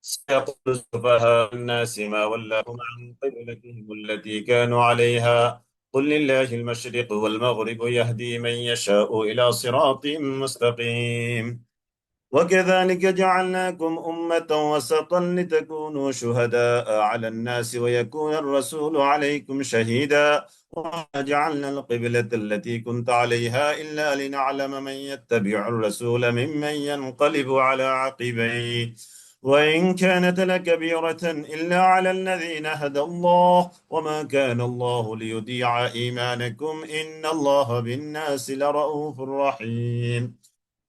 سيقول سفهاء الناس ما ولاهم عن قبلتهم التي كانوا عليها قل لله المشرق والمغرب يهدي من يشاء إلى صراط مستقيم. وكذلك جعلناكم أمة وسطا لتكونوا شهداء على الناس ويكون الرسول عليكم شهيدا وما جعلنا القبلة التي كنت عليها إلا لنعلم من يتبع الرسول ممن ينقلب على عقبيه وإن كانت لكبيرة إلا على الذين هدى الله وما كان الله ليضيع إيمانكم إن الله بالناس لرؤوف رحيم.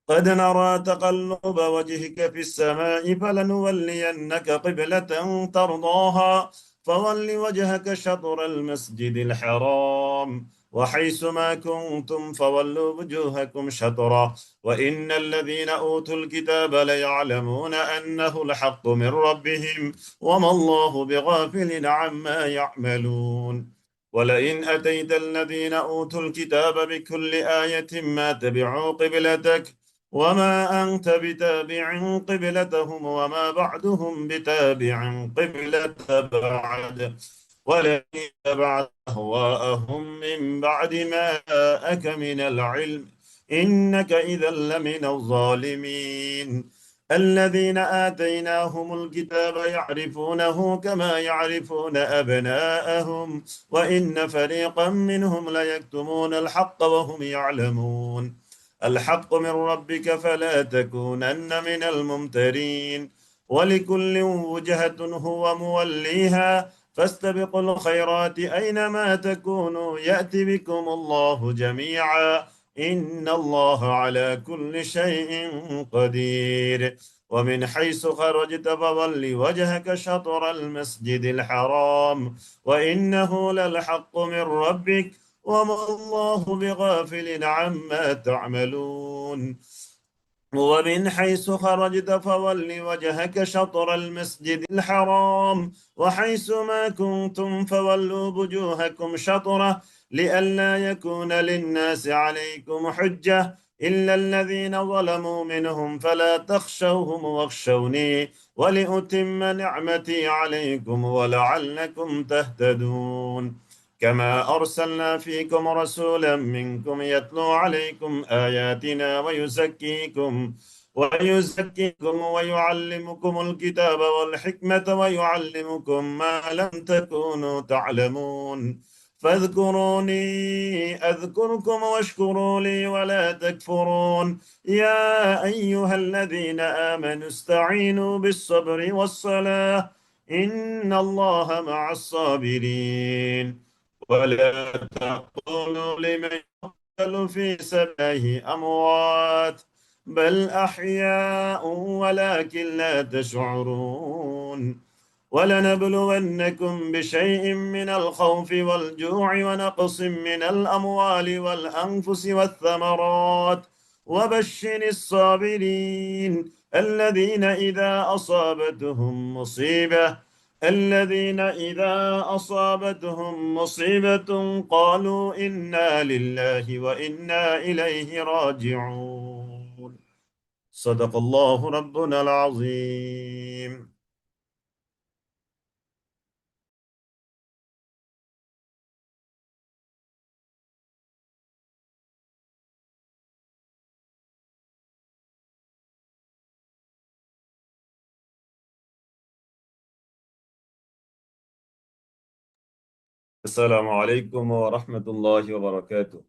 قد نرى تقلب وجهك في السماء فلنولينك قبلة ترضاها فول وجهك شطر المسجد الحرام وحيث ما كنتم فولوا وجوهكم شطرة وإن الذين أوتوا الكتاب ليعلمون أنه الحق من ربهم وما الله بغافل عما يعملون. ولئن أتيت الذين أوتوا الكتاب بكل آية ما تبعوا قبلتك وما أنت بتابع قبلتهم وما بعدهم بتابع قبلة بعد ولئن اتبعت أهواءهم من بعد ما جاءك من العلم إنك إذا لمن الظالمين. الذين آتيناهم الكتاب يعرفونه كما يعرفون أبناءهم وإن فريقا منهم ليكتمون الحق وهم يعلمون. الحق من ربك فلا تكونن من الممترين. ولكل وجهة هو موليها فاستبقوا الخيرات أينما تكونوا يأتي بكم الله جميعا إن الله على كل شيء قدير. ومن حيث خرجت فول وجهك شطر المسجد الحرام وإنه للحق من ربك وما الله بغافل عما تعملون. ومن حيث خرجت فول وجهك شطر المسجد الحرام وحيث ما كنتم فولوا وجوهكم شطرة لئلا يكون للناس عليكم حجة إلا الذين ظلموا منهم فلا تخشوهم واخشوني ولأتم نعمتي عليكم ولعلكم تهتدون. كما أرسلنا فيكم رسولا منكم يتلو عليكم آياتنا ويزكيكم ويعلمكم الكتاب والحكمة ويعلمكم ما لم تكونوا تعلمون. فاذكروني أذكركم واشكروا لي ولا تكفرون. يا أيها الذين آمنوا استعينوا بالصبر والصلاة إن الله مع الصابرين. ولا تقولوا لمن يقتل في سبيله أموات بل أحياء ولكن لا تشعرون. ولنبلونكم بشيء من الخوف والجوع ونقص من الأموال والأنفس والثمرات وبشر الصابرين الذين إذا أصابتهم مصيبة قالوا إنا لله وإنا إليه راجعون. صدق الله ربنا العظيم. السلام عليكم ورحمة الله وبركاته.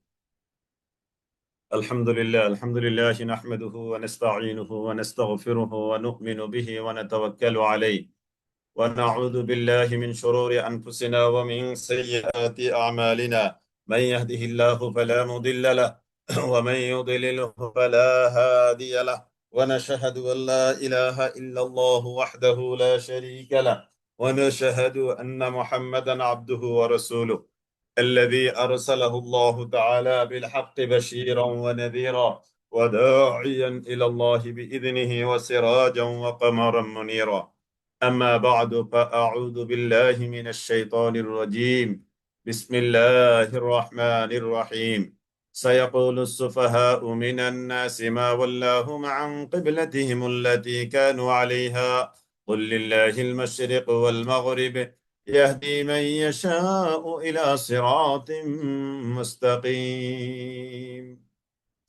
الحمد لله نحمده ونستعينه ونستغفره ونؤمن به ونتوكل عليه ونعوذ بالله من شرور أنفسنا ومن سيئات أعمالنا. من يهده الله فلا مضل له ومن يضلله فلا هادي له ونشهد أن لا إله إلا الله وحده لا شريك له ونشهد أن محمدا عبده ورسوله الذي أرسله الله تعالى بالحق بشيرا ونذيرا وداعيا إلى الله بإذنه وسراجا وقمرا منيرا. أما بعد فأعوذ بالله من الشيطان الرجيم. بسم الله الرحمن الرحيم. سيقول السفهاء من الناس ما ولاهم عن قبلتهم التي كانوا عليها قل لله المشرق والمغرب يهدي من يشاء إلى صراط مستقيم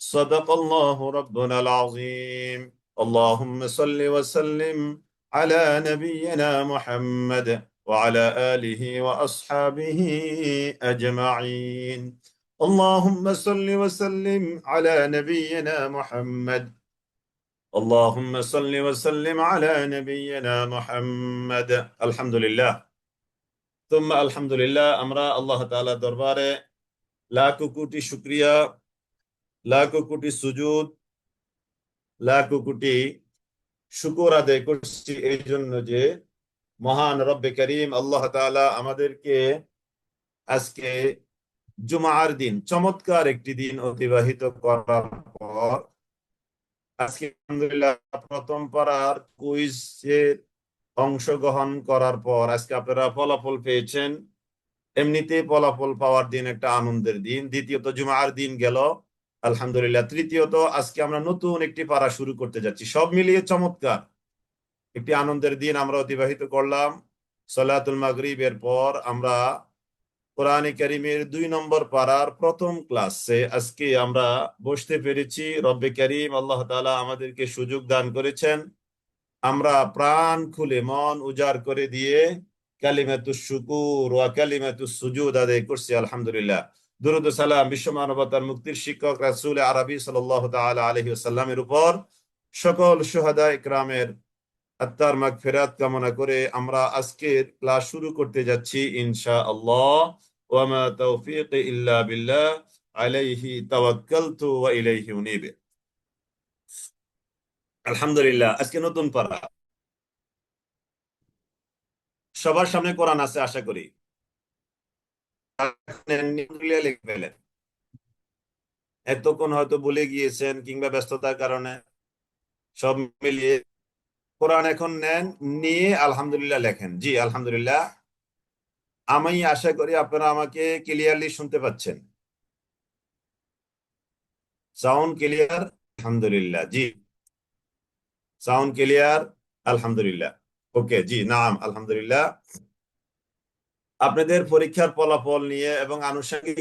صدق الله ربنا العظيم اللهم صل وسلم على نبينا محمد وعلى آله وأصحابه أجمعين اللهم صل وسلم على نبينا محمد اللهم صل وسلم على نبينا محمد الحمد لله ثم الحمد لله আমরা আল্লাহ তাআলা দরবারে লাখো কোটি শুকরিয়া লাখো কোটি সুজুদ লাখো কোটি শুকর আদায় করছি এই জন্য যে মহান রব্বে করিম আল্লাহ তাআলা আমাদেরকে আজকে জুমার দিন চমৎকার একটি দিন অতিবাহিত করার পর আজকে আলহামদুলিল্লাহ প্রথম পারার কুইজের অংশগ্রহণ করার পর আজকে আপনারা ফলাফল পেয়েছেন। এমনিতে ফলাফল পাওয়ার দিন একটা আনন্দের দিন। দ্বিতীয়ত জুমার দিন গেল আলহামদুলিল্লাহ। তৃতীয়ত আজকে আমরা নতুন একটি পারা শুরু করতে যাচ্ছি। সব মিলিয়ে চমৎকার একটি আনন্দের দিন আমরা অতিবাহিত করলাম। সালাতুল মাগরিবের পর আমরা কোরআনে কারীমের 2 নম্বর পারার প্রথম ক্লাসে আজকে আমরা বসতে পেরেছি। রব্বে কারীম আল্লাহ তাআলা আমাদেরকে সুযোগ দান করেছেন। আমরা প্রাণ খুলে মন উজাড় করে দিয়ে কালিমাতুশ শুকুর ওয়া কালিমাতুস সুজুদ আদায় করছি আলহামদুলিল্লাহ। দুরূদ ও সালাম বিশ্ব মানবতার মুক্তির শিক্ষক রাসূল আরবি সাল্লাল্লাহু তাআলা আলাইহি ওয়াসাল্লামের উপর, সকল শুহাদা ইকরামের আত্মার মাগফিরাত কামনা করে আমরা আজকের ক্লাস শুরু করতে যাচ্ছি ইনশাআল্লাহ। ওয়া মা তাওফীকি ইল্লা বিল্লাহ আলাইহি তাওয়াক্কালতু ওয়া ইলাইহি উনীব। আলহামদুলিল্লাহ, আজকে নতুন পারা। সবার সামনে কোরআন আছে আশা করি। লিখে ফেলেন। এতক্ষণ হয়তো ভুলে গিয়েছেন কিংবা ব্যস্ততার কারণে। সব মিলিয়ে কোরআন এখন নেন, নিয়ে আলহামদুলিল্লাহ লেখেন। জি আলহামদুলিল্লাহ। আমি আশা করি আপনারা আমাকে ক্লিয়ারলি শুনতে পাচ্ছেন। Sound clear? আলহামদুলিল্লাহ। জি সাউন্ড ক্লিয়ার আলহামদুলিল্লাহ। ওকে, জি নাম আলহামদুলিল্লাহ। আপনাদের পরীক্ষার ফলাফল নিয়ে এবং আনুষঙ্গিক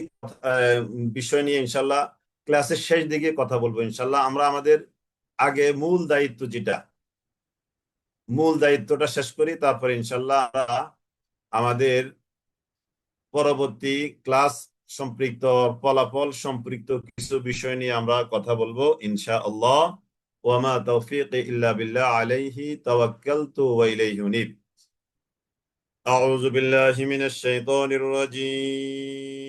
বিষয় নিয়ে ইনশাল্লাহ ক্লাসের শেষ দিকে কথা বলবো ইনশাল্লাহ। আমরা আমাদের আগে মূল দায়িত্বটা শেষ করি, তারপরে ইনশাল্লাহ আমরা আমাদের পরবর্তী ক্লাস সম্পৃক্ত ফলাফল সম্পৃক্ত কিছু বিষয় নিয়ে আমরা কথা বলবো ইনশাআল্লাহ। ওয়া মা তাওফীকি ইল্লা বিল্লাহ আলাইহি তাওয়াক্কালতু ওয়া ইলাইহি উনীব। আউযু বিল্লাহি মিনাশ শাইতানির রাজীম।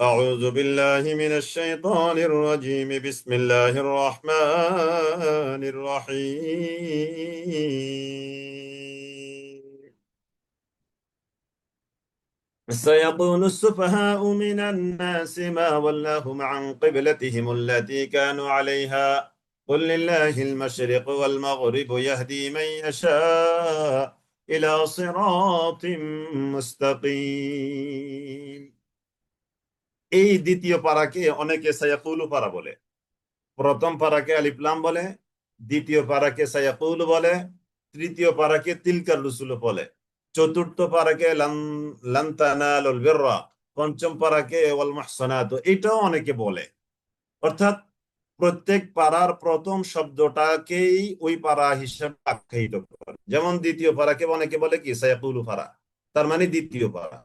আউযু বিল্লাহি মিনাশ শাইতানির রাজীম। বিসমিল্লাহির রাহমানির রহিম। سيقول السفهاء من الناس ما ولاهم عن قبلتهم التي كانوا عليها قل لله المشرق والمغرب يهدي من يشاء إلى صراط مستقيم। এই দ্বিতীয় পারাকে অনেকে সায়াকুলু পারা বলে। প্রথম পারাকে আলিফ লাম বলে, দ্বিতীয় পারাকে সায়াকুলু বলে, তৃতীয় পারাকে তিলকার রুসুল বলে, চতুর্থ পারাকে লান তানালুল বিররা, পঞ্চম পারাকে ওয়াল মুহসানাত, এটাও অনেকে বলে। অর্থাৎ প্রত্যেক পারার প্রথম শব্দটাকেই ওই পারা হিসেবে আখ্যায়িত করে। যেমন দ্বিতীয় পারাকে অনেকে বলে কি সায়াকুলু পারা, তার মানে দ্বিতীয় পারা।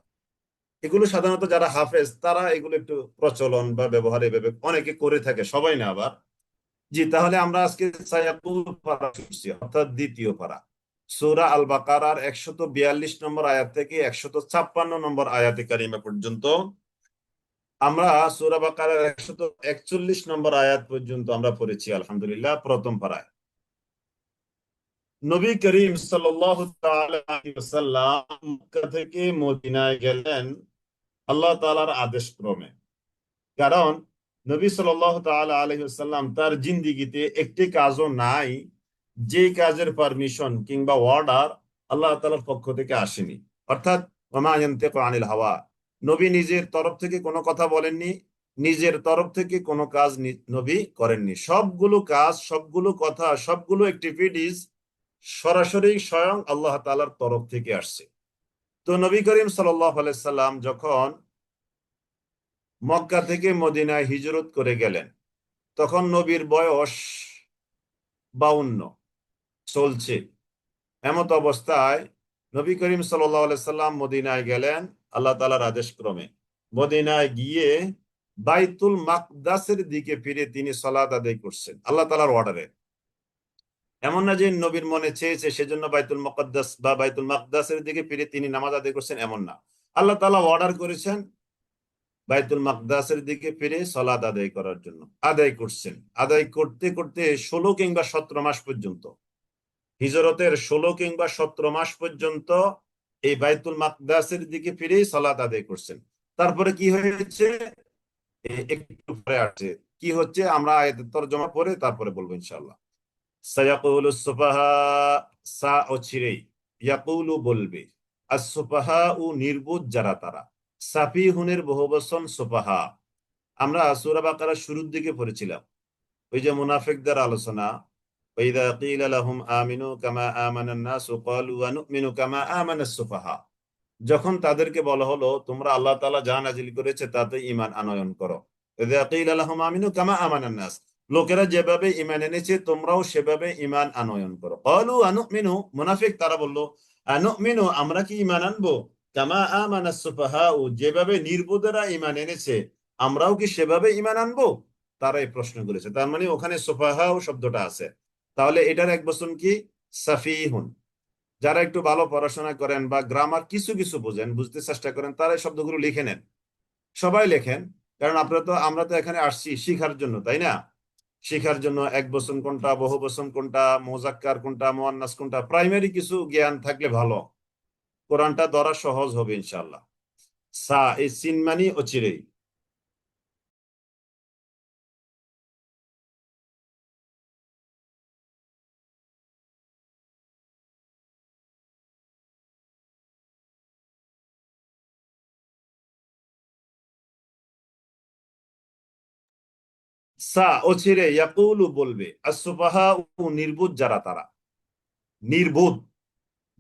এগুলো সাধারণত যারা হাফেজ তারা এগুলো একটু প্রচলন বা ব্যবহার এভাবে অনেকে করে থাকে, সবাই না আবার। জি, তাহলে আমরা আজকে সায়াকুল পারা শুনছি, অর্থাৎ দ্বিতীয় পারা। সূরা আল বাকারার 142 নম্বর আয়াত থেকে 156 নম্বর আয়াতে কারিমা পর্যন্ত আমরা সূরা বাকারার 141 নম্বর আয়াত পর্যন্ত আমরা পড়েছি আলহামদুলিল্লাহ প্রথম পারায়। নবী করিম সাল্লাল্লাহু তাআলা আলাইহি ওয়াসাল্লাম মক্কা থেকে মদিনায় গেলেন আল্লাহ তাআলার আদেশ ক্রমে। কারণ নবী সাল্লাল্লাহু তাআলা আলাইহি ওয়াসাল্লাম তার জিন্দেগিতে একটি কাজও নাই যে কাজের পারমিশন কিংবা অর্ডার আল্লাহ তাআলার পক্ষ থেকে আসেনি। অর্থাৎ ওয়া মা ইয়ানতিকু আনিল হাওয়া, নবী নিজের তরফ থেকে কোনো কথা বলেননি, নিজের তরফ থেকে কোনো কাজ নবী করেননি। সবগুলো কাজ, সবগুলো কথা, সবগুলো অ্যাক্টিভিটিস সরাসরি স্বয়ং আল্লাহ তাআলার তরফ থেকে আসছে। তো নবী করিম সাল্লাল্লাহু আলাইহি সাল্লাম যখন মক্কা থেকে মদিনায় হিজরত করে গেলেন, তখন নবীর বয়স 52 চলছে। এমত অবস্থায় নবী করিম সাল্লাল্লাহু আলাইহি সাল্লাম মদিনায় গেলেন আল্লাহ তাআলার আদেশ ক্রমে। মদিনায় গিয়ে বাইতুল মাকদাসের দিকে ফিরে তিনি সালাত আদায় করছেন আল্লাহ তাআলার অর্ডারে। এমন না যে নবীর মনে চেয়েছে সেজন্য বাইতুল মুকদ্দাস বা বাইতুল মাকদাসের দিকে ফিরে তিনি নামাজ আদায় করছেন, এমন না। আল্লাহ তাআলা অর্ডার করেছেন বাইতুল মাকদাসের দিকে ফিরে সালাত আদায় করার জন্য। আদায় করছেন। আদায় করতে করতে 16 কিংবা 17 মাস পর্যন্ত, হিজরতের 16 কিংবা 17 মাস পর্যন্ত এই বাইতুল মাকদাসের দিকে ফিরেই সালাত আদায় করছেন। তারপরে কি হয়েছে একটু পরে আসছে। কি হচ্ছে আমরা আয়াতের তরজমা পড়ে তারপরে বলবো ইনশাআল্লাহ। সায়াকুলু সুফাহা, সা অচিরেই, ইয়াকুলু বলবে, আস-সুফাহা ও নির্বোধ যারা তারা, সাফিহুনের বহুবচন সুফাহা। আমরা সূরা বাকারার শুরুর দিকে পড়েছিলাম ওই যে মুনাফিকদের আলোচনা, ওয়াইদা কিলা লাহুম আমিনু কামা আমানান নাসু ক্বালু ওয়া নুমিনু কামা আমানাস সুফাহা। যখন তাদেরকে বলা হলো তোমরা আল্লাহ তাআলা যা নাজিল করেছে তাতে ঈমান আনয়ন করো, ওয়াইদা কিলা লাহুম আমিনু কামা আমানান নাস, লোকেরা যেভাবে ঈমান এনেছে তোমরাও সেভাবে ঈমান আনয়ন করো। ক্বালু ওয়া নুমিনু, মুনাফিক তারা বলল, আনুমিনু আমরা কি ঈমান আনবো, কামা আমানাস সুফাহা, যেভাবে নির্বোধেরা ঈমান এনেছে আমরাও কি সেভাবে ঈমান আনবো। তারা এই প্রশ্ন করেছে, তার মানে ওখানে সুফাহাও শব্দটা আছে। তাহলে এটার এক বচন কি, সাফিহুন। যারা একটু ভালো পড়াশোনা করেন বা গ্রামার কিছু কিছু বোঝেন, বুঝতে চেষ্টা করেন, তারা এই শব্দগুলো লিখে নেন। সবাই লেখেন, কারণ আমরা তো এখানে আসছি শিখার জন্য, তাই না? শিখার জন্য এক বচন কোনটা, বহু বচন কোনটা, মুজাক্কার কোনটা, মুয়ান্নাস কোনটা, প্রাইমারি কিছু জ্ঞান থাকলে ভালো, কোরআনটা ধরা সহজ হবে ইনশাআল্লাহ। সা, এই সিন মানি অচিরেই। সা অচিরে, ইয়াকুলু বলবে, আসুফাহা নির্বোধ যারা তারা, নির্বোধ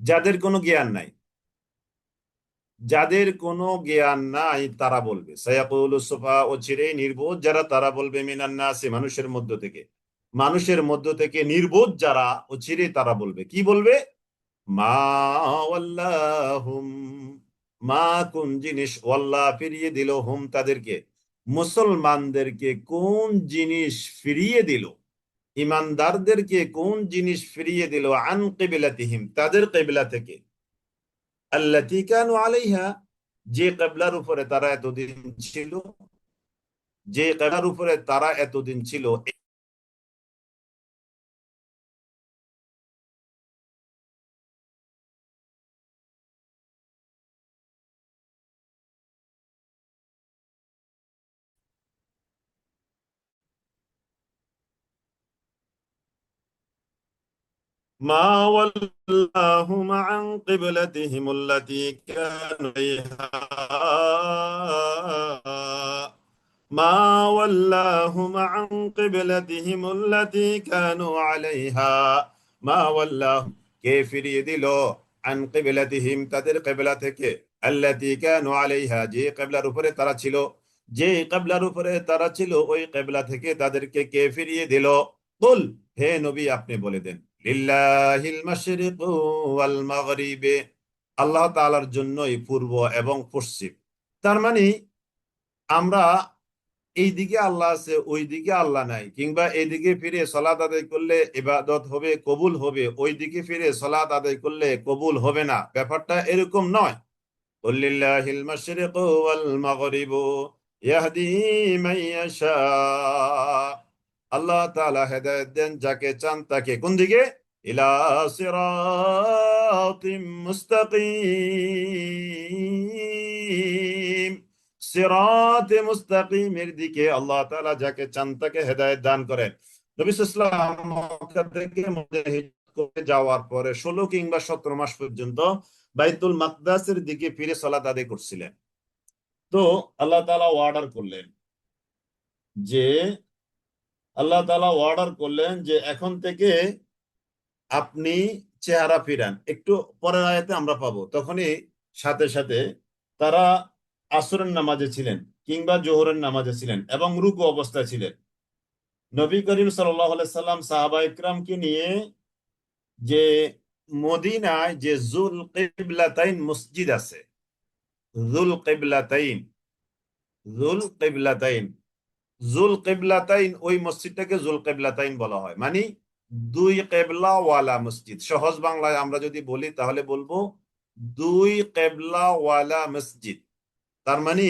যাদের কোনো জ্ঞান নাই, যাদের কোনো জ্ঞান নাই তারা বলবে, সায়াকুলু সুফাহা অচিরে নির্বোধ যারা তারা বলবে, মিনান নাসি মানুষের মধ্য থেকে, মানুষের মধ্য থেকে নির্বোধ যারা অচিরে তারা বলবে, কি বলবে, মা ওয়াল্লাহুম, মা কোন জিনিস, ওয়াল্লাহ ফিরিয়ে দিল, হুম তাদেরকে, মুসলমানদেরকে কোন জিনিস ফিরিয়ে দিল, ইমানদারদেরকে কোন জিনিস ফিরিয়ে দিল, আন কিবলাতিহিম তাদের কিবলা থেকে, আল্লাতী কানু আলাইহা যে কিবলার উপরে তারা এতদিন ছিল, যে কিবলার উপরে তারা এতদিন ছিল। মা ওয়াল্লাহুম আন কিবলাতিহিম আল্লাতী কানু আলাইহা, মা ওয়াল্লাহুম আন কিবলাতিহিম আল্লাতী কানু আলাইহা, মা ওয়াল্লাহুম কে ফিরিয়ে দিল, আন কিবলাতিহিম তাদের কিবলা থেকে, আল্লাতী কানু আলাইহা যে কিবলার উপরে তারা ছিল, যে কিবলার উপরে তারা ছিল ওই কিবলা থেকে তাদেরকে কে ফিরিয়ে দিল। কুল, হে নবী আপনি বলে দেন, লিল্লাহিল মাশরিকু ওয়াল মাগরিব, আল্লাহ তাআলার জন্যই পূর্ব এবং পশ্চিম। তার মানে আমরা এই দিকে আল্লাহ আছে, ওই দিকে আল্লাহ নাই, কিংবা এইদিকে ফিরে সালাত আদায় করলে ইবাদত হবে, কবুল হবে, ওই দিকে ফিরে সালাত আদায় করলে কবুল হবে না, ব্যাপারটা এরকম নয়। লিল্লাহিল মাশরিকু ওয়াল মাগরিবু ইয়াহদি মান ইয়াশা, আল্লাহ তাআলা হেদায়েত দেন যাকে চান তাকে, কোন দিকে, ইলা সিরাতিম মুস্তাকিম, সিরাতে মুস্তাকিমের দিকে আল্লাহ তাআলা যাকে চান তাকে হেদায়েত দান করেন। নবী সাল্লাল্লাহু আলাইহি ওয়াসাল্লাম মক্কা থেকে মদিনায় হিজরত করে যাওয়ার পরে 16 কিংবা 17 মাস পর্যন্ত বাইতুল মাকদাসের দিকে ফিরে সালাত আদায় করছিলেন। তো আল্লাহ তাআলা অর্ডার করলেন যে আল্লাহ তাআলা অর্ডার করলেন যে এখন থেকে আপনি চেহারা ফিরান। একটু পরের আয়াতে আমরা পাবো, তখনই সাথে সাথে তারা আসরের নামাজে ছিলেন কিংবা জোহরের নামাজে ছিলেন এবং রুকু অবস্থায় ছিলেন। নবী করিম সাল্লাল্লাহু আলাইহি সাল্লাম সাহাবা ইকরামকে নিয়ে যে মদিনায় যে জুল কিবলাতাইন মসজিদ আছে, জুল কিবলাতাইন, জুল কিবলাতাইন, জুল কিবলাতাইন, ওই মসজিদটাকে জুল কিবলাতাইন বলা হয়, মানে দুই কেবলা ওয়ালা মসজিদ। সহজ বাংলায় আমরা যদি বলি তাহলে বলবো দুই কেবলা ওয়ালা মসজিদ। তার মানে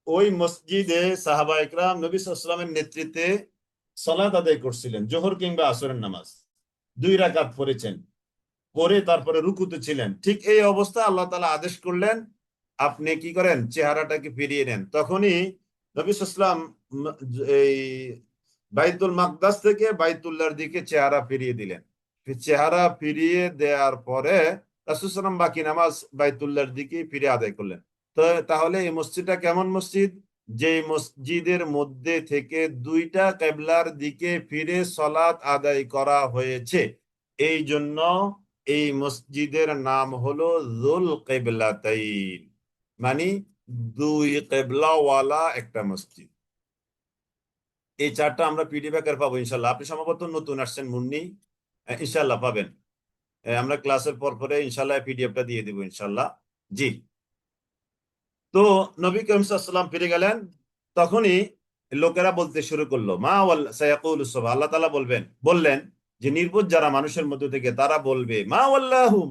ওই মসজিদে সাহাবা ইকরাম নবী সাল্লাল্লাহু আলাইহি ওয়াসাল্লামের নেতৃত্বে সালাত আদায় করছিলেন, জোহর কিংবা আসরের নামাজ 2 রাকাত পড়েছেন, পরে তারপরে রুকুতে ছিলেন। ঠিক এই অবস্থা আল্লাহ তাআলা আদেশ করলেন আপনি কি করেন, চেহারাটাকে ফিরিয়ে নেন। তখনই নবী সাল্লাল্লাহু আলাইহি ওয়াসাল্লাম এই বাইতুল মাকদাস থেকে বাইতুল্লাহর দিকে চেহারা ফিরিয়ে দিলেন। চেহারা ফিরিয়ে দেওয়ার পরে রাসূল সাল্লাল্লাহু আলাইহি ওয়াসাল্লাম বাকি নামাজ বাইতুল্লাহর দিকে ফিরে আদায় করলেন। তো তাহলে এই মসজিদটা কেমন মসজিদ? যে মসজিদের মধ্যে থেকে দুইটা কেবলার দিকে ফিরে সলাত আদায় করা হয়েছে, এই জন্য এই মসজিদের নাম হলো যুল কিবলাতাইন, মানে দুই কেবলাওয়ালা একটা মসজিদ। এই চারটা আমরা পিডিএফ আকারে পাবো ইনশাল্লাহ। আপনি সম্ভবত নতুন আসছেন মুন্নি, ইনশাল্লাহ পাবেন। আমরা ক্লাসের পর পরে ইনশাল্লাহ পিডিএফটা দিয়ে দিব ইনশাল্লাহ। জি। তো নবী করিম সাল্লাল্লাহু আলাইহি ওয়াসাল্লাম ফিরে গেলেন। তখনই লোকেরা বলতে শুরু করলো মা সায়াকুলু সুবহান, আল্লাহ তাআলা বললেন যে নির্বোধ যারা মানুষের মধ্যে থেকে তারা বলবে মা ওয়াল্লাহুম,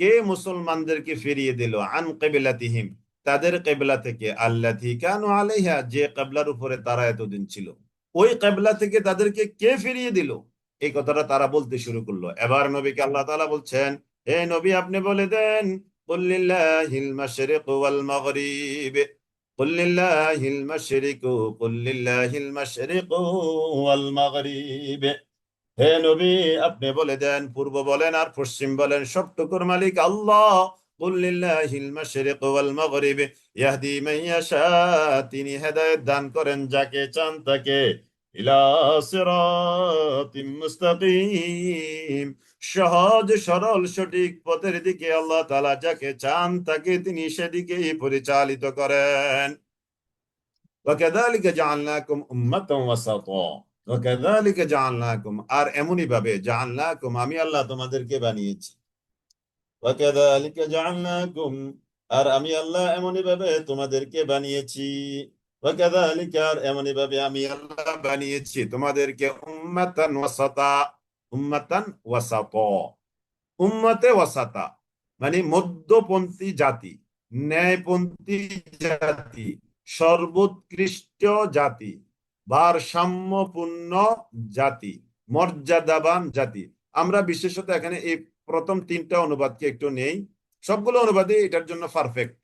কে মুসলমানদেরকে ফিরিয়ে দিল আন কিবলাতিহিম, তাদের কিবলা থেকে, আল্লাতী কানু আলাইহা, যে কিবলার উপরে তারা এতদিন ছিল, ওই কিবলা থেকে তাদেরকে কে ফিরিয়ে দিল? এই কথাটা তারা বলতে শুরু করলো। এবার নবীকে আল্লাহ তাআলা বলছেন, হে নবী আপনি বলে দেন قل لله المشرق والمغرب، قل لله المشرق، قل لله المشرق والمغرب। হে নবী আপনি বলে দেন, পূর্ব বলেন আর পশ্চিম বলেন সবটুকুর মালিক আল্লাহ। قل لله المشرق والمغرب يهدي من يشاء, তিনি হেদায়েত দান করেন যাকে চান তাকে, ইলা সিরাতিম মুস্তাকিম, সহজ সরল সঠিক পথের দিকে আল্লাহ তাআলা যাকে চান তাকে তিনি সেদিকেই পরিচালিত করেন। ওয়াকাযালিকা জাআলনাকুম উম্মাতান ওয়াসাতা, ওয়াকাযালিকা জাআলনাকুম, আর এমনই ভাবে, জাআলনাকুম আমি আল্লাহ তোমাদেরকে বানিয়েছি, ওয়াকাযালিকা জাআলনাকুম, আর আমি আল্লাহ এমনই ভাবে তোমাদেরকে বানিয়েছি, ওয়াকাযালিকা, আর এমনই ভাবে আমি আল্লাহ বানিয়েছি তোমাদেরকে উম্মাতান ওয়াসাতা, উম্মাতান ওয়াসাতা, উম্মতে ওয়াসাতা, মানে মধ্যপন্থী জাতি, ন্যায়পন্থী জাতি, সর্বোৎকৃষ্ট জাতি, ভারসাম্যপূর্ণ জাতি, মর্যাদাবান জাতি। আমরা বিশেষত এখানে এই প্রথম 3টা অনুবাদকে একটু নেই, সবগুলো অনুবাদে এটার জন্য পারফেক্ট।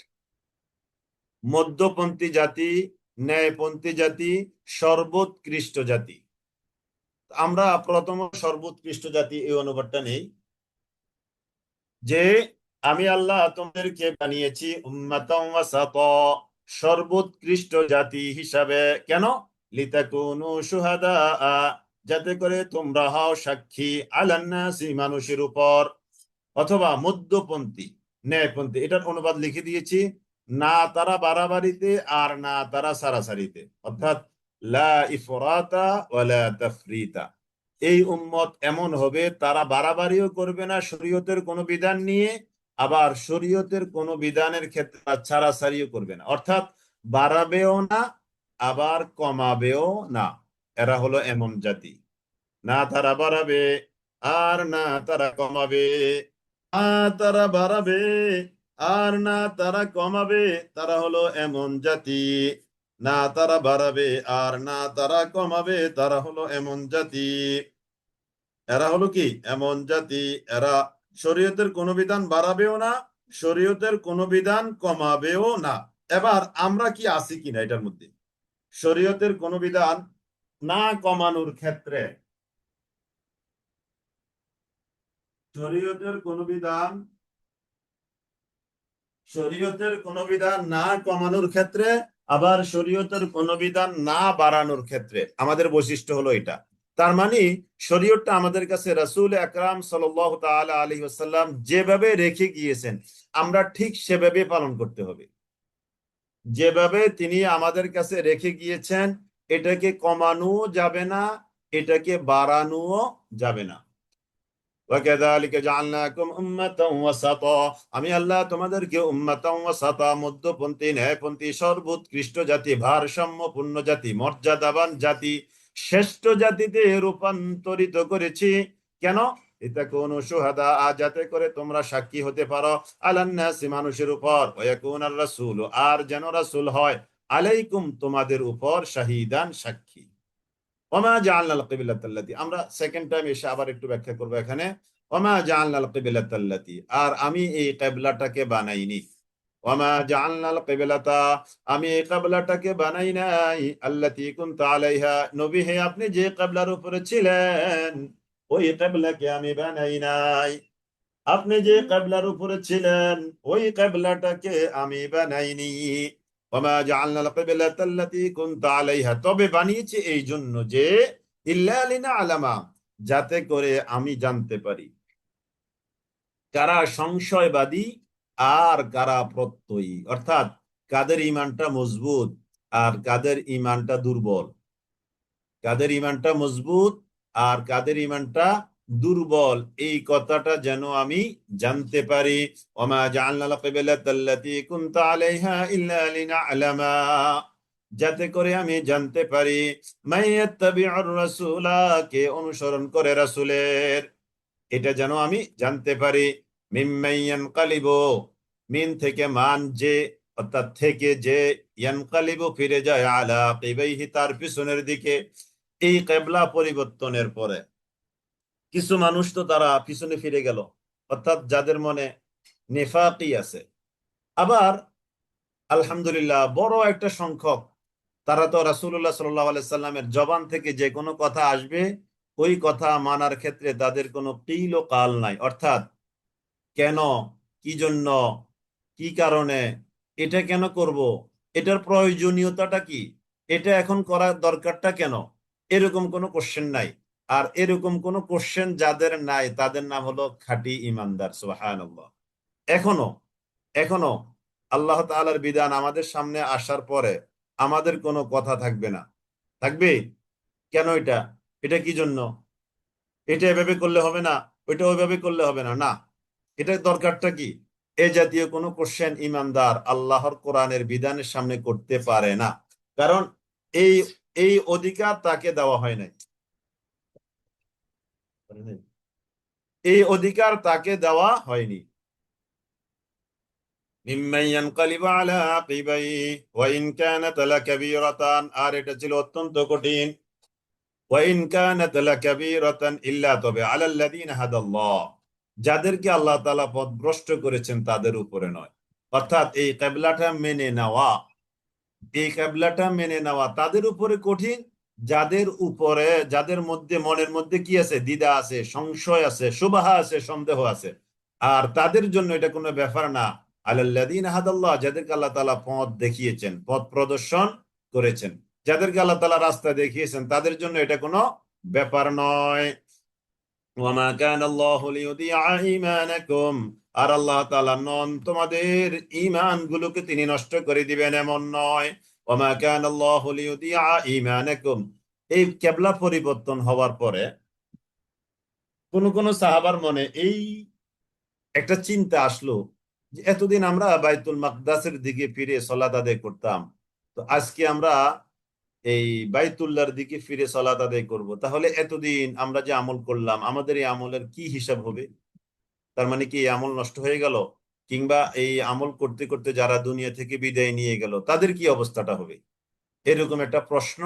মধ্যপন্থী জাতি, ন্যায়পন্থী জাতি, সর্বোৎকৃষ্ট জাতি। আমরা প্রথম সর্বোৎকৃষ্ট জাতি এই অনুবাদটা নেই, যে আমি আল্লাহ তোমাদেরকে বানিয়েছি উম্মাতাম ওয়াসাতা, সর্বোৎকৃষ্ট জাতি হিসাবে। কেন? লিতাকুনু শুহাদা, যাতে করে তোমরা হও সাক্ষী, আলান নাসি, মানুষের উপর। অথবা মধ্যপন্থী, ন্যায়পন্থী, এটার অনুবাদ লিখে দিয়েছি, না তারা বাড়াবাড়িতে আর না তারা সারাসারিতে, অর্থাৎ লা ইফরাতা ওয়ালা তাফরিতা। এই উম্মত এমন হবে তারা বাড়াবাড়িও করবে না শরীয়তের কোনো বিধান নিয়ে, আবার শরীয়তের কোনো বিধানের ক্ষেত্রে ছাড়াছাড়িও করবে না, অর্থাৎ বাড়াবেও না আবার কমাবেও না। এরা হলো এমন জাতি, না তারা বাড়াবে আর না তারা কমাবে, তারা বাড়াবে আর না তারা কমাবে, তারা হলো এমন জাতি। না তারা বাড়াবে আর না তারা কমাবে, তারা হলো এমন জাতি। এরা হলো কি এমন জাতি, এরা শরীয়তের কোনো বিধান বাড়াবেও না, শরীয়তের কোনো বিধান কমাবেও না। এবার আমরা কি আছি কিনা এটার মধ্যে? শরীয়তের কোনো বিধান না কমানোর ক্ষেত্রে, শরীয়তের কোনো বিধান, শরীয়তের কোনো বিধান না কমানোর ক্ষেত্রে আবার শরীয়তের কোন বিধান না বাড়ানোর ক্ষেত্রে আমাদের বৈশিষ্ট্য হলো এটা। তার মানে শরীয়তটা আমাদের কাছে রাসূল আকরাম সাল্লাল্লাহু তাআলা আলাইহি ওয়াসাল্লাম যেভাবে রেখে গিয়েছেন আমরা ঠিক সেভাবে পালন করতে হবে। যেভাবে তিনি আমাদের কাছে রেখে গিয়েছেন এটাকে কমানো যাবে না, এটাকে বাড়ানোও যাবে না। ওয়াকাযালিকা জাআলনাকুম উম্মাতাও ওয়াসাতা, আমি আল্লাহ তোমাদেরকে উম্মাতাও ওয়াসাতা, মধ্যপন্থী, ন্যায়পন্থী, সর্বোৎকৃষ্ট জাতি, ভারসাম্যপূর্ণ জাতি, মর্যাদাবান জাতি, শ্রেষ্ঠ জাতিতে রূপান্তরিত করেছি। কেন? লিতাকুনু শুহাদা, যাতে করে তোমরা সাক্ষী হতে পারো, আলান নাসি, মানুষের উপর, ওয়া ইয়াকুনার রাসূল, আর যেন রাসূল হয়, আলাইকুম, তোমাদের উপর, শাহিদান, সাক্ষী। ওমা জাআলনাল কিবলাতাল্লাতী, আমরা সেকেন্ড টাইম এসে আবার একটু ব্যাখ্যা করব এখানে। ওমা জাআলনাল কিবলাতাল্লাতী, আর আমি এই কিবলাটাকে বানাইনি। ওমা জাআলনাল কিবলাতা, আমি এই কিবলাটাকে বানাই নাই, আল্লাতী কুনতা আলাইহা, নবী হে আপনি যে কিবলার উপরে ছিলেন ওই কিবলাকে আমি বানাই নাই। আপনি যে কিবলার উপরে ছিলেন ওই কিবলাটাকে আমি বানাইনি। ওমা জাআলনাল কিবলাতাল্লাতী কুনতা আলাইহা, তবে বানিয়েছি এই জন্য যে ইল্লা লিনা'লামা, যাতে করে আমি জানতে পারি কারা সংশয়বাদী আর কারা প্রত্যয়ী, অর্থাৎ কাদের ঈমানটা মজবুত আর কাদের ঈমানটা দুর্বল, কাদের ঈমানটা মজবুত আর কাদের ঈমানটা দুর্বল, এই কথাটা যেন আমি জানতে পারি। ওমা জাআলনাল কিবলাতাল্লাতী কুনতা আলাইহা ইল্লা লিনা'লামা, যাতে করে আমি জানতে পারি মাইয়াত্তাবিউর রাসূলা, কে অনুসরণ করে রাসূলের, এটা যেন আমি জানতে পারি। মিম্মান ইয়ানকালিবু, মিন থেকে মান, যে, অর্থাৎ থেকে যে, ইয়ানকালিবু ফিরে যায়, আলা আকিবাইহি তার পিছনের দিকে। এই কিবলা পরিবর্তনের পরে কিছু মানুষ তো তারা পিছনে ফিরে গেল, অর্থাৎ যাদের মনে নেফাকি আছে। আবার আলহামদুলিল্লাহ বড় একটা সংখ্যক, তারা তো রাসূলুল্লাহ সাল্লাল্লাহু আলাইহি সাল্লামের জবান থেকে যে কোনো কথা আসবে ওই কথা মানার ক্ষেত্রে তাদের কোনো কিল ও কাল নাই, অর্থাৎ কেন, কি জন্য, কি কারণে, এটা কেন করব, এটার প্রয়োজনীয়তাটা কি, এটা এখন করার দরকারটা কেন, এরকম কোনো কোশ্চেন নাই। আর এরকম কোনো কোশ্চেন যাদের নাই তাদের নাম হলো খাঁটি ইমানদার। সুবহানাল্লাহ। এখনো এখনো আল্লাহ তাআলার বিধান আমাদের সামনে আসার পরে আমাদের কোনো কথা থাকবে না, থাকবে কেন, এটা এটা কি জন্য, এটা এভাবে করলে হবে না, ওইটা ওইভাবে করলে হবে না, না, এটার দরকারটা কি, এ জাতীয় কোনো কোশ্চেন ইমানদার আল্লাহর কোরআনের বিধানের সামনে করতে পারে না। কারণ এই এই অধিকার তাকে দেওয়া হয় নাই, এই অধিকার তাকে দেওয়া হয়নি। মিম্মান ইয়ানকালিবু আলা আকিবাইহি ওয়া ইন কানাত লাকাবীরাতান, আর এটা ছিল অত্যন্ত কঠিন। ওয়া ইন কানাত লাকাবীরাতান ইল্লা, তবে আলাল্লাযীনা হাদাল্লাহ, যাদেরকে আল্লাহ তাআলা পথভ্রষ্ট করেছেন তাদের উপরে নয়। অর্থাৎ এই কিবলাটা মেনে নেওয়া, এই কিবলাটা মেনে নেওয়া তাদের উপরে কঠিন, যাদের উপরে, যাদের মধ্যে, মনের মধ্যে কি আছে, দ্বিধা আছে, সংশয় আছে, শুবহা আছে, সন্দেহ আছে, আর তাদের জন্য এটা কোনো ব্যাপার না। আলাল্লাযীনা হাদাল্লাহ, যাদেরকে আল্লাহ তাআলা পথ দেখিয়েছেন, পথ প্রদর্শন করেছেন, যাদেরকে আল্লাহ তাআলা রাস্তা দেখিয়েছেন, তাদের জন্য এটা কোনো ব্যাপার নয়। ওয়ামা কানাল্লাহু লিইউদিআ ঈমানাকুম, আর আল্লাহ তাআলা নন তোমাদের ঈমান গুলোকে তিনি নষ্ট করে দিবেন, এমন নয়। ওয়ামা কানাল্লাহু লিইউদিআ ঈমানাকুম, এই কিবলা পরিবর্তন হওয়ার পরে কোন কোন সাহাবার মনে এই একটা চিন্তা আসলো যে এতদিন আমরা বাইতুল মাকদাসের দিকে ফিরে সালাত আদায় করতাম, তো আজকে আমরা এই বাইতুল্লাহর দিকে ফিরে সালাত আদায় করব, তাহলে এতদিন আমরা যে আমল করলাম আমাদের এই আমলের কি হিসাব হবে? তার মানে কি এই আমল নষ্ট হয়ে গেল? কিংবা এই আমল করতে করতে যারা দুনিয়া থেকে বিদায় নিয়ে গেল তাদের কি অবস্থাটা হবে? এরকম একটা প্রশ্ন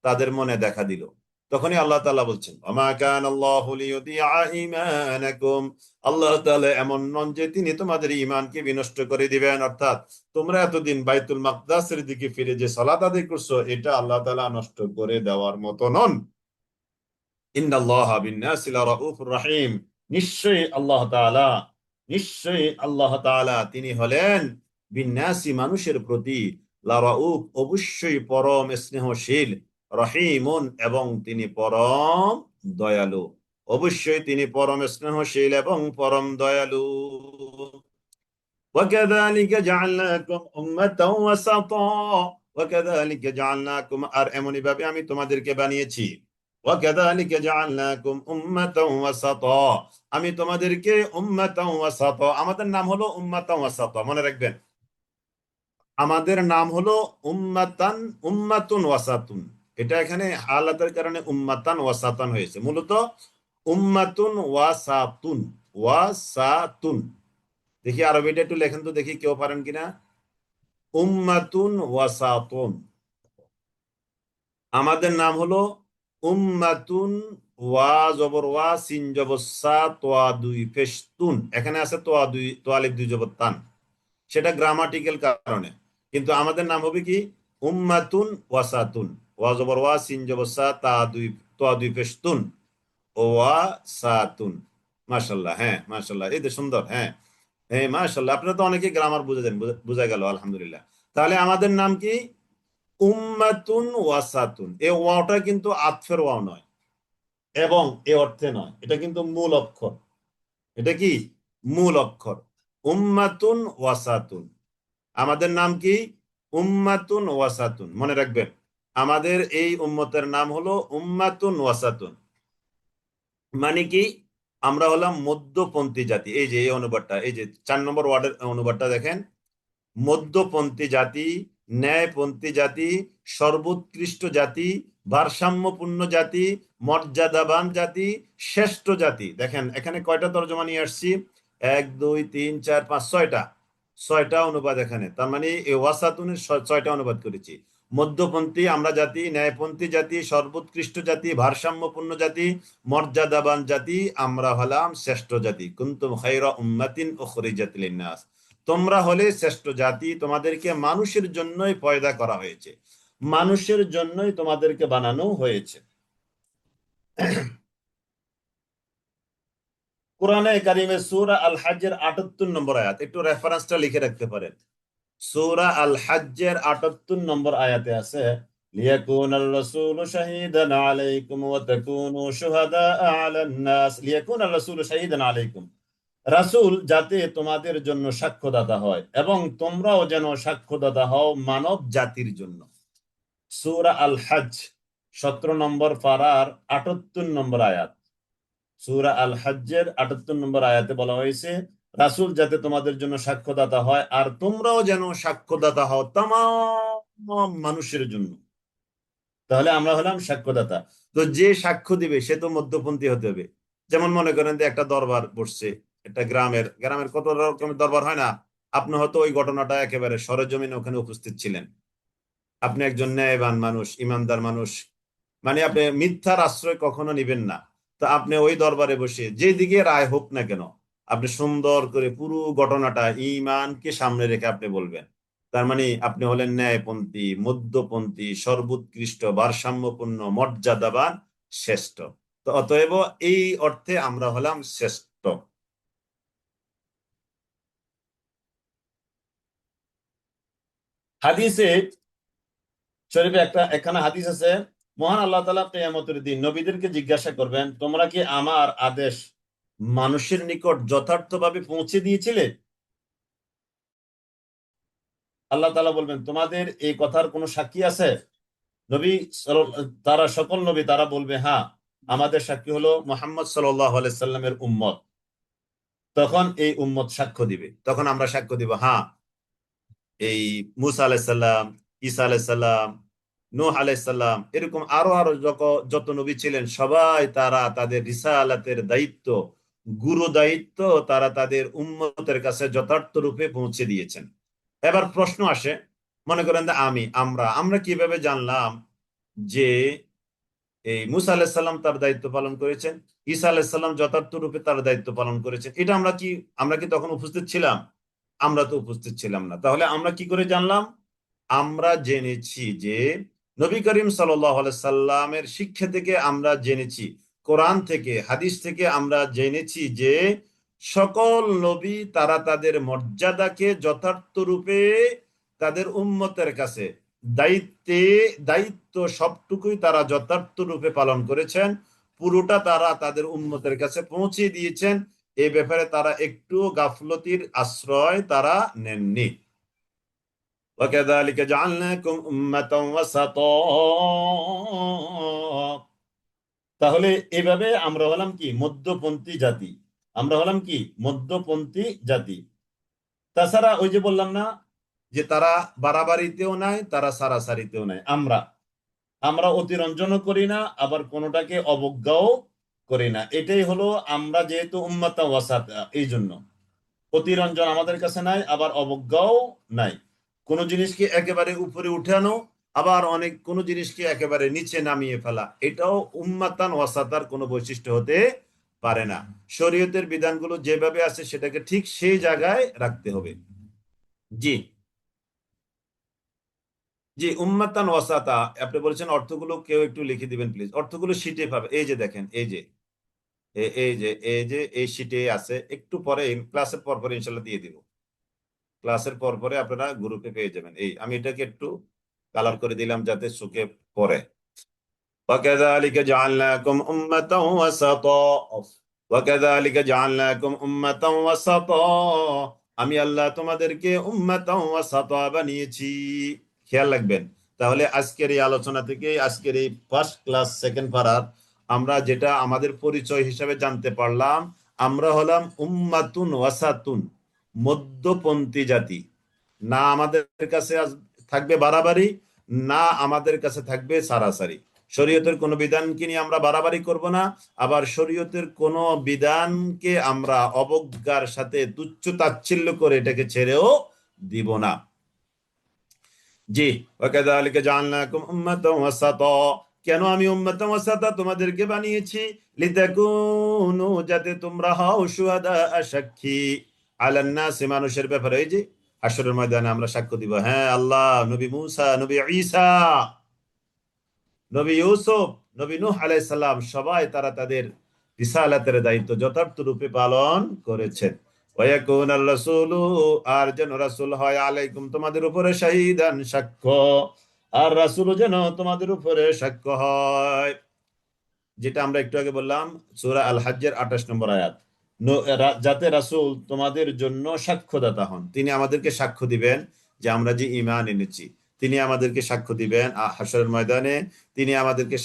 তাদের মনে দেখা দিল। তখনই আল্লাহ তাআলা বলছেন, ওমা কানাল্লাহু লিইউদিআ ঈমানাকুম, আল্লাহ তাআলা এমন নন যে তিনি তোমাদের ঈমানকে বিনষ্ট করে দিবেন, অর্থাৎ তোমরা এতদিন বাইতুল মাকদাসের দিকে ফিরে যে সালাত আদায় করছো এটা আল্লাহ তাআলা নষ্ট করে দেওয়ার মতো নন। ইন্নাল্লাহা বিন-নাসি লারাউফুর রাহিম, নিশ্চয়ই আল্লাহ তাআলা, নিশ্চয়ই আল্লাহ তাআলা তিনি হলেন বিন-নাসি, মানুষের প্রতি, লারাউফ অবশ্যই পরম স্নেহশীল, রহিমুন এবং তিনি পরম দয়ালু। অবশ্যই তিনি পরম স্নেহশীল এবং পরম দয়ালু। وكذلك جعلناكم أمة وسطا وكذلك جعلناكم আর এমনি ভাবে আমি তোমাদেরকে বানিয়েছি। وكذلك جعلناكم أمة وسطا আমি তোমাদেরকে উম্মাতাও ওয়াসাতা, আমাদের নাম হলো উম্মাতাও ওয়াসাতা, মনে রাখবেন আমাদের নাম হলো উম্মাতান, উম্মাতুন ওয়াসাতুন। এটা এখানে হালাতের কারণে উম্মাতান ওয়াসাতান হয়েছে, মূলত উম্মাতুন ওয়াসাতুন, ওয়াসাতুন। দেখি আরবিটা একটু লেখেন তো দেখি কেউ পারেন কিনা। উম্মাতুন ওয়াসাতুন, আমাদের নাম হলো উম্মাতুন, ওয়া জবর ওয়া, সিন জবর সা, তোয়া দুই পেশতুন, এখানে আছে তোয়া দুই, তোয়া আলিফ দুই জবর তান, সেটা গ্রামাটিক্যাল কারণে। কিন্তু আমাদের নাম হবে কি উম্মাতুন ওয়াসাতুন, ওয়া জবর ওয়া, সিন জবর সা, তা দুই, তোয়া দুই পেশতুন, ওয়া সাতুন। মাশাআল্লাহ, হ্যাঁ মাশাআল্লাহ, এই তো সুন্দর, হ্যাঁ হ্যাঁ মাশাআল্লাহ, আপনারা তো অনেকে গ্রামার বুঝে দেন, বোঝা গেল আলহামদুলিল্লাহ। তাহলে আমাদের নাম কি উম্মাতুন ওয়াসাতুন। এ ওয়াওটা কিন্তু আতফের ওয়াও নয় এবং এ অর্থে নয়, এটা কিন্তু মূল অক্ষর। এটা কি মূল অক্ষর, উম্মাতুন ওয়াসাতুন। আমাদের নাম কি উম্মাতুন ওয়াসাতুন, মনে রাখবেন আমাদের এই উম্মতের নাম হলো উম্মাতুন ওয়াসাতুন। মানে কি আমরা হলাম মধ্যপন্থী জাতি। এই যে এই অনুবাদটা, এই যে 4 নম্বর ওয়ার্ডের অনুবাদটা দেখেন, মধ্যপন্থী জাতি, ন্যায়পন্থী জাতি, সর্বোৎকৃষ্ট জাতি, ভারসাম্যপূর্ণ জাতি, মর্যাদাবান জাতি, শ্রেষ্ঠ জাতি। দেখেন এখানে কয়টা তর্জমা নিয়ে আসছি, 1 2 3 4 5 6টা, 6টা অনুবাদ এখানে। তার মানে এই ওয়াসাতুনের 6টা অনুবাদ করেছি। মধ্যপন্থী আমরা জাতি, ন্যায়পন্থী জাতি, সর্বোৎকৃষ্ট জাতি, ভারসাম্যপূর্ণ জাতি, মর্যাদাবান জাতি, আমরা হলাম শ্রেষ্ঠ জাতি। কুনতুম খায়রা উম্মাতিন উখরিজাত লিন-নাস, তোমরা হলে শ্রেষ্ঠ জাতি, তোমাদেরকে মানুষের জন্যই পয়দা করা হয়েছে, মানুষের জন্যই তোমাদেরকে বানানো হয়েছে। কোরআনে কারিমে সূরা আল হজ্জের 78 নম্বর আয়াত, একটু রেফারেন্সটা লিখে রাখতে পারেন। সূরা আল হজ্জের 78 নম্বর আয়াতে আছে, লিয়াকুনার রাসূলু শাহীদান আলাইকুম ওয়া তাকুনু শুহাদা আলান নাস, লিয়াকুনার রাসূলু শাহীদান আলাইকুম, রাসূল যাতে তোমাদের জন্য সাক্ষ্যদাতা হয় এবং তোমরাও যেন সাক্ষ্যদাতা হও মানব জাতির জন্য। সূরা আল হজ্জ 17 নম্বর পারার 78 নম্বর আয়াত। সূরা আল হজ্জের 78 নম্বর আয়াতে বলা হয়েছে রাসূল যাতে তোমাদের জন্য সাক্ষ্যদাতা হয় আর তোমরাও যেন সাক্ষ্যদাতা হও তামাম মানুষের জন্য। তাহলে আমরা হলাম সাক্ষ্যদাতা। তো যে সাক্ষ্য দিবে সে তো মধ্যপন্থী হতে হবে। যেমন মনে করেন যে একটা দরবার বসছে, একটা গ্রামের গ্রামের কত রকমের দরবার হয় না, আপনি হয়তো ওই ঘটনাটা একেবারে সরেজমিনে ওখানে উপস্থিত ছিলেন। আপনি একজন ন্যায়বান মানুষ, ইমানদার মানুষ, মানে আপনি মিথ্যার আশ্রয় কখনো নিবেন না। তা আপনি ওই দরবারে বসে যেদিকে রায় হোক না কেন, আপনি সুন্দর করে পুরো ঘটনাটা ইমানকে সামনে রেখে আপনি বলবেন। তার মানে আপনি হলেন ন্যায়পন্থী, মধ্যপন্থী, সর্বোৎকৃষ্ট, ভারসাম্যপূর্ণ, মর্যাদাবান, শ্রেষ্ঠ। তো অতএব এই অর্থে আমরা হলাম শ্রেষ্ঠ। হাদিসে শরীফে একটা এখানে হাদিস আছে, মহান আল্লাহ তাআলা কিয়ামতের দিন নবীদেরকে জিজ্ঞাসা করবেন, তোমরা কি আমার আদেশ মানুষের নিকট যথার্থভাবে পৌঁছে দিয়েছিলে? আল্লাহ তাআলা বলবেন, তোমাদের এই কথার কোনো সাক্ষী আছে? নবী তারা সকল নবী তারা বলবে, হ্যাঁ আমাদের সাক্ষী হলো মুহাম্মদ সাল্লাল্লাহু আলাইহি সাল্লামের উম্মত। তখন এই উম্মত সাক্ষ্য দিবে, তখন আমরা সাক্ষ্য দিব, হ্যাঁ এই মুসা আলাইসাল্লাম, ঈসা আলাইসাল্লাম, নূহ আলাইসাল্লাম, এরকম আরো আরো যত নবী ছিলেন সবাই তারা তাদের রিসালাতের দায়িত্ব, গুরু দায়িত্ব তারা তাদের উম্মতের কাছে যথার্থ রূপে পৌঁছে দিয়েছেন। এবার প্রশ্ন আসে, মনে করেন যে আমরা আমরা কিভাবে জানলাম যে এই মুসা আলাহিসাল্লাম তার দায়িত্ব পালন করেছেন, ঈসা আলাহিসাল্লাম যথার্থ রূপে তার দায়িত্ব পালন করেছেন? এটা আমরা কি তখন উপস্থিত ছিলাম? আমরা তো উপস্থিত ছিলাম না। তাহলে আমরা কি করে জানলাম? আমরা জেনেছি যে নবী করিম সাল্লাল্লাহু আলাইহি সাল্লামের শিক্ষা থেকে আমরা জেনেছি, কোরআন থেকে হাদিস থেকে আমরা জেনেছি যে সকল নবী তারা তাদের মর্যাদাকে যথার্থ রূপে তাদের উম্মতের কাছে দায়িত্বে দায়িত্ব সবটুকুই তারা যথার্থ রূপে পালন করেছেন, পুরোটা তারা তাদের উম্মতের কাছে পৌঁছে দিয়েছেন। এ ব্যাপারে তারা একটু গাফলতির আশ্রয় তারা নেননি। وكذلك جعلناكم أمة وسطا। তাহলে এভাবে আমরা হলাম কি মধ্যপন্থী জাতি, আমরা হলাম কি মধ্যপন্থী জাতি। তাছাড়া ওই যে বললাম না যে তারা বাড়াবাড়িতেও নাই, তারা সারাসারিতেও নাই। আমরা আমরা অতিরঞ্জনও করি না, আবার কোনোটাকে অবজ্ঞাও করি না। এটাই হলো আমরা যেহেতু উম্মাতা ওয়াসাত, এই জন্য অতিরঞ্জন আমাদের কাছে নাই, আবার অবজ্ঞাও নাই। কোন জিনিসকে একেবারে উপরে উঠানো, আবার অনেক কোন জিনিসকে একেবারে নিচে নামিয়ে ফেলা, এটাও উম্মাতান ওয়াসাতার কোনো বৈশিষ্ট্য হতে পারে না। শরীয়তের বিধানগুলো যেভাবে আছে সেটাকে ঠিক সেই জায়গায় রাখতে হবে। জি জি, উম্মাতান ওয়াসাতা আপনি বলেছেন অর্থগুলো কেউ একটু লিখে দিবেন প্লিজ। অর্থগুলো শিটে পাবে, এই যে দেখেন, এই যে এই শিটে আছে। একটু পরে ক্লাসের পর পরে ইনশাল্লাহ দিয়ে দিব। ক্লাসের পর পরে আপনারা গ্রুপে পেয়ে যাবেন। এই আমি এটাকে একটু কালার করে দিলাম যাতে চোখে পড়ে। وكذلك جعلناكم أمة وسطا وكذلك جعلناكم أمة وسطا। আমি আল্লাহ তোমাদেরকে উম্মাতাও ওয়াসাতা বানিয়েছি। খেয়াল রাখবেন। তাহলে আজকের এই আলোচনা থেকে, আজকের এই ফার্স্ট ক্লাস সেকেন্ড পারার আমরা যেটা আমাদের পরিচয় হিসাবে জানতে পারলাম, আমরা হলাম উম্মাতুন ওয়াসাতুন, মধ্যপন্থী জাতি। না আমাদের কাছে থাকবে বাড়াবাড়ি, না আমাদের কাছে থাকবে সারাসারি। শরীয়তের কোনো বিধানকে নিয়ে আমরা বাড়াবাড়ি করব না, আবার শরীয়তের কোনো বিধানকে আমরা অবজ্ঞার সাথে তুচ্ছ তাচ্ছিল্য করে এটাকে ছেড়েও দিব না। জি, ওয়াকাযালিকা জাআলনাকুম উম্মাতাও ওয়াসাতা। কেন আমি উম্মাতাও ওয়াসাতা তোমাদেরকে বানিয়েছি? লিতাকুনু, যাতে তোমরা হও শুহাদা, সাক্ষী, আলান নাস, মানুষের ব্যাপারে। এই যে হাশরের ময়দানে আমরা সাক্ষ্য দিব, হ্যাঁ আল্লাহ, নবী মূসা, নবী ঈসা, নবী ইউসুফ, নবী নূহ আলাইহিস সালাম, সবাই তারা তাদের রিসালাতের দায়িত্ব যথার্থ রূপে পালন করেছেন। ওয়ায়াকুনার রাসূলু, আর যেন রাসূল হয়, আলাইকুম, তোমাদের উপরে, শাহীদান, সাক্ষ্য, আর রাসূল যেন তোমাদের উপরে সাক্ষ্য হয়। যেটা আমরা একটু আগে বললাম, সূরা আল হজ্জের 28 নম্বর আয়াত। যাতে রাসূল তোমাদের জন্য সাক্ষ্যদাতা হন, তিনি আমাদেরকে সাক্ষ্য দিবেন যে আমরা যে ঈমান এনেছি। তিনি আমাদেরকে সাক্ষ্য দিবেন হাশরের ময়দানে, তিনি আমাদেরকে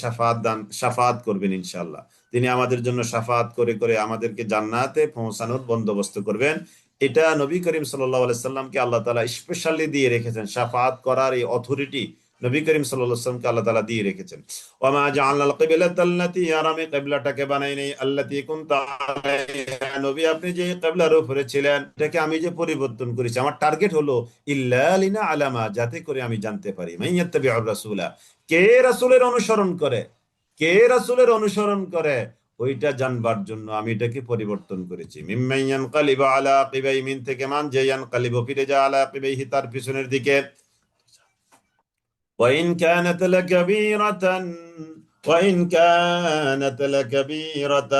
শাফাত করবেন ইনশাআল্লাহ। তিনি আমাদের জন্য শাফাত করে করে আমাদেরকে জান্নাতে পৌঁছানোর বন্দোবস্ত করবেন। এটা নবী করিম সাল্লাল্লাহু আলাইহি সাল্লামকে আল্লাহ তাআলা স্পেশালি দিয়ে রেখেছেন। শাফাত করার এই অথরিটি নবী করিম সাল্লাল্লাহু আলাইহি সাল্লামকে আল্লাহ তাআলা দিয়ে রেখেছেন। ওয়ামা জাআলনাল কিবলাতাল্লাতী, আর আমি কিবলাটাকে বানাই নাই, আল্লাতী কুনতা আলাইহা, নবী আপনি যে কিবলার উপরে ছিলেন এটাকে আমি যে পরিবর্তন করেছি। আমার টার্গেট হলো ইল্লা লিনা আলামা, যাতে করে আমি জানতে পারি মাইয়াত্তাবিউর রাসূলা, কে রাসূলের অনুসরণ করে, কে রাসূলের অনুসরণ করে, ওইটা জানবার জন্য আমি এটাকে পরিবর্তন করেছি। মিম্মান ইয়ানকালিবু আলা আকিবাই, মিন থেকে মান, যে ইয়ানকালিবু, ফিরে যায়, আলা আকিবাইহি, তার পিছনের দিকে। وإن كانت لكبيرة وإن كانت لكبيرة।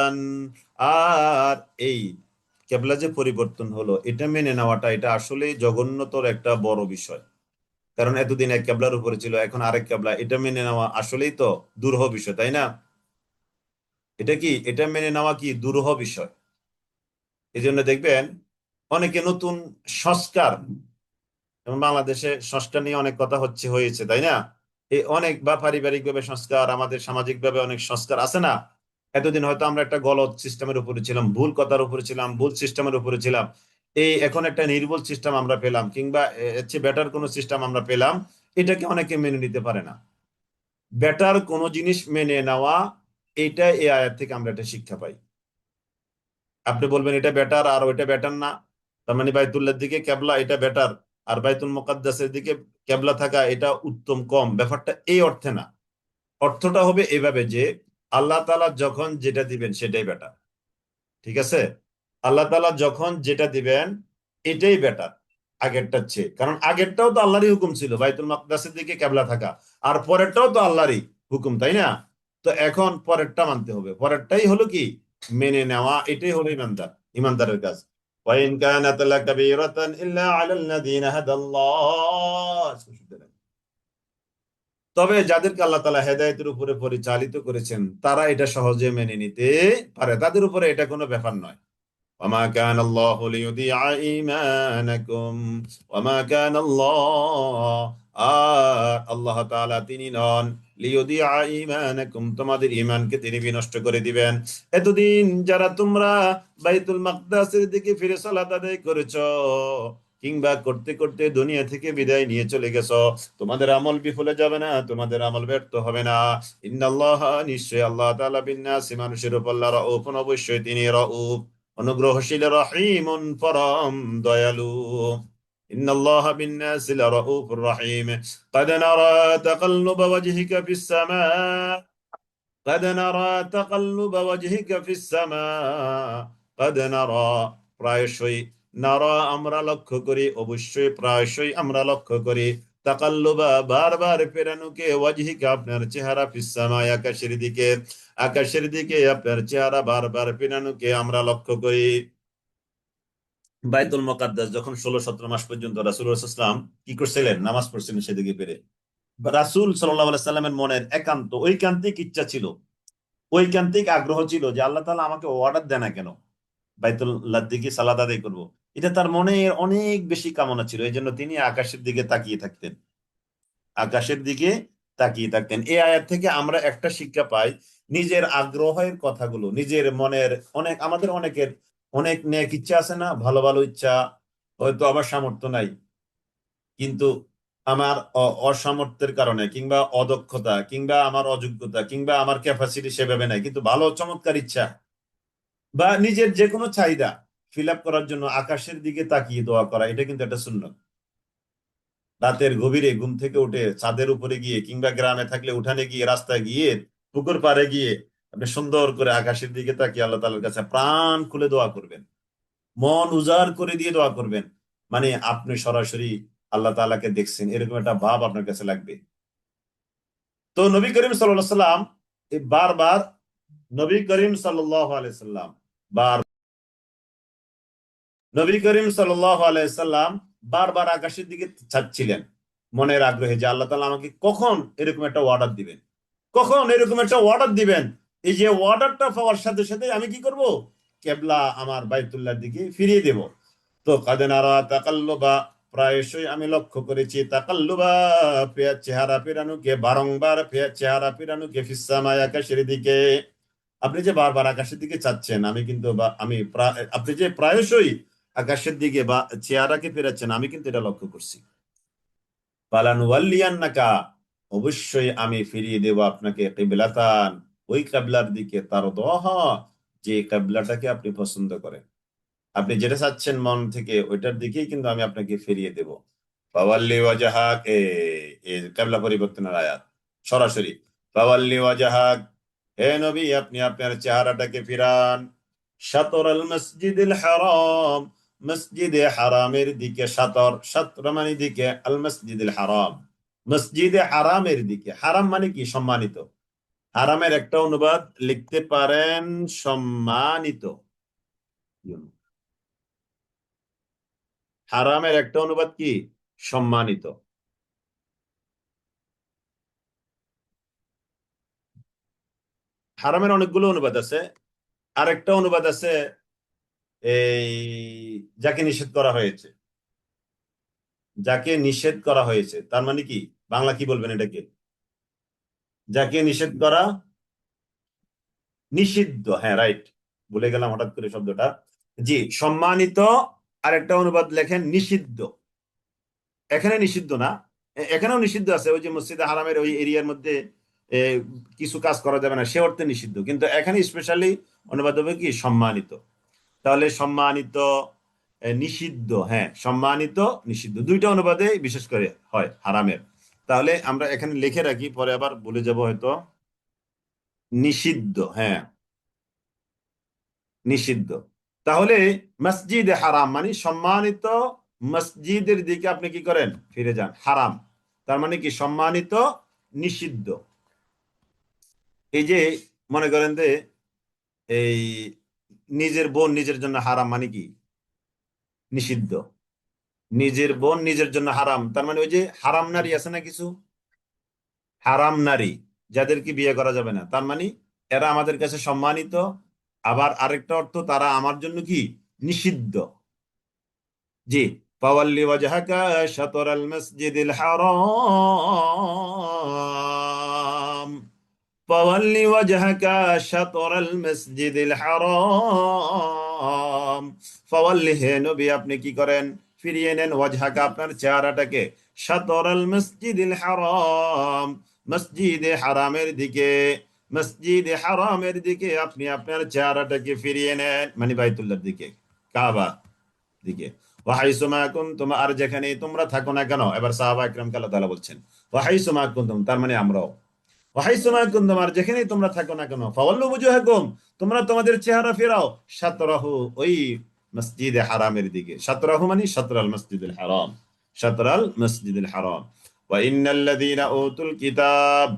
আর এই কেবলা যে পরিবর্তন হলো, এটা মেনে নেওয়াটা, এটা আসলে জঘন্যতর একটা বড় বিষয়। কারণ এতদিন এক কেবলার উপরে ছিল, এখন আরেক কেবলা, এটা মেনে নেওয়া আসলেই তো দুরূহ বিষয়, তাই না? এটা কি, এটা মেনে নেওয়া কি দুরূহ বিষয়। এই জন্য দেখবেন অনেকে নতুন সংস্কার, যেমন বাংলাদেশে সংস্কার নিয়ে অনেক কথা হয়েছে, তাই না? এই অনেক, বা পারিবারিক ভাবে সংস্কার, আমাদের সামাজিক ভাবে অনেক সংস্কার আছে না? এতদিন হয়তো আমরা একটা গলত সিস্টেমের উপরে ছিলাম, ভুল কথার উপরে ছিলাম, ভুল সিস্টেমের উপরে ছিলাম। এই এখন একটা নির্ভুল সিস্টেম আমরা পেলাম, কিংবা এর চেয়ে বেটার কোনো সিস্টেম আমরা পেলাম, এটাকে অনেকে মেনে নিতে পারে না। বেটার কোনো জিনিস মেনে নেওয়া, এটা এই আয়াত থেকে আমরা একটা শিক্ষা পাই। আপনি বলবেন এটা বেটার আর ওইটা বেটার না, তার মানে বাইতুল্লাহর দিকে কেবলা এটা বেটার, আর বাইতুল মুকাদ্দাসের দিকে কেবলা থাকা এটা উত্তম, কম। ব্যাপারটা এই অর্থে না। অর্থটা হবে এভাবে যে আল্লাহ তাআলা যখন যেটা দিবেন সেটাই বেটার। ঠিক আছে? আল্লাহ তাআলা যখন যেটা দিবেন এটাই বেটার আগেরটার চেয়ে। কারণ আগেরটাও তো আল্লাহরই হুকুম ছিল, বাইতুল মুকাদ্দাসের দিকে কেবলা থাকা, আর পরেরটাও তো আল্লাহরই হুকুম, তাই না? তো এখন পরেরটা মানতে হবে। পরেরটাই হলো কি মেনে নেওয়া, এটাই হলো ইমানদারের কাজ। ওয়াইন কানাত লাকাবীরাতান ইল্লা আলাল্লাযীনা হাদাল্লাহ। তবে যাদেরকে আল্লাহ তাআলা হেদায়েতের উপরে পরিচালিত করেছেন তারা এটা সহজে মেনে নিতে পারে, তাদের উপরে এটা কোনো ব্যাপার নয়। ওয়ামা কানা আল্লাহু লিইউদিআ ঈমানাকুম, ওয়ামা কানা আল্লাহ, আর আল্লাহ তাআলা তিনি নন লিইউদিআ ঈমানাকুম, তোমাদের ঈমানকে তিনি বিনষ্ট করে দিবেন। এতদিন যারা তোমরা বাইতুল মাকদাসের দিকে ফিরে সালাত আদায় করেছো, কিংবা করতে করতে দুনিয়া থেকে বিদায় নিয়ে চলে গেছো, তোমাদের আমল বিফলে যাবে না, তোমাদের আমল ব্যর্থ হবে না। ইন্নাল্লাহ, নিশ্চয় আল্লাহ তাআলা বিন-নাসি, মানুষের উপর রাউফুন, অবশ্যই তিনি রাউফ, অনুগ্রহশীল, রহিমুন, পরম দয়ালু। ইন্নাল্লাহ বিন-নাসি লারাউফুর রহিম। قد نرى تقلب وجهك في السماء قد نرى تقلب وجهك في السماء قد نرى, প্রায়শই, নারা আমরা লক্ষ্য করি, অবশ্যই প্রায়শই আমরা লক্ষ্য করি, তাকাল্লুবা বারবার ফেরানুকে, ওয়াজহিকা আপনার চেহারা, ফিস-সামায় আকাশের দিকে, আকাশের দিকে আপনার চেহারা বারবার ফেরানুকে আমরা লক্ষ্য করি। বাইতুল মুকাদ্দাস যখন 16-17 মাস পর্যন্ত রাসূলুল্লাহ সাল্লাল্লাহু আলাইহি ওয়াসাল্লাম কি করছিলেন? নামাজ পড়ছিলেন সেদিকে পেরে। রাসূল সাল্লাল্লাহু আলাইহি সাল্লামের মনের একান্ত ঐকান্তিক ইচ্ছা ছিল, ঐকান্তিক আগ্রহ ছিল যে আল্লাহ তাআলা আমাকে অর্ডার দেয় না কেন বাইতুল্লাহর দিকে সালাত আদায় করব। এটা তার মনে অনেক বেশি কামনা ছিল, এই জন্য তিনি আকাশের দিকে তাকিয়ে থাকতেন, আকাশের দিকে তাকিয়ে থাকতেন। এই আয়াত থেকে আমরা একটা শিক্ষা পাই, নিজের আগ্রহের কথাগুলো, নিজের মনের আমাদের অনেকের অনেক নেক ইচ্ছা আছে না, ভালো ভালো ইচ্ছা, হয়তো আমার সামর্থ্য নাই, কিন্তু আমার অসামর্থ্যের কারণে, কিংবা অদক্ষতা, কিংবা আমার অযোগ্যতা, কিংবা আমার ক্যাপাসিটি সেভাবে নাই, কিন্তু ভালো চমৎকার ইচ্ছা বা নিজের যে কোনো চাহিদা ফিল আপ করার জন্য আকাশের দিকে তাকিয়ে দোয়া করা, এটা কিন্তু একটা সুন্নত। রাতের গভীরে ঘুম থেকে উঠে ছাদের উপরে গিয়ে, কিংবা গ্রামে থাকলে উঠানে গিয়ে, রাস্তায় গিয়ে, পুকুর পাড়ে গিয়ে আপনি সুন্দর করে আকাশের দিকে তাকিয়ে আল্লাহ তাআলার কাছে প্রাণ খুলে দোয়া করবেন, মন উজাড় করে দিয়ে দোয়া করবেন। মানে আপনি সরাসরি আল্লাহ তাআলাকে দেখছেন, এরকম একটা ভাব আপনার কাছে লাগবে। তো নবী করিম সাল্লাল্লাহু আলাইহি সাল্লাম এই বারবার, নবী করিম সাল্লাল্লাহু আলাইহি সাল্লাম বার নবী করিম সাল্লাল্লাহু আলাইহি সাল্লাম বারবার আকাশের দিকে চাচ্ছিলেন, মনের আগ্রহে, যে আল্লাহ তাআলা আমাকে কখন এরকম একটা অর্ডার দিবেন, কখন এরকম একটা অর্ডার দিবেন। এই যে অর্ডারটা পাওয়ার সাথে সাথে আমি কি করব? কেবলা আমার বাইতুল্লাহর দিকে ফিরিয়ে দেব। তো কাদেনারা তাকাল্লুবা, প্রায়শই আমি লক্ষ্য করেছি, তাকাল্লুবা, চেহারা ফেরানুকে, বারংবার চেহারা ফেরানুকে, ফিস-সামায় আকাশের দিকে। আপনি যে বারবার আকাশের দিকে চাচ্ছেন, আমি কিন্তু আপনি যে প্রায়শই আকাশের দিকে বা চেহারাকে ফেরাচ্ছেন, আমি কিন্তু এটা লক্ষ্য করছি। ফালানুওয়াল্লিয়ান্নাকা, অবশ্যই আমি ফিরিয়ে দেব আপনাকে, কিবলাতান, ওই কিবলার দিকে, তারদাহা, যে কিবলাটাকে আপনি পছন্দ করেন, আপনি যেটা চাচ্ছেন মন থেকে, ওইটার দিকেই কিন্তু আমি আপনাকে ফিরিয়ে দেব। ফাওয়াল্লি ওয়াজহাক, এই কিবলা পরিবর্তনের আয়াত সরাসরি। ফাওয়াল্লি ওয়াজহাক, হে নবী, আপনি আপনার চেহারাটাকে ফিরান, শাতরাল মসজিদুল হারাম, মসজিদে হারামের দিকে, শাতর মানে দিকে, আল মসজিদুল হারাম, মসজিদে হারামের দিকে। হারাম মানে কি? সম্মানিত। হারামের একটা অনুবাদ লিখতে পারেন সম্মানিত। হারামের একটা অনুবাদ কি? সম্মানিত। হারামের অনেকগুলো অনুবাদ আছে। আরেকটা অনুবাদ আছে, এই যাকে নিষেধ করা হয়েছে, যাকে নিষেধ করা হয়েছে, তার মানে কি? বাংলা কি বলবেন এটাকে? যাকে নিষেধ করা, নিষিদ্ধ, হ্যাঁ রাইট, ভুলে গেলাম হঠাৎ করে শব্দটা। জি, সম্মানিত। আরেকটা অনুবাদ লেখেন নিষিদ্ধ। এখানে নিষিদ্ধ না, এখানেও নিষিদ্ধ আছে, ওই যে মসজিদে হারামের ওই এরিয়ার মধ্যে এ, কিছু কাজ করা যাবে না, সে অর্থে নিষিদ্ধ, কিন্তু এখানে স্পেশালি অনুবাদ হবে কি? সম্মানিত। তাহলে সম্মানিত, নিষিদ্ধ, হ্যাঁ, সম্মানিত, নিষিদ্ধ, দুইটা অনুবাদে বিশেষ করে হয় হারামের। তাহলে আমরা এখানে লিখে রাখি, পরে আবার বলে যাব হয়তো। নিষিদ্ধ, হ্যাঁ, নিষিদ্ধ। তাহলে মসজিদে হারাম মানে সম্মানিত মসজিদের দিকে আপনি কি করেন? ফিরে যান। হারাম তার মানে কি? সম্মানিত, নিষিদ্ধ। এই যে মনে করেন যে এই নিজের বোন নিজের জন্য হারাম মানে কি? নিষিদ্ধ। নিজের বোন নিজের জন্য হারাম, তার মানে ওই যে হারাম নারী আছে না কিছু, হারাম নারী যাদেরকে বিয়ে করা যাবে না, তার মানে এরা আমাদের কাছে সম্মানিত। আবার আরেকটা অর্থ, তারা আমার জন্য কি নিষিদ্ধ। জি। ফাওয়াল্লি ওয়াজহাকা শাতরাল মসজিদিল হারাম, ফাওয়াল্লি ওয়াজহাকা শাতরাল মসজিদিল হারাম। ফাওয়াল্লি, হে নবী আপনি কি করেন, ফিরিয়ে নেন, ওয়াজহাকা আপনার চেহারাটাকে, শাতরাল মসজিদিল হারাম, মসজিদে হারামের দিকে, মসজিদে হারামের দিকে আপনি আপনার চেহারাটাকে ফিরিয়ে নেন, মানে বাইতুল্লাহর দিকে, কাবা দিকে। ওয়াহাইসুমা কুনতুম, আর যেখানে তোমরা থাকো না কেন, এবার সাহাবা ইকরামকে আল্লাহ তাআলা বলছেন ওয়াহাইসুমা কুনতুম, তার মানে আমরাও, ওয়াহাইসুমা কুনতুম, আর যেখানেই তোমরা থাকো না কেন, ফাওয়াল্লু বুজুহাকুম, তোমরা তোমাদের চেহারা ফেরাও, শাতরাহু, ওই মসজিদে হারামের দিকে, শাতরাহু মানে শাতরাল মসজিদুল হারাম, শাতরাল মসজিদুল হারাম। ওয়া ইন্নাল্লাযীনা উতুল কিতাব,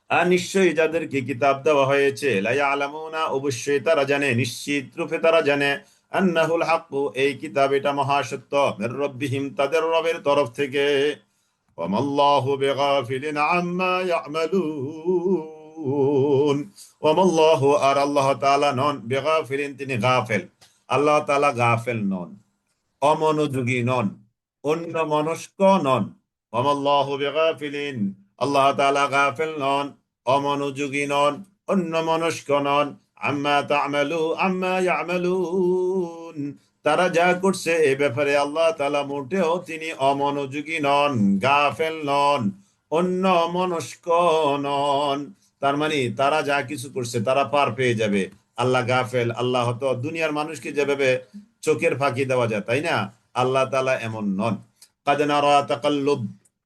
আর নিশ্চয়ই যাদেরকে কিতাব দেওয়া হয়েছে, লা ইয়ালামুনা, অবশ্যই তারা জানে, নিশ্চিত রূপে তারা জানে, আন্নাহুল হাক্কু, এই কিতাব এটা মহাসত্য, মির রাব্বিহিম, তাদের রবের তরফ থেকে। ওয়ামাল্লাহু বিগাফিলিন আম্মা ইয়ামালুন, ওয়ামাল্লাহু, আর আল্লাহ তাআলা নন, বিগাফিলিন, তিনি গাফেল, আল্লাহ তাআলা গাফেল নন, অমনোযোগী নন, অন্যমনস্ক নন। ওয়ামাল্লাহু বিগাফিলিন, আল্লাহ তাআলা গাফেল নন, অমনোযোগী নন, অন্যমনস্ক নন, আম্মা ইয়ামালুন, তারা যা করছে এ ব্যাপারে আল্লাহ তাআলা মোটেও তিনি অমনোযোগী নন, গাফেল নন, অন্যমনস্ক নন। তার মানে তারা যা কিছু করছে তারা পার পেয়ে যাবে। আল্লাহ গাফেল, আল্লাহ তো দুনিয়ার মানুষকে যেভাবে চোখের ফাঁকি দেওয়া যায়, তাই না, আল্লাহ তাআলা এমন নন। কাদ নারা তাকাল্লুব,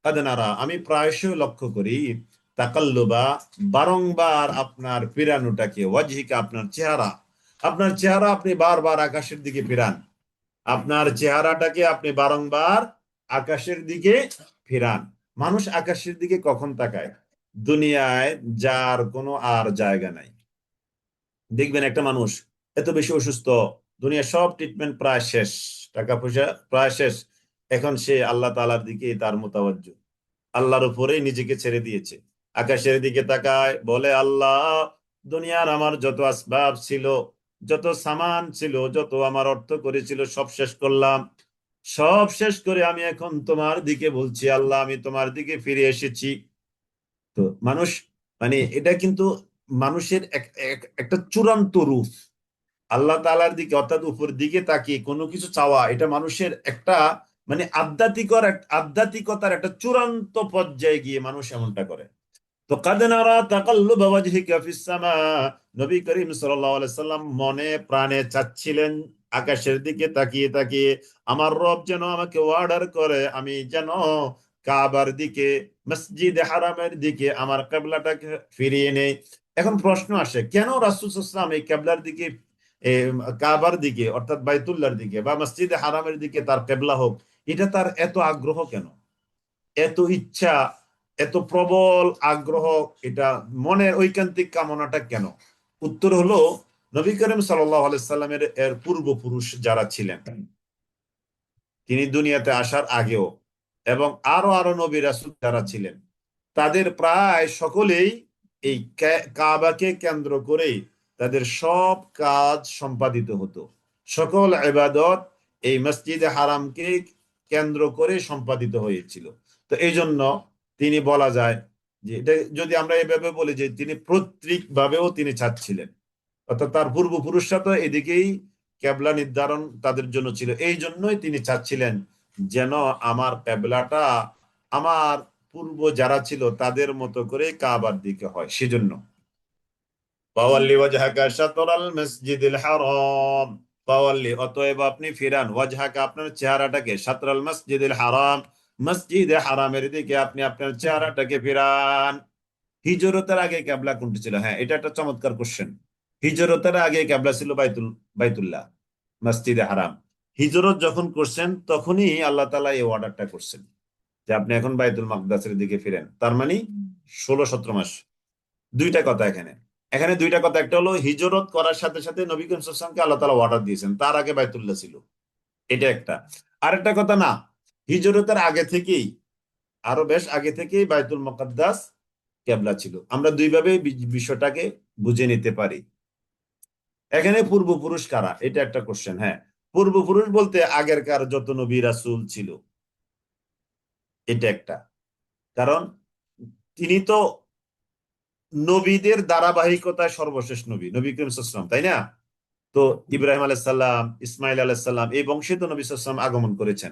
কাদ নারা, আমি প্রায়শই লক্ষ্য করি, তাকাল্লুবা, বারংবার আপনার ফিরানোটাকে, ওয়াজহিকা, আপনার চেহারা, আপনার চেহারা আপনি বারবার আকাশের দিকে ফিরান, আপনার চেহারাটাকে আপনি বারংবার আকাশের দিকে ফিরান। মানুষ আকাশের দিকে কখন তাকায়? দুনিয়ায় যার কোনো আর জায়গা নাই। দেখবেন একটা মানুষ এত বেশি অসুস্থ, দুনিয়ার সব ট্রিটমেন্ট প্রায় শেষ, টাকা পয়সা প্রায় শেষ, এখন সে আল্লাহ তাআলার দিকে তার মোতাওয়াজ্জু, আল্লাহর উপরেই নিজেকে ছেড়ে দিয়েছে, আকাশের দিকে তাকায়, বলে আল্লাহ, দুনিয়ার আমার যত আসবাব ছিল, যত সামান ছিল, যত আমার অর্থ করেছিল, সব শেষ করলাম, সব শেষ করে আমি এখন তোমার দিকে বলছি, আল্লাহ আমি তোমার দিকে ফিরে এসেছি। তো মানুষ, মানে এটা কিন্তু মানুষের একটা চূড়ান্ত রূপ, আল্লাহ তাআলার দিকে অর্থাৎ উপর দিকে তাকিয়ে কোনো কিছু চাওয়া, এটা মানুষের একটা, মানে আধ্যাত্মিকতার একটা চূড়ান্ত পর্যায়ে গিয়ে মানুষ এমনটা করে। তো কাদ নারা তাকাল্লুবা ওয়াজহিকা ফিস সামা, নবী করিম সাল্লাল্লাহু আলাইহি সাল্লাম মনে প্রাণে চাচ্ছিলেন আকাশের দিকে তাকিয়ে তাকিয়ে, আমার রব যেন আমাকে অর্ডার করে আমি যেন কাবার দিকে, মসজিদে হারামের দিকে আমার কিবলাটাকে ফিরিয়ে নেই। এখন প্রশ্ন আসে, কেন রাসূল সাল্লাল্লাহু আলাইহি ওয়াসাল্লাম এই কিবলার দিকে, এ, কাবার দিকে অর্থাৎ বাইতুল্লাহর দিকে বা মসজিদে হারামের দিকে তার কিবলা হোক, এটা তার এত আগ্রহ কেন, এত ইচ্ছা, এত প্রবল আগ্রহ, এটা মনের ঐকান্তিক কামনাটা কেন? উত্তর হলো, নবী করিম সাল্লাল্লাহু আলাইহি সাল্লামের এর পূর্বপুরুষ যারা ছিলেন, তিনি দুনিয়াতে আসার আগেও, এবং আরো আরো নবী রাসূল যারা ছিলেন, তাদের প্রায় সকলেই এই কাবাকে কেন্দ্র করেই তাদের সব কাজ সম্পাদিত হতো, সকল ইবাদত এই মসজিদে হারামকে কেন্দ্র করে সম্পাদিত হয়েছিল। তো এই জন্য তিনি বলা যায় যে, এটা যদি আমরা এভাবে বলি যে তিনি পৈতৃক ভাবেও তিনি চাচ্ছিলেন, অর্থাৎ তার পূর্বপুরুষরা তো এদিকেই কেবলা নির্ধারণ তাদের জন্য ছিল, এই জন্যই তিনি চাচ্ছিলেন যেন আমার কেবলাটা আমার পূর্ব যারা ছিল তাদের মতো করে কাবার দিকে হয়, সেজন্য ফাওয়াল্লি ওয়াজহাকা শাতরাল মসজিদিল হারাম, ফাওয়াল্লি, অতএব আপনি ফিরান, ওয়াজহাকা, আপনার চেহারাটাকে, শাতরাল মসজিদিল হারাম, মসজিদে হারামের দিকে আপনি আপনার চেহারাটাকে ফিরান। হিজরতের আগে কিবলা কোনটি ছিল? হ্যাঁ, এটা একটা চমৎকার কোশ্চেন। হিজরতের আগে কিবলা ছিল বাইতুল্লাহ, মসজিদে হারাম। হিজরত যখন করছেন তখনই আল্লাহ তাআলা এই অর্ডারটা করছেন যে আপনি এখন বাইতুল মাকদাসের দিকে ফিরেন, তার মানে 16-17 মাস। দুইটা কথা এখানে, এখানে দুইটা কথা, একটা হলো হিজরত করার সাথে সাথে নবী করিম সাল্লাল্লাহু আলাইহি ওয়াসাল্লামকে আল্লাহ তাআলা অর্ডার দিয়েছেন, তার আগে বাইতুল্লাহ ছিল। এটা একটা। আরেকটা কথা, না, হিজরতের আগে থেকেই, আরো বেশ আগে থেকেই বাইতুল মুকাদ্দাস কেবলা ছিল। আমরা দুইভাবে বিষয়টাকে বুঝে নিতে পারি। এখানে পূর্বপুরুষ কারা, এটা একটা কোশ্চেন। হ্যাঁ, পূর্বপুরুষ বলতে আগেরকার যত নবী রাসূল ছিল, এটা একটা। কারণ তিনি তো নবীদের ধারাবাহিকতায় সর্বশেষ নবী, নবী করিম সাল্লাল্লাহু আলাইহি ওয়াসাল্লাম, তাই না? তো ইব্রাহিম আলাইহিস সালাম, ইসমাইল আলাইহিস সালাম, এই বংশে তো নবী সাল্লাল্লাহু আলাইহি ওয়াসাল্লাম আগমন করেছেন।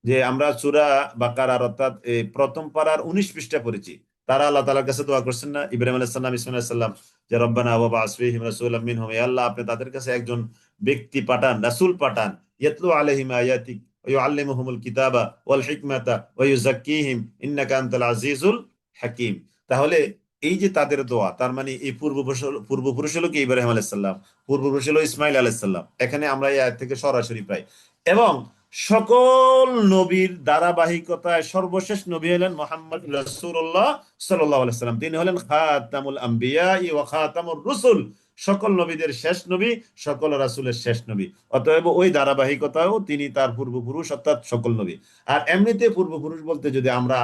যে আমরা সূরা বাকারার অর্থাৎ এই প্রথম পারার 19 পৃষ্ঠা পড়েছি। তারা আল্লাহ তাআলার কাছে দোয়া করছেন না, ইব্রাহিম আলাইহিস সালাম, ইসমাইল আলাইহিস সালাম, যে রব্বানা ওয়া বা'আস ফীহিম রাসূলাম মিনহুম, হে আল্লাহ আপনি তাদের কাছে একজন ব্যক্তি পাঠান, রাসূল পাঠান, ইয়াতলু আলাইহিম আয়াতিক ওয়া ইউআল্লিমুহুমুল কিতাবা ওয়াল হিকমাতা ওয়া ইউযাক্কিহিম ইন্নাকা আনতাল আজিজুল হাকীম। তাহলে এই যে তাদের দোয়া, তার মানে এই পূর্বপুরুষ হলো কি ইব্রাহিম আলাইহিস সালাম, পূর্বপুরুষ হলো ইসমাইল আলাইহিস সালাম। এখানে আমরা এই আয়াত থেকে সরাসরি পাই। এবং সকল নবীর ধারাবাহিকতায় সর্বশেষ নবী হলেন মুহাম্মদ রাসূলুল্লাহ সাল্লাল্লাহু আলাইহি সাল্লাম। তিনি হলেন খাতামুল আম্বিয়া ওয়া খাতামুর রুসুল, সকল নবীদের শেষ নবী, সকল রাসূলের শেষ নবী। অতএব ওই ধারাবাহিকতাও তিনি তার পূর্বপুরুষ, অর্থাৎ সকল নবী। আর এমনিতে পূর্বপুরুষ বলতে যদি আমরা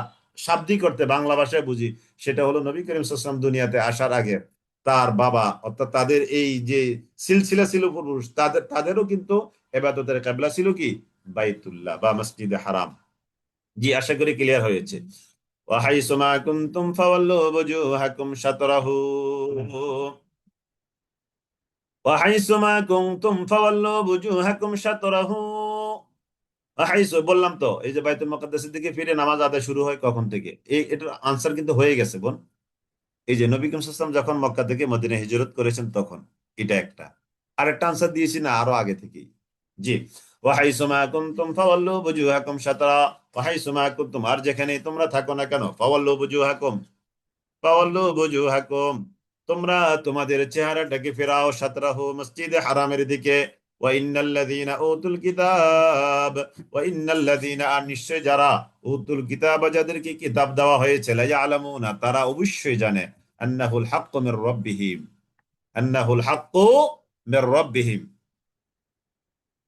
শাব্দিক অর্থে বাংলা ভাষায় বুঝি, সেটা হলো নবী করিম সাল্লাল্লাহু আলাইহি ওয়াসাল্লাম দুনিয়াতে আসার আগে তার বাবা, অর্থাৎ তাদের এই যে সিলসিলা ছিল পূর্বপুরুষ, তাদেরও কিন্তু ইবাদতের কিবলা ছিল কি বাইতুল্লাহ বা মসজিদে হারাম। জি, আশা করি ক্লিয়ার হয়েছে। ওয়াহাইসু মা কুনতুম ফাওয়াল্লু বুজুহাকুম শাতরাহু, ওয়াহাইসু মা কুনতুম ফাওয়াল্লু বুজুহাকুম শাতরাহু। ওয়াহাইসু বললাম তো, এই যে বাইতুল মুকাদ্দাসের দিকে ফিরে নামাজ আদায় শুরু হয় কখন থেকে, এই এটার আনসার কিন্তু হয়ে গেছে বোন। এই যে নবী করিম সাল্লাল্লাহু আলাইহি ওয়াসাল্লাম যখন মক্কা থেকে মদিনা হিজরত করেছেন তখন, এটা একটা। আরেকটা আনসার দিয়েছি না আরো আগে থেকেই। জি, ওয়াহাইসুমা কুনতুম ফাওয়াল্লু বুজুহাকুম শাতরা, ওয়াহাইসুমা কুনতুম, আর যেখানে তোমরা থাকো না কেন, ফাওয়াল্লু বুজুহাকুম, ফাওয়াল্লু বুজুহাকুম, তোমরা তোমাদের চেহারাটাকে ফেরাও শাতরাহু, মসজিদে হারামের দিকে। ওয়া ইন্নাল্লাযীনা উতুল কিতাব, ওয়া ইন্নাল্লাযীনা, আর নিশ্চয় যারা, উতুল কিতাব, যাদেরকে কিতাব দেওয়া হয়েছে, লা ইয়ালামুনা, তারা অবশ্যই জানে, আন্নাহুল হাক্কু মির রাব্বিহিম, আন্নাহুল হাক্কু মির রাব্বিহিম,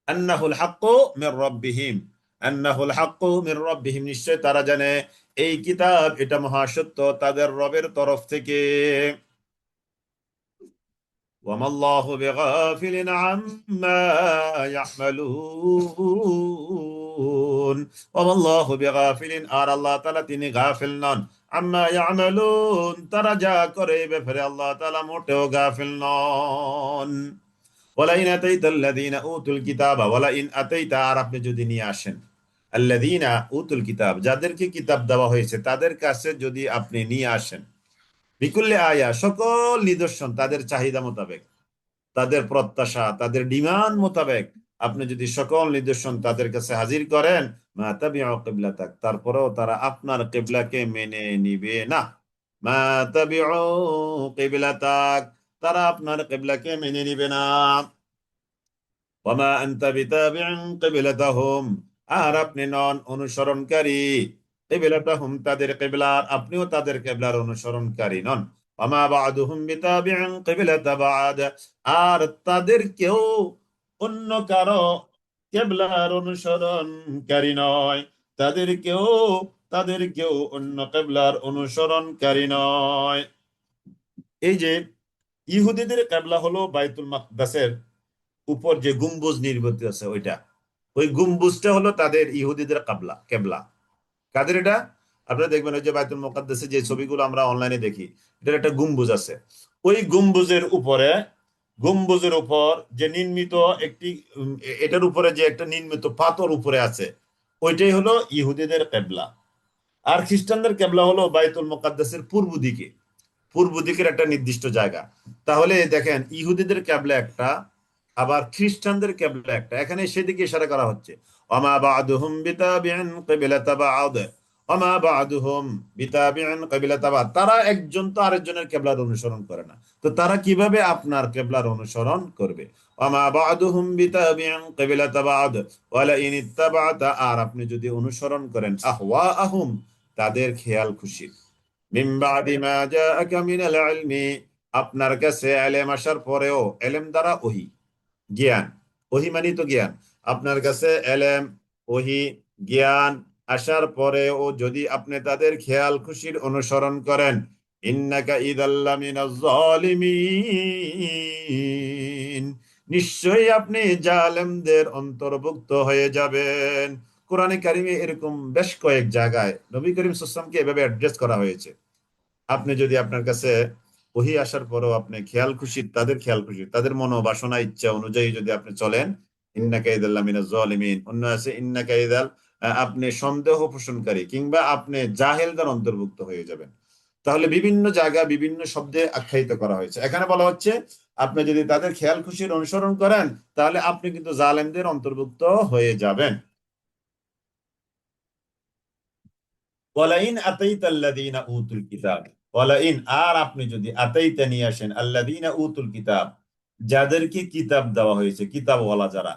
আন্নাহুল হাক্কু মির রাব্বিহিম, আন্নাহুল হাক্কু মির রাব্বিহিম, নিশ্চয় তারা জানে এই কিতাব এটা মহাসত্য তাদের রবের তরফ থেকে। ওয়ামাল্লাহু বিগাফিলিন আম্মা ইয়ামালুন, ওয়ামাল্লাহু বিগাফিলিন, আর আল্লাহ তাআলা তিনি গাফিল নন, আম্মা ইয়ামালুন, তারা যা করে এই ব্যাপারে আল্লাহ তাআলা মোটেও গাফিল নন। ওয়ালাইন আতাইতাল্লাযীনা উতুল কিতাবা, ওয়ালাইন আতাইতা, আর আপনি যদি নিয়ে আসেন, আল্লাযীনা উতুল কিতাব, যাদেরকে কিতাব দেওয়া হয়েছে তাদের কাছে যদি আপনি নিয়ে আসেন, বিকুল্লি আয়া, সকল নিদর্শন, তাদের চাহিদা মোতাবেক, তাদের প্রত্যাশা, তাদের ডিমান্ড মোতাবেক আপনি যদি সকল নিদর্শন তাদের কাছে হাজির করেন, মা তাবিউ কিবলাতাক, তারপরেও তারা আপনার কিবলাকে মেনে নিবে না। মা তাবিউ কিবলাতাক, তারা আপনার কিবলাকে মেনে নিবে না। ওয়ামা আনতা বিতাবিউন কিবলাতাহুম, আর আপনি নন অনুসরণকারী কিবলাতাহুম, তাদের কিবলার, আপনিও তাদের কিবলার অনুসরণকারী নন। ওয়ামা বা'দুহুম বিতাবিউন কিবলাতা বা'দ, আর তাদের কেউ অন্য কারো কিবলার অনুসরণকারী নয়, তাদের কেউ অন্য কিবলার অনুসরণকারী নয়। এই যে ইহুদিদের কিবলা হলো বাইতুল মাকদাসের উপর যে গম্বুজ নির্মিত আছে ওইটা, ওই গম্বুজটা হলো তাদের ইহুদিদের কেবলা। কাদের এটা? আপনারা দেখবেন ওই যে বাইতুল মুকাদ্দাসে যে ছবিগুলো আমরা অনলাইনে দেখি, এটার একটা গম্বুজ আছে। ওই গম্বুজের উপর যে নির্মিত একটি এটার উপরে যে একটা নির্মিত পাথর উপরে আছে, ওইটাই হলো ইহুদিদের কেবলা। আর খ্রিস্টানদের কেবলা হলো বাইতুল মুকাদ্দাসের পূর্ব দিকের একটা নির্দিষ্ট জায়গা। তাহলে দেখেন ইহুদিদের কেবলা একটা, আবার খ্রিস্টানদের কেবলা একটা, এখানে সেদিকে ইশারা করা হচ্ছে। ওমা বা'দুহুম বিতাবি'ন কিবলাতা বা'দ, ওমা বা'দুহুম বিতাবি'ন কিবলাতা বা'দ, তারা একজন তো আরেকজনের কেবলার অনুসরণ করে না, তো তারা কিভাবে আপনার কেবলার অনুসরণ করবে? ওমা বা'দুহুম বিতাবি'ন কিবলাতা বা'দ ওয়ালা ইন ইত্তাবা'তা, আর আপনি যদি অনুসরণ করেন আহওয়াআহুম, তাদের খেয়াল খুশি, মিন বাদি মা জাআকা মিনাল ইলমি, আপনার কাছে ইলম আসার পরেও, ইলম দ্বারা ওহী, জ্ঞান, ওহী মানি তো জ্ঞান। আপনার কাছে এলেম, ওহী, জ্ঞান আসার পরেও যদি আপনি তাদের খেয়াল খুশির অনুসরণ করেন, ইন্নাকা ইদাল্লা মিনাজ জালিমিন, নিশ্চয়ই আপনি জালেমদের অন্তর্ভুক্ত হয়ে যাবেন। কোরআনে কারিমে এরকম বেশ কয়েক জায়গায় নবী করিম সাল্লাল্লাহু আলাইহি ওয়াসাল্লামকে এভাবে অ্যাড্রেস করা হয়েছে। আপনি যদি আপনার কাছে ওহী আসার পরেও আপনি খেয়াল খুশি, তাদের খেয়াল খুশি, তাদের মনোবাসনা ইচ্ছা অনুযায়ী যদি আপনি চলেন, ইন্নাকা ইদাল্লা মিনাজ জালিমিন, অন্য আছে ইন্নাকা ইদাল, আপনি সন্দেহ পোষণকারী কিংবা আপনি জাহেলদের অন্তর্ভুক্ত হয়ে যাবেন। তাহলে বিভিন্ন জায়গা বিভিন্ন শব্দে আখ্যায়িত করা হয়েছে। এখানে বলা হচ্ছে আপনি যদি তাদের খেয়াল খুশির অনুসরণ করেন, তাহলে আপনি কিন্তু জালেমদের অন্তর্ভুক্ত হয়ে যাবেন। ওয়ালাইন আতাইতা আল্লাযীনা উতুল কিতাব, ওয়ালাইন, আর আপনি যদি আতাইতা নিয়ে আসেন আল্লাযীনা উতুল কিতাব, যাদেরকে কিতাব দেওয়া হয়েছে, কিতাবওয়ালা যারা,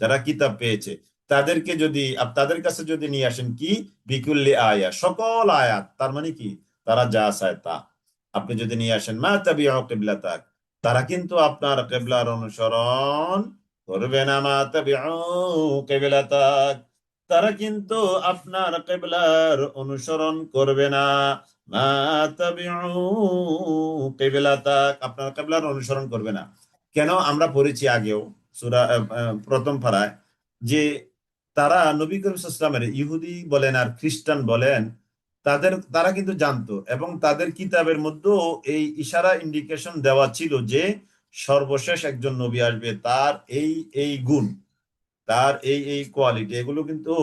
যারা কিতাব পেয়েছে, তাদেরকে যদি তাদের কাছে যদি নিয়ে আসেন কি, বিকুল্লি আয়া, সকল আয়াত, তার মানে কি, তারা যা চায় তা আপনি যদি নিয়ে আসেন, মা তাবিউ কিবলাতাক, তারা কিন্তু আপনার কিবলার অনুসরণ করবে না। মা তাবিউ কিবলাতাক, তারা কিন্তু আপনার কিবলার অনুসরণ করবে না। মা তাবিউ কিবলাতাক, আপনার কিবলার অনুসরণ করবে না। কেন? আমরা পড়েছি আগেও সূরা প্রথম পারায় যে তারা নবী করিম সাল্লাল্লাহু আলাইহি ওয়াসাল্লামের, ইহুদি বলেন আর খ্রিস্টান বলেন, তারা কিন্তু জানতো এবং তাদের কিতাবের মধ্যেও এই ইশারা ইন্ডিকেশন দেওয়া ছিল যে সর্বশেষ একজন নবী আসবে, তার এই এই গুণ, তার এই এই কোয়ালিটি, এগুলো কিন্তু,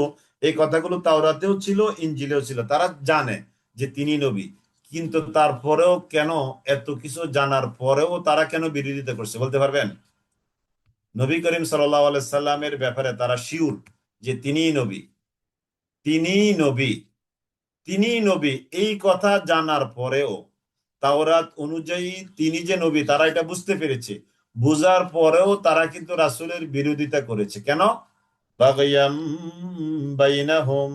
এই কথাগুলো তাওরাতেও ছিল, ইনজিলেও ছিল। তারা জানে যে তিনি নবী, কিন্তু তারপরেও কেন, এত কিছু জানার পরেও তারা কেন বিরোধিতা করছে বলতে পারবেন? নবী করিম সাল্লাল্লাহু আলাইহি সাল্লামের ব্যাপারে তারা শিওর যে তিনিই নবী, তিনিই নবী, তিনিই নবী, এই কথা জানার পরেও, তাওরাত অনুযায়ী তিনি যে নবী তারা এটা বুঝতে পেরেছে, বুঝার পরেও তারা কিন্তু রাসূলের বিরোধিতা করেছে। কেন? বাগয়াম বাইনাহুম,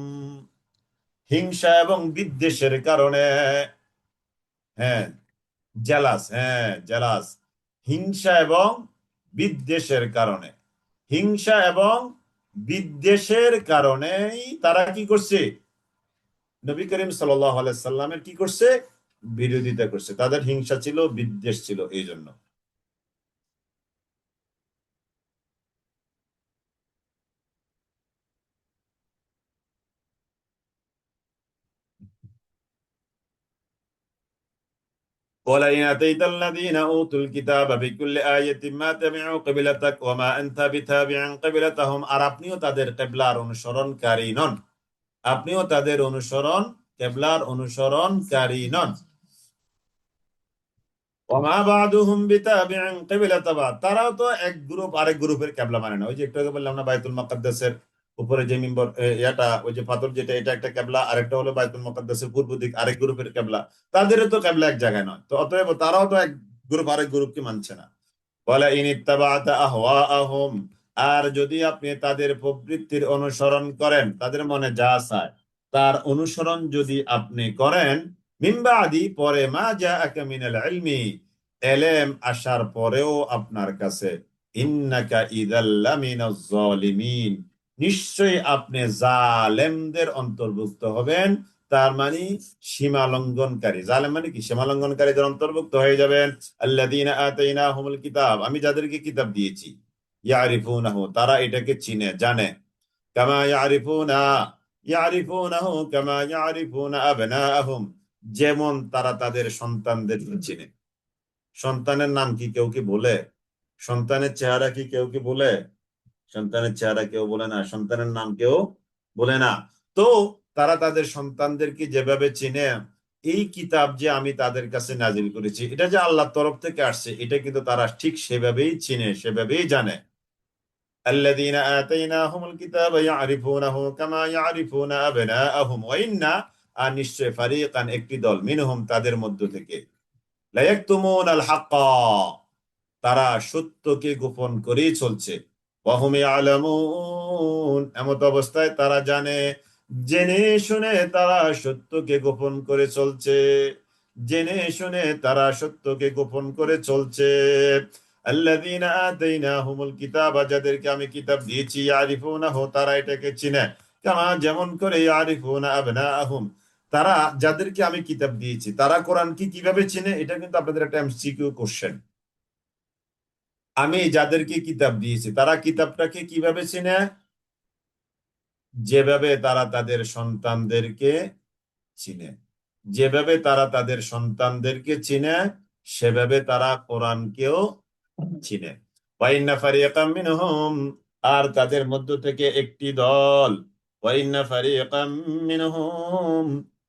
হিংসা এবং বিদ্বেষের কারণে। হ্যাঁ, জেলাস, হ্যাঁ জেলাস, হিংসা এবং বিদ্বেষের কারণে, হিংসা এবং বিদ্বেষের কারণেই তারা কি করছে, নবী করিম সাল্লাল্লাহু আলাইহি সাল্লামের কি করছে, বিরোধিতা করছে। তাদের হিংসা ছিল, বিদ্বেষ ছিল, এই জন্য। ولئن أتيت الذين أوتوا الكتاب بكل آية ما تبعوا قبلتك وما أنت بتابع قبلتهم, আর আপনিও তাদের কিবলার অনুসরণকারী নন, আপনিও তাদের কিবলার অনুসরণকারী নন। ওমা বাদুহুম বিতাবি'in কিবলাতা বাদ, তারাও তো এক গ্রুপ আরেক গ্রুপের কিবলা মানে না। ওই যে একটু আগে বললাম না, বাইতুল মুকাদ্দাসের উপরে যে মিম্বর, এটা ওই যে পাথর যেটা, এটা একটা কিবলা, আরেকটা হলো বাইতুল মুকাদ্দাসের পূর্ব দিক আরেক গ্রুপের কিবলা। তাদেরও তো কিবলা এক জায়গায় নয়, তো অতএব তারাও তো এক গ্রুপ আরেক গ্রুপকে মানছে না। ওয়ালা ইন ইত্তাবা'তা আহওয়াআহুম, আর যদি আপনি তাদের প্রবৃত্তির অনুসরণ করেন, তাদের মনে যা চায় তার অনুসরণ যদি আপনি করেন, মিন বাদি, পরে, মা জাআকা মিনাল ইলমি, এলেম আসার পরেও আপনার কাছে, ইন্নাকা ইযাল লামিনাজ জালিমিন, নিশ্চয়ই আপনি জালেমদের অন্তর্ভুক্ত হবেন। তার মানে সীমা লঙ্ঘনকারী, জালেম মানে কি, সীমা লঙ্ঘনকারীদের অন্তর্ভুক্ত হয়ে যাবেন। আল্লাযীনা আতাইনাহুমুল কিতাব, আমি যাদেরকে কিতাব দিয়েছি, ইয়ারিফুনাহু, তারা এটাকে চিনে জানে, কামা ইয়ারিফুনাহু কামা ইয়ারিফুনা আবনাআহুম, যেমন তারা তাদের সন্তানদের চিনে। সন্তানের নাম কি কেউ কি বলে? সন্তানের চেহারা কি কেউ কি বলে? সন্তানের চেহারা কেউ বলে না, সন্তানের নাম কেউ বলে না। তো তারা তাদের সন্তানদেরকে যেভাবে চিনে, এই কিতাব যে আমি তাদের কাছে নাজিল করেছি, এটা যে আল্লাহর তরফ থেকে আসছে, এটা কিন্তু তারা ঠিক সেভাবেই চিনে, সেভাবেই জানে। আল্লাযীনা আতাইনাহুমুল কিতাবা ইয়ারিফুনাহু কামা ইয়ারিফুনা আবনাআহুম ওয়া ইন্না, আর নিশ্চয়, ফারিকান, একটি দল, মিনহুম, তাদের মধ্য থেকে, লা ইয়াকতুমুনাল হাক্কা, তারা সত্যকে গোপন করেই চলছে। ওয়া হুম ইয়ালামুন, এমত অবস্থায় তারা জানে, জেনে শুনে তারা সত্যকে গোপন করে চলছে, জেনে শুনে তারা সত্যকে গোপন করে চলছে। আল্লাযীনা আতাইনাহুমুল কিতাবা, যাদেরকে আমি কিতাব দিয়েছি, ইয়ারিফুনাহু, তারা এটাকে চিনে, কামা, যেমন করে, ইয়ারিফুনা আবনাআহুম, তারা, যাদেরকে আমি কিতাব দিয়েছি, তারা কোরআন কি কিভাবে চিনে? এটা কিন্তু আপনাদের একটা এমসিকিউ কোশ্চেন। আমি যাদেরকে কিতাব দিয়েছি তারা কিতাবটাকে কিভাবে চিনে? যেভাবে তারা তাদের সন্তানদেরকে চিনে। যেভাবে তারা তাদের সন্তানদেরকে চিনে, সেভাবে তারা কোরআনকেও চিনে। ওয়াইন্না ফারিকাম মিনহুম, আর তাদের মধ্য থেকে একটি দল, ওয়াইন্না ফারিকাম মিনহুম,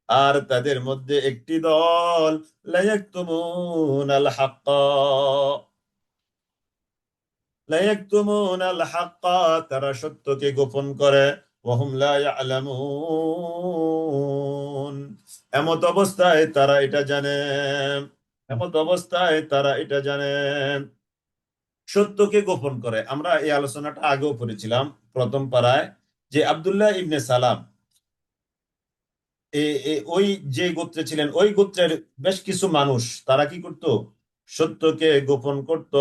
আর তাদের মধ্যে একটি দল, লা ইয়াকতুমুনাল হাক্কা, লা ইয়াকতুমুনাল হাক্কা, তারা সত্যকে গোপন করে, ওয়াহুম লা ইয়ালামুন, এমত অবস্থায় তারা এটা জানে, এমত অবস্থায় তারা এটা জানে, সত্যকে গোপন করে। আমরা এই আলোচনাটা আগেও করেছিলাম প্রথম পারায়, যে আব্দুল্লাহ ইবনে সালাম, ওই যে গোত্রে ছিলেন, ওই গোত্রের বেশ কিছু মানুষ, তারা কি করত? সত্যকে গোপন করত।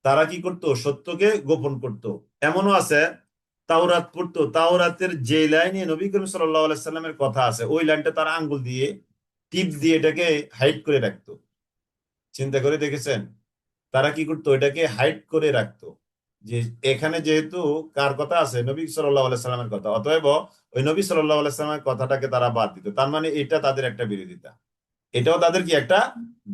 তারা কি করত? সত্যকে গোপন করত। এমনও আছে, তাওরাত পড়তো, তাওরাতের যে লাইনে নবী করিম সাল্লাল্লাহু আলাইহি সাল্লামের কথা আছে, ওই লাইনটা তারা আঙ্গুল দিয়ে টিপ দিয়ে এটাকে হাইড করে রাখতো। চিন্তা করে দেখেছেন? তারা কি করতো? এটাকে হাইড করে রাখতো, যে এখানে যেহেতু কার কথা আছে? নবী সাল্লাল্লাহু আলাইহি সাল্লামের কথা, অতএব ওই নবী সাল্লাল্লাহু আলাইহি সাল্লামের কথাটাকে তারা বাদ দিত। তার মানে এটা তাদের একটা বিরোধিতা, এটাও তাদের কি একটা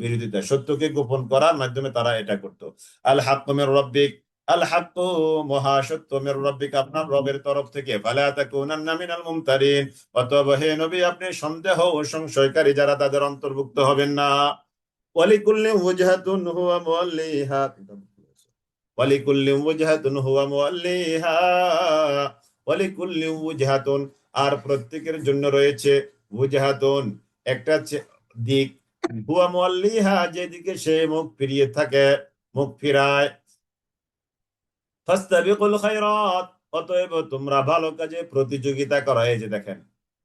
বিরোধিতা, সত্যকে গোপন করার মাধ্যমে তারা এটা করত। আল হাক্কু মির রাব্বিক, আল হাক্কু, মহাসত্য, মির রাব্বিক, আপনার রবের তরফ থেকে, ফালা তাকুনান্না মিনাল মুমতারিন, অতএব হে নবী, আপনি সন্দেহ ও সংশয়কারী যারা, তাদের অন্তর্ভুক্ত হবেন না। ওয়ালিকুল্লি ওয়াজহাতুন হুয়া মুওয়াল্লিহা, ওয়ালিকুল্লি ওয়াজহাতুন হুয়া মুওয়াল্লিহা, ওয়ালিকুল্লি ওয়াজহাতুন, আর প্রত্যেকের জন্য রয়েছে ওয়াজহাতুন, একটা দিক, হুয়া মুওয়াল্লিহা, যেদিকে সে মুখ ফিরিয়ে থাকে, মুখ ফিরায়। ফাস্তাবিকুল খায়রাত, অতএব তোমরা ভালো কাজে প্রতিযোগিতা করো। এই যে দেখেন,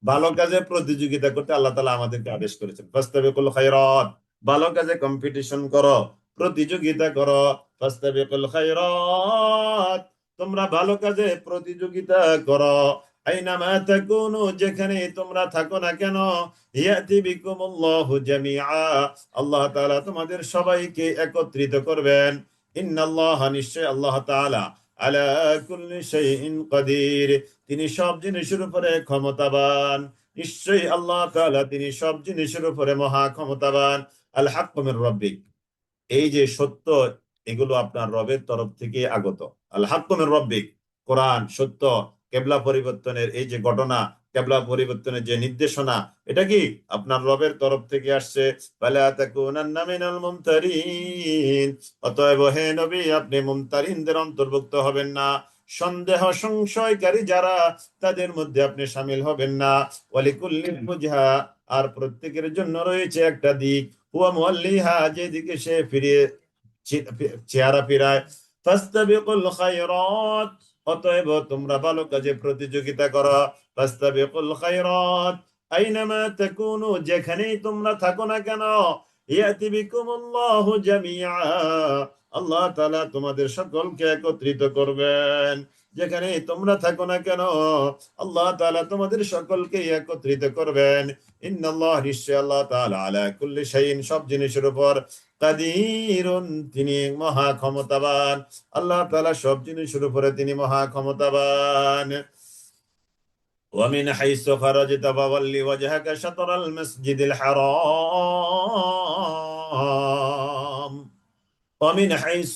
ভালো কাজে প্রতিযোগিতা করতে আল্লাহ তাআলা আমাদেরকে আদেশ করেছেন। ফাস্তাবিকুল খায়রাত, ভালো কাজে কম্পিটিশন করো, প্রতিযোগিতা করো। ফাস্তাবিকুল খায়রাত, তোমরা ভালো কাজে প্রতিযোগিতা করো। আইনামা তাকুনু, যেখানে তোমরা থাকো না কেন, ইয়াতি বিকুমুল্লাহু জামিআ, আল্লাহ তাআলা তোমাদের সবাইকে একত্রিত করবেন। ইন্নাল্লাহ, নিশ্চয় আল্লাহ তাআলা, আলা কুল্লি শাইইন কাদির, তিনি সব জিনিসের উপরে ক্ষমতাবান। নিশ্চয়ই আল্লাহ তাআলা, তিনি সব জিনিসের উপরে মহা ক্ষমতাবান। আল হাক্কু মির রাব্বিক, এই যে সত্য, এগুলো আপনার রবের তরফ থেকে আগত। আল হাক্কু মির রাব্বিক, কোরআন সত্য। কেবলা পরিবর্তনের এই যে ঘটনা, কেবলা পরিবর্তনের যে নির্দেশনা, এটা কি আপনার রবের তরফ থেকে আসছে। ফালা তাকুনান্না মিনাল মুমতারিন, অতএব হে নবী, আপনি মুমতারিনদের অন্তর্ভুক্ত হবেন না, সন্দেহ সংশয়কারী যারা, তাদের মধ্যে আপনি শামিল হবেন না। ওয়ালিকুল্লি ওয়াজহা, আর প্রত্যেকের জন্য রয়েছে একটা দিক, হুয়া মুওয়াল্লিহা, যেদিকে সে ফিরিয়ে চেহারা ফিরায়। ফাস্তাবিকুল খায়রাত, অতএব তোমরা ভালো কাজে প্রতিযোগিতা করো। ফাস্তাবিকুল খায়রাত, আইনামা তাকুনু, যেখানেই তোমরা থাকো না কেন, ইয়াতি বিকুমুল্লাহু জামিআ, আল্লাহ তাআলা তোমাদের সকলকে একত্রিত করবেন। যেখানে তোমরা থাকো না কেন, আল্লাহ তাআলা তোমাদের সকলকে একত্রিত করবেন। ইন্নাল্লাহ, নিশ্চয় আল্লাহ তাআলা, আলা কুল্লি শাইইন, সব জিনিসের উপর, কাদিরুন, তিনি মহা ক্ষমতাবান। আল্লাহ তাআলা সব জিনিসের উপরে তিনি মহা ক্ষমতাবান। ومن حيث خرجت فول وجهك شطر المسجد الحرام ومن حيث,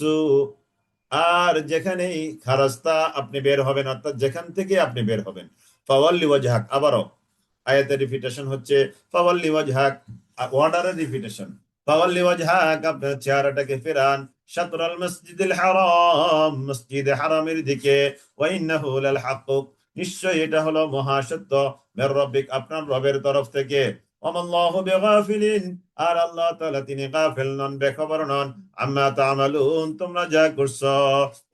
আর যেখানেই খারাস্তা, আপনি বের হবেন, অর্থাৎ যেখান থেকে আপনি বের হবেন, ফাওয়াল্লি ওয়াজহাক, আবারও আয়াতের রিপিটেশন হচ্ছে, ফাওয়াল্লি ওয়াজহাক, অর্ডারের রিপিটেশন। ফাওয়াল্লি ওয়াজহাক, আপনার চেহারাটাকে ফেরান, শাতরাল মসজিদিল হারাম, মসজিদে হারামের দিকে, ওয়া ইন্নাহু লাল হাক্ক, নিশ্চয় এটা হলো মহাসত্য, মির রাব্বিক, আপনার রবের তরফ থেকে, ওমাল্লাহু বিগাফিলিন, আর আল্লাহ তাআলা তিনি গাফিল নন, বেখবর নন, আম্মা তা'মালুন, তোমরা যা করছো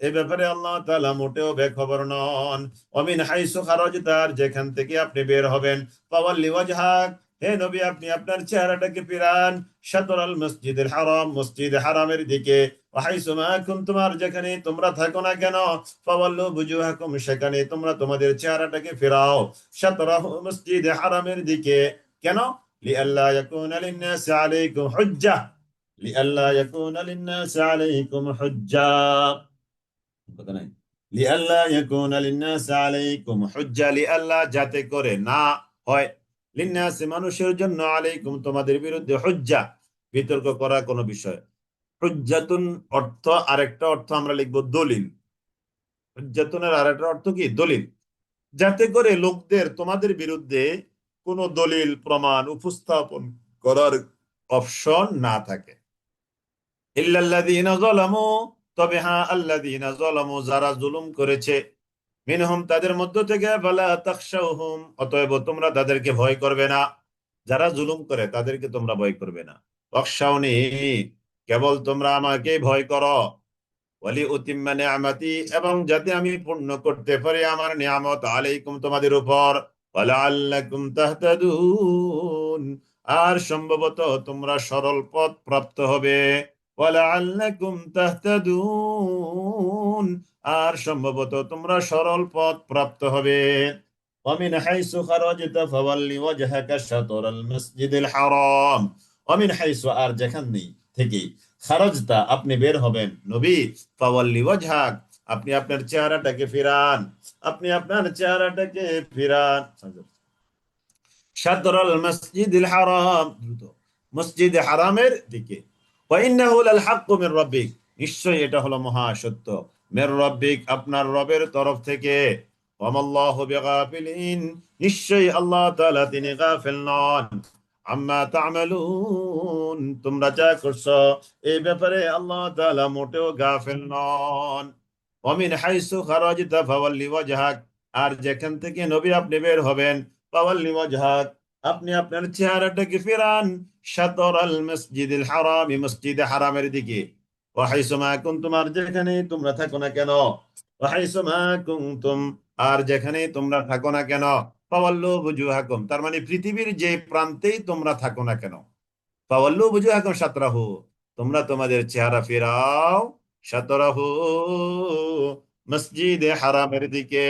এই ব্যাপারে আল্লাহ তাআলা মোটেও বেখবর নন। ওমিন হাইসু খারাজতা, যেখান থেকে আপনি বের হবেন, ফাওয়াল্লি ওয়াজহাক, হে নবী আপনি আপনার চেহারাটাকে ফিরান শাতরাল মসজিদুল হারাম, মসজিদ হারামের দিকে, ওয়া হাইসু মা কুনতুম, আর যেখানে তোমরা থাকো না কেন, ফাওয়াল্লু বুজুহাকুম, সেখানে তোমরা তোমাদের চেহারাটাকে ফেরাও শাতরাহু, মসজিদ হারামের দিকে। কেন? লিআল্লা ইয়াকুনা লিন-নাসি আলাইকুম হুজ্জাহ, লিআল্লা ইয়াকুনা লিন-নাসি আলাইকুম হুজ্জাহ, কথা নাই, লিআল্লা ইয়াকুনা লিন-নাসি আলাইকুম হুজ্জাহ, লিআল্লা যাতে করে না হয়, লিন-নাসি মানুষের জন্য, আলাইকুম তোমাদের বিরুদ্ধে, হুজ্জাহ বিতর্ক করা কোনো বিষয়। হুজ্জাতুন অর্থ, আরেকটা অর্থ আমরা লিখবো দলিল। হুজ্জাতুনের আরেকটা অর্থ কি? দলিল। যাতে করে লোকদের তোমাদের বিরুদ্ধে কোনো দলিল প্রমাণ উপস্থাপন করার অপশন না থাকে। ইল্লাল্লাযীনা যালামু, তবে হ্যাঁ আল্লাযীনা যালামু, যারা জুলুম করেছে, মিনহুম তাদের মধ্য থেকে, ফালা তাখশাউহুম, অতএব তোমরা তাদেরকে ভয় করবে না। যারা জুলুম করে তাদেরকে তোমরা ভয় করবে না। ওয়াখশাউনি, কেবল তোমরা আমাকে ভয় করো। ওয়ালি উতিম্মা নি'মাতি, এবং যাতে আমি পূর্ণ করতে পারি আমার নিয়ামত, আলাইকুম তোমাদের উপর, ওয়ালাআল্লাকুম তাহতাদুন, আর সম্ভবত তোমরা সরল পথ প্রাপ্ত হবে। ওয়ালাআল্লাকুম তাহতাদুন, আর সম্ভবত তোমরা সরল পথ প্রাপ্ত হবে। ওয়ামিন হাইসু খারাজতা ফাওয়াল্লি ওয়াজহাকা শাতরাল মসজিদিল হারাম, ওয়ামিন হাইসু, আর যেখান থেকে, খারাজতা আপনি বের হবেন নবী, ফাওয়াল্লি ওয়াজহাক, আপনি আপনার চেহারাটাকে ফিরান, আপনি আপনার চেহারাটাকে ফিরান শাতরাল মসজিদিল হারাম, দ্রুত, মসজিদ হারামের দিকে। ওয়া ইন্নাহু লাল হাক্কু মির রাব্বিক, নিশ্চয়ই এটা হলো মহা সত্য, মির রাব্বিক, আপনার রবের তরফ থেকে। ওয়ামাল্লাহু বিগাফিলিন, নিশ্চয়ই আল্লাহ তাআলা তিনি গাফিল নন, আম্মা তা'মালুন, তোমরা যা করছো এই ব্যাপারে আল্লাহ তাআলা মোটেও গাফিল নন। ওয়ামিন হাইসু খারাজতা ফাওয়াল্লি ওয়াজহাক, আর যেখান থেকে নবী আপনি বের হবেন, ফাওয়াল্লি ওয়াজহাক, আপনি আপনার চেহারাটাকে ফেরান শাতরাল মসজিদিল হারাম, মসজিদ হারামের দিকে। ওয়া হাইসু মা কুনতুম, আর যেখানে তোমরা থাকো না কেন, ওয়া হাইসু মা কুনতুম, আর যেখানে তোমরা থাকো না কেন, ফাওয়াল্লু বুজুহাকুম, তার মানে পৃথিবীর যে প্রান্তেই তোমরা থাকো না কেন, ফাওয়াল্লু বুজুহাকুম শাতরাহু, তোমরা তোমাদের চেহারা ফেরাও শাতরাহু, মসজিদে হারামের দিকে।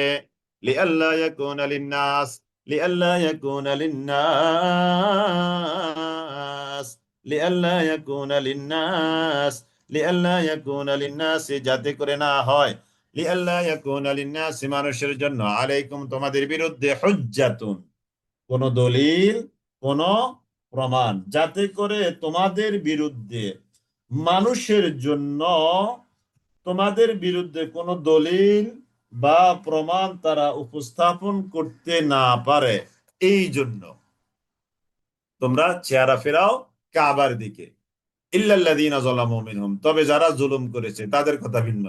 লিআল্লা ইয়াকুনা লিন-নাস, লিআল্লা ইয়াকুনা লিন-নাস, লিআল্লা ইয়াকুনা লিন-নাস, লিআল্লা ইয়াকুনা লিন-নাস, যাতে করে না হয়, লিআল্লা ইয়াকুনা লিন-নাস মানুষের জন্য, আলাইকুম তোমাদের বিরুদ্ধে, হুজ্জাতুন কোন দলিল, কোন প্রমাণ, যাতে করে তোমাদের বিরুদ্ধে, মানুষের জন্য তোমাদের বিরুদ্ধে কোন দলিল বা প্রমাণ তারা উপস্থাপন করতে না পারে, এই জন্য তোমরা চেহারা ফেরাও কাবার দিকে। ইল্লাল্লাযীনা যালামু মিনহুম, তবে যারা জুলুম করেছে তাদের কথা ভিন্ন।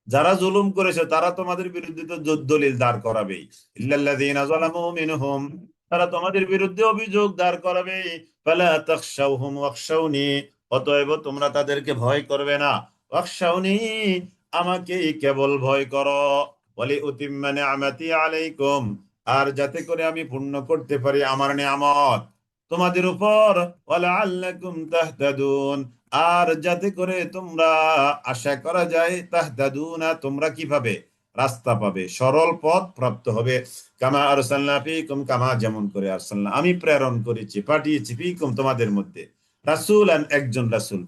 যারা জুলুম করেছে তারা তোমাদের বিরুদ্ধে তো দলিল দাঁড় করাবেই। ইল্লাল্লাযীনা যালামু মিনহুম, তারা তোমাদের বিরুদ্ধে অভিযোগ দাঁড় করাবে। ফালা তাখশাউহুম ওয়াখশাউনি, অতএব তোমরা তাদেরকে ভয় করবে না। ওয়াখশাউনি, আমাকেই কেবল ভয় করো। ওয়ালি উতিম্মা নি'মাতি আলাইকুম, আর যাতে করে আমি পূর্ণ করতে পারি আমার নিয়ামত তোমাদের উপর। ওয়ালাআল্লাকুম তাহতাদুন, আর যাতে করে তোমরা, আশা করা যায়, তাহতাদুনা, তোমরা কিভাবে রাস্তা পাবে, সরল পথ প্রাপ্ত হবে। কামা আরসালনা ফীকুম, কামা যেমন করে, আরসালনা আমি প্রেরণ করেছি, পাঠিয়েছি, ফীকুম তোমাদের মধ্যে, রাসূলান একজন রাসূল,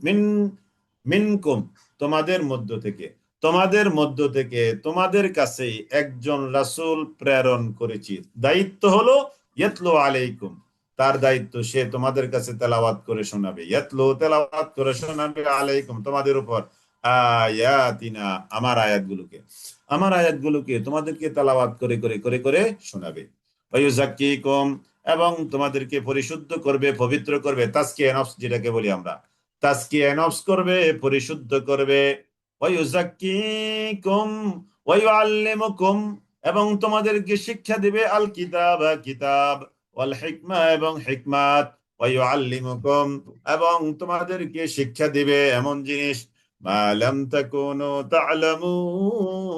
মিনকুম তোমাদের মধ্য থেকে, তোমাদের মধ্য থেকে তোমাদের কাছে একজন রাসূল প্রেরণ করেছি। দায়িত্ব হলো ইয়াতলু আলাইকুম, তার দায়িত্ব সে তোমাদের কাছে তেলাওয়াত করে শোনাবে, ইয়াতলু তেলাওয়াত করে শোনাবে, আলাইকুম তোমাদের উপর, আয়াতিনা আমার আয়াতগুলোকে, আমার আয়াতগুলোকে তোমাদেরকে তেলাওয়াত করে করে করে করে শোনাবে। ওয়ায়ুযাক্কিকুম, এবং তোমাদেরকে পরিশুদ্ধ করবে, পবিত্র করবে, তাজকিয়া নফস যেটাকে বলি আমরা, তাজকিয়া নফস করবে, পরিশুদ্ধ করবে। ওয়ায়ুযাক্কিকুম ওয়ায়ুআল্লিমুকুম, এবং তোমাদেরকে শিক্ষা দিবে, আল কিতাব, কিতাব, ওয়াল হিকমা এবং হিকমাত, ওয়া ইউআল্লিমুকুম এবং তোমাদেরকে শিক্ষা দিবে এমন জিনিস মা লাম তাকুনু তা'লামুন,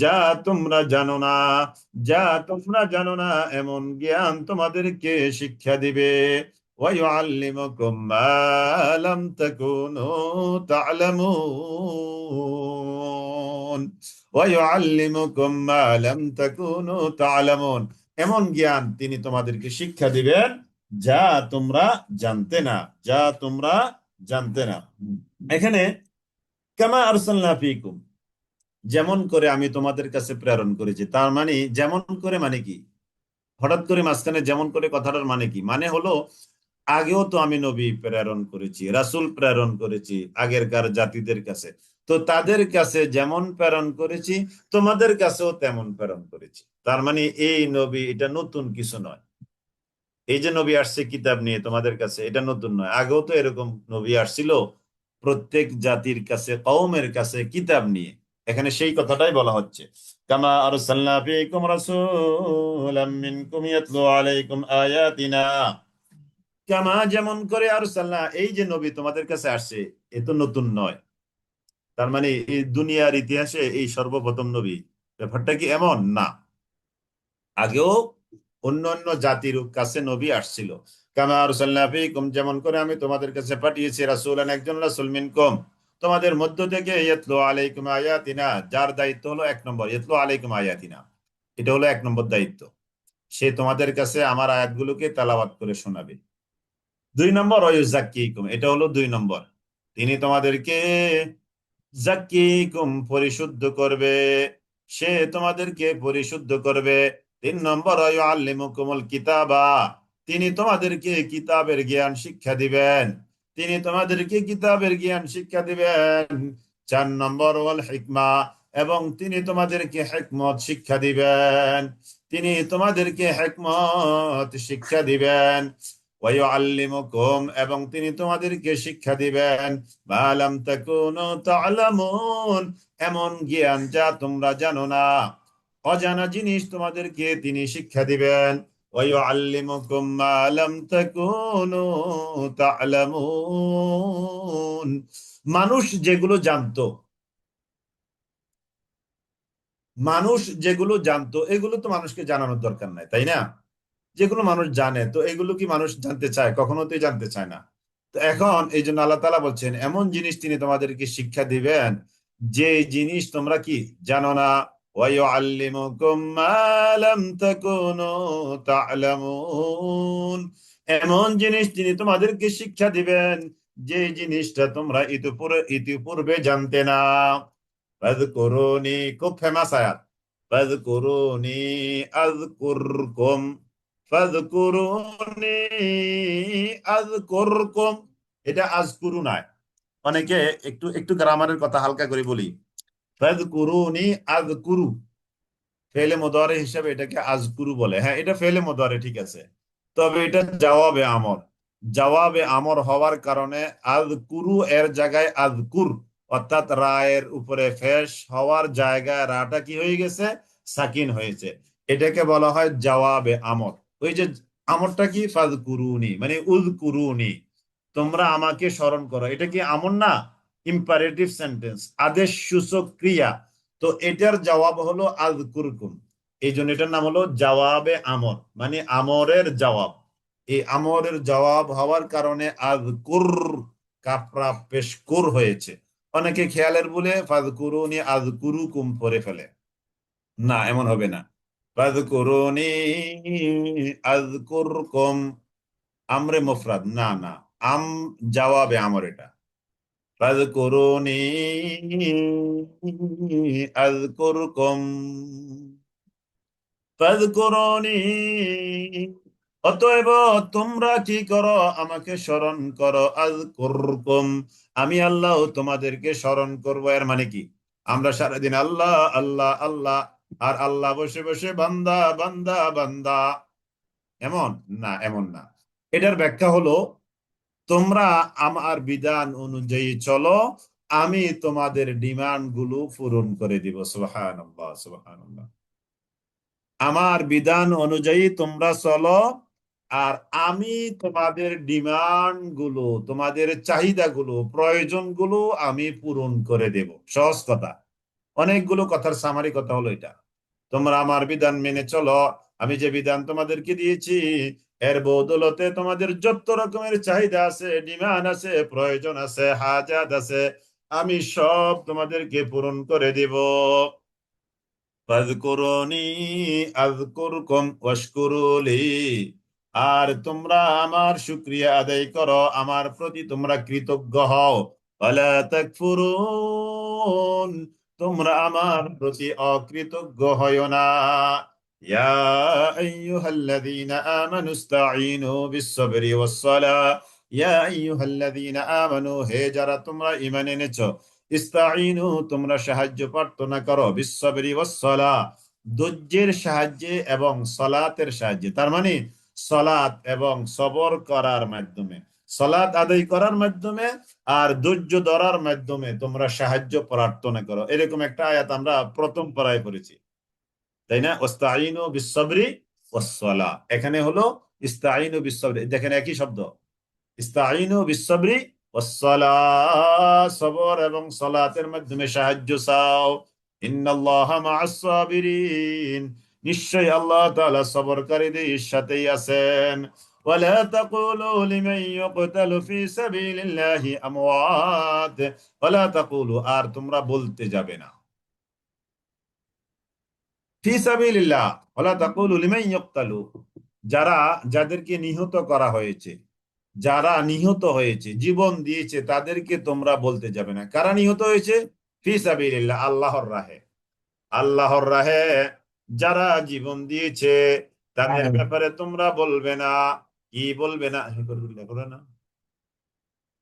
যা তোমরা জানো না, যা তোমরা জানো না এমন জ্ঞান তোমাদেরকে শিক্ষা দিবে। ওয়া ইউআল্লিমুকুম মা লাম তাকুনু তা'লামুন ওয়া ইউআল্লিমুকুম মা লাম তাকুনু তা'লামুন, এমন জ্ঞান তিনি তোমাদেরকে শিক্ষা দিবেন যা তোমরা জানতে না, যা তোমরা জানতে না। এখানে কামা আরসালনা ফীকুম, যেমন করে আমি তোমাদের কাছে প্রেরণ করেছি, তার মানে যেমন করে মানে কি, হঠাৎ করে মাঝখানে যেমন করে কথাটার মানে কি, মানে হলো আগেও তো আমি নবী প্রেরণ করেছি, রাসূল প্রেরণ করেছি আগেরকার জাতিদের কাছে, তো তাদের কাছে যেমন প্রেরণ করেছি তোমাদের কাছেও তেমন প্রেরণ করেছি। তার মানে এই নবী এটা নতুন কিছু নয়, এই যে নবী আসছে কিতাব নিয়ে তোমাদের কাছে এটা নতুন নয়, আগেও তো এরকম নবী আসছিল প্রত্যেক জাতির কাছে, কওমের কাছে কিতাব নিয়ে। এখানে সেই কথাটাই বলা হচ্ছে, কামা আরসালনা ফীকুম রাসূলাম মিনকুম ইয়াতলু আলাইকুম আয়াতিনা, কামা যেমন করে আরসালনা, এই যে নবী তোমাদের কাছে আসছে এ তো নতুন নয়, তার মানে এই দুনিয়ার ইতিহাসে এই সর্বপ্রথম নবী, ব্যাপারটা কি এমন না, আগেও অন্য অন্য জাতির কাছে নবী আসছিল। কামা আরসালনা ফীকুম, যেমন করে আমি তোমাদের কাছে পাঠিয়েছি রাসূলান, একজন রাসূল, মিনকুম তোমাদের মধ্য থেকে, ইয়াতলু আলাইকুম আয়াতিনা, যার দায়িত্ব হলো এক নম্বর, ইয়াতলু আলাইকুম আয়াতিনা, এটা হলো এক নম্বর দায়িত্ব, সে তোমাদের কাছে আমার আয়াতগুলোকে তেলাওয়াত করে শোনাবে। দুই নম্বর ওয়ায়ুযাক্কিকুম, এটা হলো দুই নম্বর, তিনি তোমাদেরকে জাক্কিকুম পরিশুদ্ধ করবে, সে তোমাদেরকে পরিশুদ্ধ করবে। তিন নম্বর ওয়ায়ুআল্লিমুকুমুল কিতাবা, তিনি তোমাদেরকে কিতাবের জ্ঞান শিক্ষা দিবেন, তিনি তোমাদেরকে কিতাবের জ্ঞান শিক্ষা দিবেন। চার নম্বর ওয়াল হিকমা, এবং তিনি তোমাদেরকে হিকমত শিক্ষা দিবেন, তিনি তোমাদেরকে হিকমত শিক্ষা দিবেন। ওয়ায়ুআল্লিমুকুম, এবং তিনি তোমাদেরকে শিক্ষা দিবেন মা লাম তাকুনু তা'লামুন, এমন জ্ঞান যা তোমরা জানো না, অজানা জিনিস তোমাদেরকে তিনি শিক্ষা দিবেন। ওয়ায়ুআল্লিমুকুম মা লাম তাকুনু তা'লামুন, মানুষ যেগুলো জানতো, মানুষ যেগুলো জানতো এগুলো তো মানুষকে জানানোর দরকার নাই, তাই না? যেগুলো মানুষ জানে তো এগুলো কি মানুষ জানতে চায়? কখনো তো জানতে চায় না। তো এখন এই জন্য আল্লাহ তাআলা বলছেন এমন জিনিস তিনি তোমাদেরকে শিক্ষা দিবেন যে জিনিস তোমরা কি জানো না। ওয়ায়ুআল্লিমুকুম মা লাম তাকুনু তা'লামুন, এমন জিনিস তিনি তোমাদেরকে শিক্ষা দিবেন যে জিনিসটা তোমরা ইতিপূর্বে জানতে না। ফাযকুরুনি, খুব ফেমাস আয়াত, ফাযকুরুনি আযকুরকুম, ফাযকুরুনি আযকুরকুম, এটা আযকুরু নয়। অনেকে একটু একটু গ্রামারের কথা হালকা করে বলি, ফাযকুরুনি আযকুরু, ফেলে মুদারে হিসাবে এটাকে আযকুরু বলে, হ্যাঁ এটা ফেলে মুদারে ঠিক আছে, তবে এটা জওয়াবে আমর, জওয়াবে আমর হওয়ার কারণে আযকুরু এর জায়গায় আযকুর, অর্থাৎ রায়ের উপরে ফেস হওয়ার জায়গায় রাটা কি হয়ে গেছে, সাকিন হয়েছে, এটাকে বলা হয় জওয়াবে আমর। ওই যে আমরটা কি, ফাযকুরুনি মানে উযকুরুনি, তোমরা আমাকে স্মরণ করো, এটা কি আমর না, ইম্পারেটিভ সেন্টেন্স, আদেশ সূচক ক্রিয়া, তো এটার জবাব হলো আযকুরকুম, এই জন্য এটার নাম হলো জওয়াবে আমর, মানে আমরের জবাব। এই আমরের জবাব হওয়ার কারণে আযকুর কাফরা পেশকুর হয়েছে। অনেকে খেয়ালের বলে ফাযকুরুনি আযকুরুকুম পড়ে ফেলে, না এমন হবে না। ফাযকুরুনি আযকুরকুম, আমরে মুফরাদ, না না, আম জওয়াবে আমর এটা, ফাযকুরুনি আযকুরকুম, ফাযকুরুনি, অতএব তোমরা কি করো, আমাকে স্মরণ করো, আযকুরকুম, আমি আল্লাহ তোমাদেরকে স্মরণ করব। এর মানে কি, আমরা সারাদিন আল্লাহ আল্লাহ আল্লাহ, আর আল্লাহ বসে বসে বান্দা বান্দা বান্দা, এমন না, এমন না। এটার ব্যাখ্যা হলো তোমরা আমার বিধান অনুযায়ী চলো, আমি তোমাদের ডিমান্ড গুলো পূরণ করে দিব। সুবহানাল্লাহ, সুবহানাল্লাহ। আমার বিধান অনুযায়ী তোমরা চলো, আর আমি তোমাদের ডিমান্ড গুলো, তোমাদের চাহিদাগুলো, প্রয়োজনগুলো আমি পূরণ করে দেব। সহজ কথা, অনেকগুলো কথার সামারি কথা হলো এটা। তোমরা আমার বিধান মেনে চলো, আমি যে বিধান তোমাদেরকে দিয়েছি এর বদৌলতে তোমাদের যত রকমের চাহিদা আছে, ডিমান্ড আছে, প্রয়োজন আছে, হাজাত আছে, আমি সব তোমাদেরকে পূরণ করে দিব। ফাযকুরুনি আযকুরকুম ওয়াশকুরু লি। আর তোমরা আমার শুকরিয়া আদায় করো, আমার প্রতি তোমরা কৃতজ্ঞ হও। ওয়ালা তাকফুরুন, তোমরা আমার প্রতি অকৃতজ্ঞ হয়ো না। ইয়া আইয়ুহাল্লাযীনা আমানু ইসতাঈনু বিস-সাবরি ওয়াস-সালাহ। ইয়া আইয়ুহাল্লাযীনা আমানু, হে যারা তোমরা ঈমান এনেছো, ইস্তাঈনু, তোমরা সাহায্য প্রার্থনা করো, বিস-সাবরি ওয়াস-সালাহ, ধৈর্যের সাহায্যে এবং সালাতের সাহায্যে। তার মানে সালাত এবং সবর করার মাধ্যমে, সালাত আদায় করার মাধ্যমে আর ধৈর্য ধরার মাধ্যমে তোমরা সাহায্য প্রার্থনা করো। এরকম একটা আয়াত আমরা প্রথম পারায় পড়েছি, তাই না? ওয়াস্তাঈনু বিস-সাবরি ওয়াস-সালাহ, এখানে হলো ইস্তাঈনু বিস-সাবরি, দেখেন একই শব্দ। ইস্তাঈনু বিস-সাবরি ওয়াস-সালাহ, সবর এবং সালাতের মাধ্যমে সাহায্য চাও। ইন্নাল্লাহা মা'আস-সাবিরিন, নিশ্চয়ই আল্লাহ তাআলা সবরকারীদের সাথেই আছেন। ওয়ালা তাকুলু লিমান ইউকতালু ফি সাবিলিল্লাহি আমওয়াত, ওয়ালা তাকুলু, আর তোমরা বলতে যাবে না, ফি সাবিলিল্লাহ ওয়ালা তাকুলু লিমান ইউকতালু, যারা, যাদেরকে নিহত করা হয়েছে, যারা নিহত হয়েছে, জীবন দিয়েছে, তাদেরকে তোমরা বলতে যাবে না। কারা নিহত হয়েছে? ফি সাবিলিল্লাহ, আল্লাহর রাহে। আল্লাহর রাহে যারা জীবন দিয়েছে তাদের ব্যাপারে তোমরা বলবে না। কি বলবে না? করে না,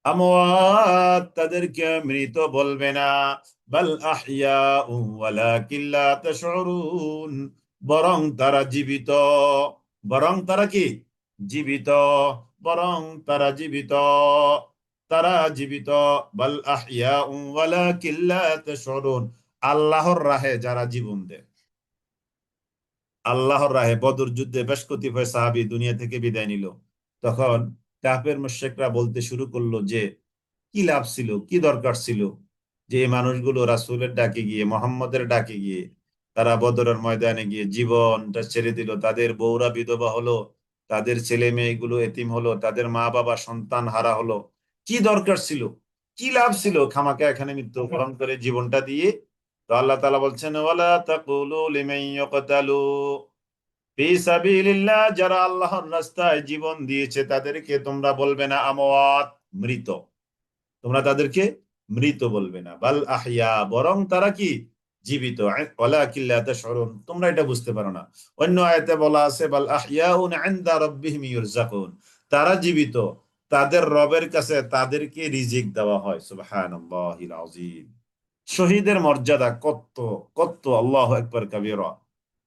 আমওয়াত, তাদেরকে মৃত বলবে না। বাল আহইয়াউ ওয়ালাকিন লা তাশউরুন, বরং তারা জীবিত। বরং তারা কি? জীবিত। বরং তারা জীবিত, তারা জীবিত। বাল আহইয়াউ ওয়ালাকিন লা তাশউরুন, আল্লাহর রাহে যারা জীবন দেয়, আল্লাহর রাহে। বদর যুদ্ধে বেশ কতিপয় সাহাবী দুনিয়া থেকে বিদায় নিল। তখন কাফের মুশরিকরা বলতে শুরু করলো যে কি লাভ ছিল, কি দরকার ছিল যে এই মানুষগুলো রাসূলের ডাকে গিয়ে, মোহাম্মদের ডাকে গিয়ে, তারা বদরের ময়দানে গিয়ে জীবনটা ছেড়ে দিল, তাদের বউরা বিধবা হলো, তাদের ছেলে মেয়েগুলো এতিম হলো, তাদের মা বাবা সন্তান হারা হলো। কি দরকার ছিল, কি লাভ ছিল খামাকা এখানে মৃত্যুবরণ করে জীবনটা দিয়ে? তো আল্লাহ তাআলা বলছেন, ওয়ালা তাকুলু লিমান ইউকতালু ফি সাবিলিল্লাহ, যারা আল্লাহর রাস্তায় জীবন দিয়েছে তাদেরকে তোমরা বলবে না আমওয়াত, মৃত। তোমরা তাদেরকে মৃত বলবে না। বাল আহইয়া, বরং তারা কি? জীবিত। ওয়ালাকিন লা তাশউরুন, তোমরা এটা বুঝতে পারো না। অন্য আয়াতে বলা আছে বাল আহইয়াউন ইনদা রাব্বিহিম ইরযাকুন, তারা জীবিত, তাদের রবের কাছে তাদেরকে রিজিক দেওয়া হয়। সুবহানাল্লাহিল আযীম। শহীদের মর্যাদা কত, কত! আল্লাহু আকবার কাবীরা।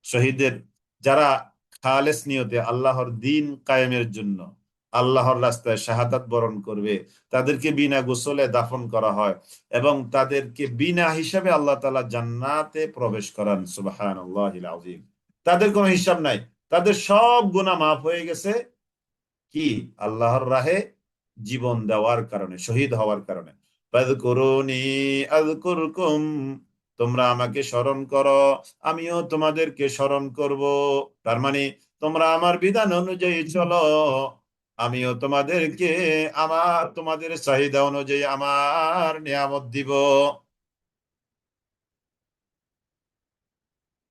শহীদের, যারা খালেস নিয়তে আল্লাহর দ্বীন কায়েমের জন্য আল্লাহর রাস্তায় শাহাদাত বরণ করবে, তাদেরকে বিনা গোসলে দাফন করা হয় এবং তাদেরকে বিনা হিসাবে আল্লাহ তাআলা জান্নাতে প্রবেশ করান। সুবহানাল্লাহিল আযীম। তাদের কোনো হিসাব নাই, তাদের সব গুনাহ মাফ হয়ে গেছে। কি? আল্লাহর রাহে জীবন দেওয়ার কারণে, শহীদ হওয়ার কারণে। ফাযকুরুনি আযকুরকুম, তোমরা আমাকে স্মরণ করো, আমিও তোমাদেরকে স্মরণ করব। তার মানে তোমরা আমার বিধান অনুযায়ী চলো, আমিও তোমাদেরকে আমার, তোমাদের চাহিদা অনুযায়ী আমার নিয়ামত দিব।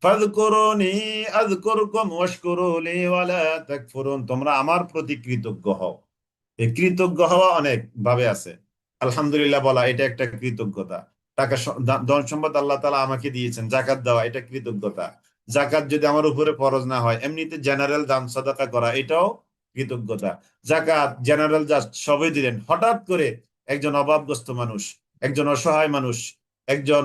ফাযকুরুনি আযকুরকুম ওয়াশকুরু লি ওয়ালা তাকফুরুন, তোমরা আমার প্রতি কৃতজ্ঞ হও। এই কৃতজ্ঞ হওয়া অনেক ভাবে আছে। আলহামদুলিল্লাহ বলা, এটা একটা কৃতজ্ঞতা। টাকা, ধন সম্পদ আল্লাহ তাআলা আমাকে দিয়েছেন, যাকাত দেওয়া, এটা কৃতজ্ঞতা। যাকাত যদি আমার উপরে ফরজ না হয়, এমনিতে জেনারেল দান সাদাকা করা, এটাও কৃতজ্ঞতা। যাকাত জেনারেল জাস্ট সবই দিলেন, হঠাৎ করে একজন অভাবগ্রস্ত মানুষ, একজন অসহায় মানুষ, একজন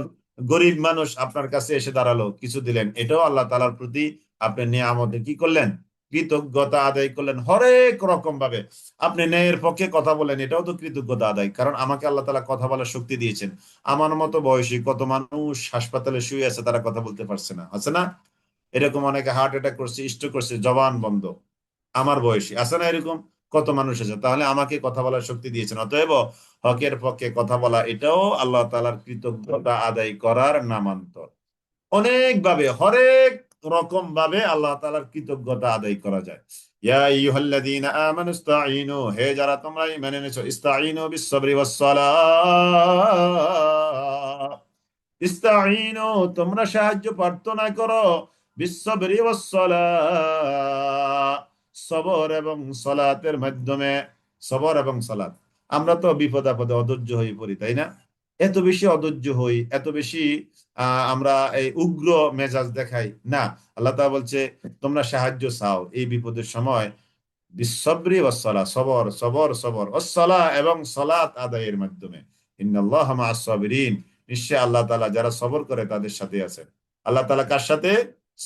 গরিব মানুষ আপনার কাছে এসে দাঁড়ালো, কিছু দিলেন, এটাও আল্লাহ তাআলার প্রতি আপনি নিয়ামতে কি করলেন? কৃতজ্ঞতা আদায় করলেন। হরেক রকম ভাবে আপনি ন্যায়ের পক্ষে কথা বলেন, এটাও তো কৃতজ্ঞতা আদায়, কারণ আমাকে আল্লাহ তাআলা কথা বলার শক্তি দিয়েছেন। আমার মতো বয়সী কত মানুষ হাসপাতালে শুয়ে আছে, তারা কথা বলতে পারছে না, আছে না? এরকম অনেকে হার্ট অ্যাটাক করছে, স্ট্রোক করছে, জবান বন্ধ, আমার বয়সী আছে না এরকম? কত মানুষ আছে, তাহলে আমাকে কথা বলার শক্তি দিয়েছেন। অতএব হকের পক্ষে কথা বলা এটাও আল্লাহ তাআলার কৃতজ্ঞতা আদায় করার নামান্তর। অনেক ভাবে, হরেক রকম ভাবে আল্লাহ তাআলার কৃতজ্ঞতা আদায় করা যায়। ইয়া আইয়ুহাল্লাযীনা আমানু ইসতাঈনু, হে যারা তোমরা ঈমান এনেছো, ইসতাঈনু বিস-সাবরি ওয়াস-সালাহ, ইস্তাঈনু তোমরা সাহায্য প্রার্থনা করো, বিস-সাবরি ওয়াস-সালাহ সবর এবং সালাতের মাধ্যমে। সবর এবং সালাত, আমরা তো বিপদ আপদে অধৈর্য হয়ে পড়ি, তাই না? এত বেশি অধৈর্য হই, এত বেশি আমরা এই উগ্র মেজাজ দেখাই না। আল্লাহ তাআলা বলছে তোমরা সাহায্য চাও এই বিপদের সময়, বিসসবরি ওয়াসসালাহ, সবর সবর সবর, ওয়াসসালাহ এবং সালাত আদায়ের মাধ্যমে। ইন্নাল্লাহা মা'আস সাবিরিন, নিশ্চয় আল্লাহ তাআলা যারা সবর করে তাদের সাথে আছেন। আল্লাহ তাআলা কার সাথে?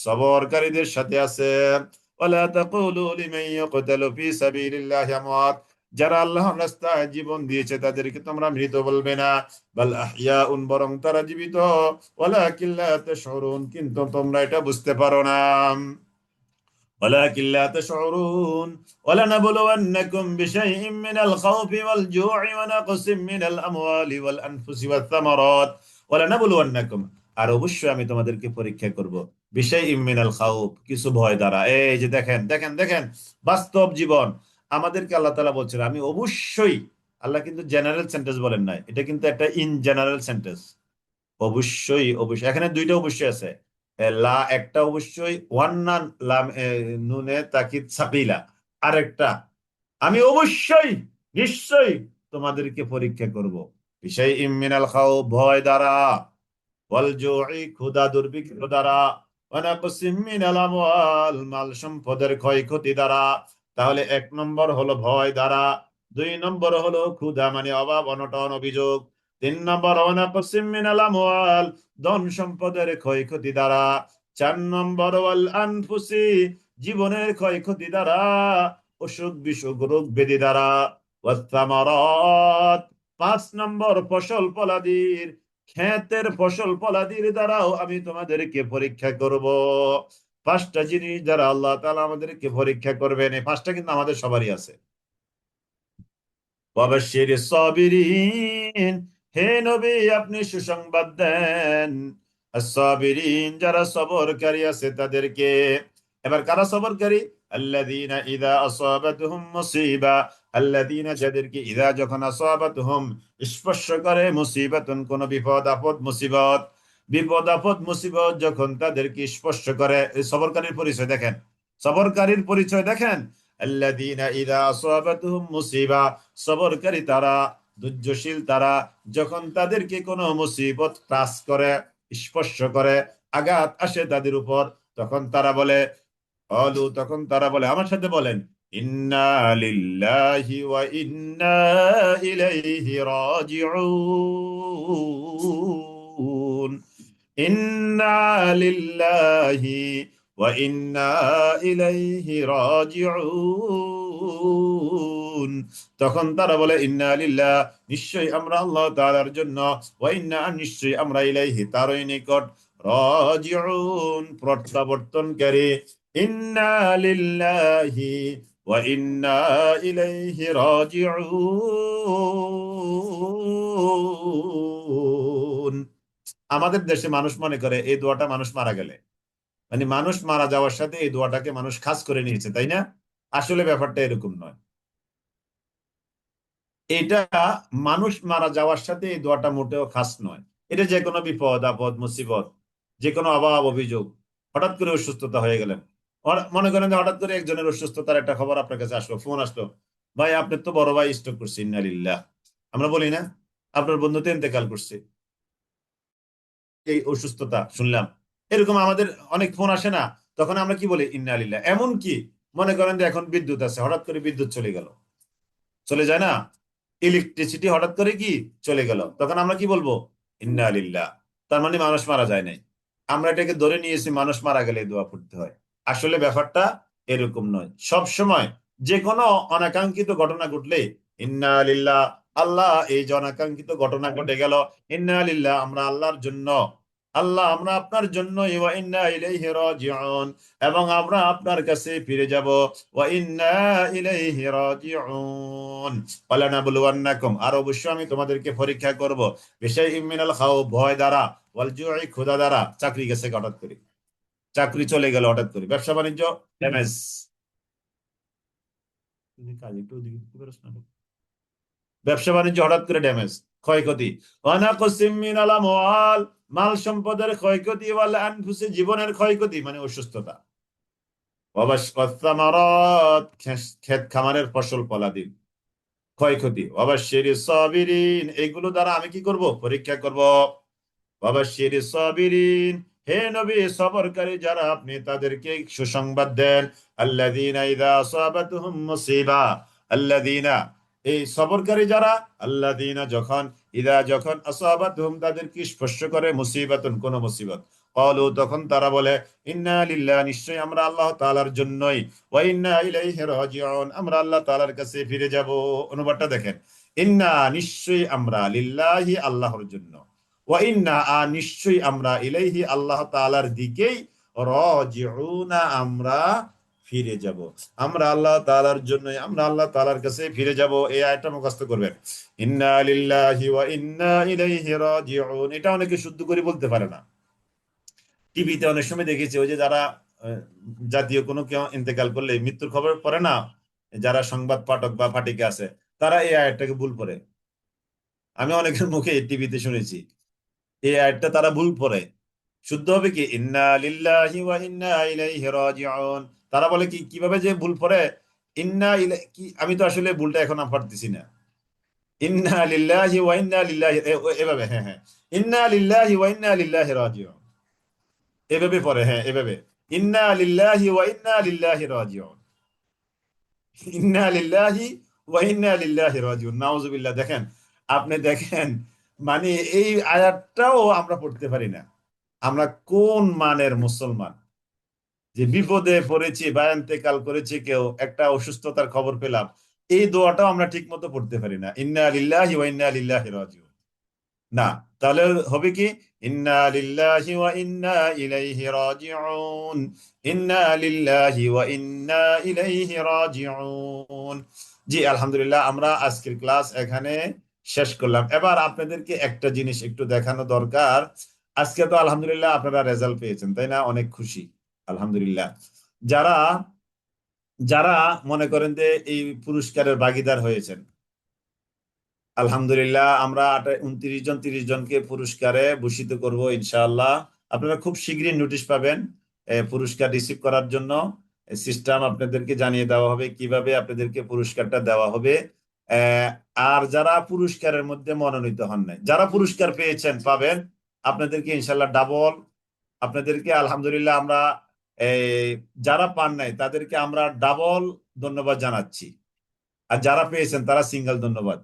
সবরকারীদের সাথে আছেন। ওয়ালা তাকুলু লিমান ইয়াকতালু ফি সাবিলিল্লাহি আমওয়াত, যারা আল্লাহর রাস্তায় জীবন দিয়েছে তাদেরকে তোমরা মৃত বলবে না। বাল আহইয়াউন, বরং তারা জীবিত। ওয়ালাকিন লা তাশউরুন, কিন্তু তোমরা এটা বুঝতে পারো না। ولكن لا تشعرون ولنبلونكم بشيء من الخوف والجوع ونقص من الأموال والأنفس والثمرات ولنبلونكم, আর অবশ্যই আমি তোমাদেরকে পরীক্ষা করব, বিশাইইম মিনাল খাউফ, কিছু ভয় দ্বারা। এই যে দেখেন দেখেন দেখেন, বাস্তব জীবন আমাদেরকে আল্লাহ তাআলা বলছেন আমি অবশ্যই। আল্লাহ কিন্তু জেনারেল সেন্টেন্স বলেন নাই, এটা কিন্তু একটা ইন জেনারেল সেন্টেন্স। অবশ্যই অবশ্যই, এখানে দুইটা অবশ্যই আছে। লা একটা অবশ্যই, ওয়ান্নান লাম নুনে তাকিদ সাকিলা আরেকটা। আমি অবশ্যই, নিশ্চয়ই তোমাদেরকে পরীক্ষা করব, বিষয় ইমিনাল খাও, ভয় দ্বারা, ওয়াল জুই ক্ষুধা দুর্ভিক্ষ দ্বারা, ওয়া নাকসিম মিনাল আমওয়াল মাল সম্পদের ক্ষয়ক্ষতি দ্বারা। তাহলে এক নম্বর হলো ভয় দ্বারা, দুই নম্বর হলো ক্ষুধা মানে অভাব অনটন অভিযোগ, তিন নম্বর ওয়া নাকসিম মিনাল আমওয়াল ধন সম্পদের ক্ষয়ক্ষতি দ্বারা, চার নম্বর ওয়াল আনফুসি জীবনের ক্ষয়ক্ষতি দ্বারা, অসুখ বিসুখ রোগ ব্যাধি দ্বারা, ওয়াস সামারাত পাঁচ নম্বর ফসল ফলাদির, ক্ষেতের ফসল ফলাদির দ্বারাও আমি তোমাদেরকে পরীক্ষা করব। পাঁচটা জিনিস দ্বারা আল্লাহ তাআলা আমাদেরকে পরীক্ষা করবেন, এই পাঁচটা কিন্তু আমাদের সবারই আছে। ওয়াবাশশিরিস সাবিরিন, হে নবী আপনি সুসংবাদ দেন, আস-সাবিরিন যারা সবরকারী আছে তাদেরকে। এবার কারা সবরকারী? আল্লাযীনা ইযা আসাবাতহুম মুসিবা, আল্লাযীনা যাদেরকে ইযা যখন আসাবাতহুম স্পর্শ করে, মুসিবাতুন কোন বিপদ আপদ মুসিবত, বিপদ আপদ মুসিবত যখন তাদেরকে স্পর্শ করে। এই সবরকারীর পরিচয় দেখেন, সবরকারীর পরিচয় দেখেন। আল্লাযীনা ইযা আসাবাতহুম মুসিবা, সবরকারী তারা, ধৈর্যশীল তারা, যখন তাদেরকে কোনো মুসিবত টাচ করে, স্পর্শ করে, আঘাত আসে তাদের উপর, তখন তারা বলে, অলু তখন তারা বলে, আমার সাথে বলেন, ইন্না লিল্লাহি ওয়া ইন্না ইলাইহি রাজিউন, ইন্না লিল্লাহি ওয়া ইন্না ইলাইহি রাজিউন। তখন তারা বলে ইন্না লিল্লাহ, নিশ্চয়ই আমরা আল্লাহ তাআলার জন্য, ওয়া ইন্না নিশ্চয়ই আমরা ইলাইহি তারই নিকট, রাজিউন প্রত্যাবর্তনকারী। ইন্না লিল্লাহি ওয়া ইন্না ইলাইহি রাজিউন। আমাদের দেশে মানুষ মনে করে এই দোয়াটা মানুষ মারা গেলে, মানে মানুষ মারা যাওয়ার সাথে এই দোয়াটাকে মানুষ খাস করে নিয়েছে, তাই না? আসলে ব্যাপারটা এরকম নয়। এটা মানুষ মারা যাওয়ার সাথে এই দোয়াটা মোটেও খাস নয়। এটা যে কোনো বিপদ আপদ মুসিবত, যে কোনো অভাব অভিযোগ, হঠাৎ করে অসুস্থতা হয়ে গেলেন, মনে করেন যে হঠাৎ করে একজনের অসুস্থতার একটা খবর আপনার কাছে আসলো, ফোন আসলো, ভাই আপনার তো বড় ভাই স্ট্রোক করছে, ইন্না লিল্লাহ। আমরা বলি না, আপনার বন্ধু তো ইন্তেকাল করছে, এই অসুস্থতা শুনলাম, এরকম আমাদের অনেক ফোন আসে না? তখন আমরা কি বলি? ইন্না লিল্লাহ। এমন কি, মনে করেন যে এখন বিদ্যুৎ আছে, হঠাৎ করে বিদ্যুৎ চলে গেল, চলে যায় না, ইলেকট্রিসিটি হঠাৎ করে কি চলে গেল, তখন আমরা কি বলবো? ইন্না লিল্লাহ। তার মানে মানুষ মারা যায় নাই, আমরা এটাকে ধরে নিয়েছি মানুষ মারা গেলে এই দোয়া পড়তে হয়। আসলে ব্যাপারটা এরকম নয়। সব সময় যে কোনো অনাকাঙ্ক্ষিত ঘটনা ঘটলে ইন্না লিল্লাহ, আল্লাহ এই যে অনাকাঙ্ক্ষিত ঘটনা ঘটে গেল, ইন্না লিল্লাহ আমরা আল্লাহর জন্য আল্লাহ আমরা আপনার জন্য ওয়া ইন্না ইলাইহি রাজিউন, এবং আমরা আপনার কাছে ফিরে যাব। ওয়া ইন্না ইলাইহি রাজিউন। ওয়ালানাবলুওয়ান্নাকুম, আর অবশ্যই আমি তোমাদেরকে পরীক্ষা করব, বিশাইইম মিনাল খাউফ, ভয় দ্বারা, ওয়াল জুই, ক্ষুধা দ্বারা। চাকরি গেছে হঠাৎ করে, চাকরি চলে গেল হঠাৎ করে, ব্যবসা বাণিজ্য ড্যামেজ, ব্যবসা বাণিজ্য হঠাৎ করে ড্যামেজ, ক্ষয়ক্ষতি। ওয়ানাকসিম মিনাল আমওয়াল, মাল সম্পদের ক্ষয়ক্ষতি, ওয়াল আনফুসি, জীবনের ক্ষয়ক্ষতি মানে অসুস্থতা, ওয়াসসামারাত, ক্ষেত খামারের ফসল ফলাদি ক্ষয়ক্ষতি, ওয়াবাশশিরিস সাবিরিন, এগুলো দ্বারা আমি কি করব, পরীক্ষা করব। ওয়াবাশশিরিস সাবিরিন, হে নবী সবরকারী যারা, আপনি তাদেরকে সুসংবাদ দেন। আল্লাযীনা ইযা আসাবাতুহুম মুসিবা, আল্লাযীনা, এই সবরকারী যারা, আল্লাযীনা যখন, ইযা যখন, আসাবাতুহুম তাদেরকে স্পর্শ করে, মুসিবাতুন কোন মুসিবত, ক্বালু তখন তারা বলে, ইন্না লিল্লাহি, নিশ্চয়ই আমরা আল্লাহ তাআলার জন্যই, ওয়া ইন্না ইলাইহি রাজিউন, আমরা আল্লাহ তাআলার কাছে ফিরে যাব। অনুবাদটা দেখেন, ইন্না নিশ্চয়ই আমরা, লিল্লাহি আল্লাহর জন্য, ওয়া ইন্না নিশ্চয়ই আমরা, ইলাইহি আল্লাহ তাআলার দিকেই, রাজিউনা আমরা ফিরে যাব। আমরা আল্লাহ তাআলার জন্য, আমরা আল্লাহ তাআলার কাছে ফিরে যাব। এই আয়াতটা মুখস্থ করবেন, ইন্না লিল্লাহি ওয়া ইন্না ইলাইহি রাজিউন। এটা অনেকে শুদ্ধ করে বলতে পারে না। টিভিতে অনেক সময় দেখেছি, ওই যে যারা আহ, জাতীয় কোনো কেউ ইন্তেকাল করলে মৃত্যুর খবর পড়ে না, যারা সংবাদ পাঠক বা পাঠিকা আছে, তারা এই আয়াতটাকে ভুল পড়ে। আমি অনেকের মুখে টিভিতে শুনেছি এই আয়াতটা তারা ভুল পড়ে। শুদ্ধ হবে কি, ইন্না লিল্লাহি ওয়া ইন্না ইলাইহি রাজিউন। তারা বলে কি, কিভাবে যে ভুল পড়ে, ইন্না কি, আমি তো আসলে ভুলটা এখন আর পারতেছি না। ইন্না লিল্লাহি ওয়া ইন্না লিল্লাহি, এভাবে, হ্যাঁ হ্যাঁ, ইন্না লিল্লাহি ওয়া ইন্না লিল্লাহি রাজিউন, এভাবে পড়ে, হ্যাঁ এভাবে, ইন্না লিল্লাহি ওয়া ইন্না লিল্লাহি রাজিউন, ইন্না লিল্লাহি ওয়া ইন্না লিল্লাহি রাজিউন, নাউজুবিল্লাহ। দেখেন, আপনি দেখেন, মানে এই আয়াতটাও আমরা পড়তে পারি না। আমরা কোন মানের মুসলমান, যে বিপদে পড়েছি বা ইন্তেকাল করেছে কেউ, একটা অসুস্থতার খবর পেলাম, এই দোয়াটাও আমরা ঠিক মতো পড়তে পারি না, ইন্না লিল্লাহি ওয়া ইন্না লিল্লাহি রাজিউন। না, তাহলে হবে কি, ইন্না লিল্লাহি ওয়া ইন্না ইলাইহি রাজিউন, ইন্না লিল্লাহি ওয়া ইন্না ইলাইহি রাজিউন। জি আলহামদুলিল্লাহ, আমরা আজকের ক্লাস এখানে শেষ করলাম। এবার আপনাদেরকে একটা জিনিস একটু দেখানো দরকার। আজকে তো আলহামদুলিল্লাহ আপনারা রেজাল্ট পেয়েছেন, তাই না? অনেক খুশি আলহামদুলিল্লাহ। যারা যারা মনে করেন যে এই পুরস্কারের ভাগীদার হয়েছেন, আলহামদুলিল্লাহ, আমরা 29 জন, 30 জনকে পুরস্কারে ভূষিত করব ইনশাআল্লাহ। আপনারা খুব শীঘ্রই নোটিশ পাবেন পুরস্কার রিসিভ করার জন্য। সিস্টেম আপনাদেরকে জানিয়ে দেওয়া হবে কিভাবে আপনাদেরকে পুরস্কারটা দেওয়া হবে। আহ, আর যারা পুরস্কারের মধ্যে মনোনীত হন নাই, যারা পুরস্কার পেয়েছেন পাবেন, আপনাদেরকে ইনশাআল্লাহ ডাবল, আপনাদেরকে আলহামদুলিল্লাহ আমরা এই, যারা পান নাই তাদেরকে আমরা ডাবল ধন্যবাদ জানাচ্ছি, আর যারা পেয়েছেন তারা সিঙ্গেল ধন্যবাদ।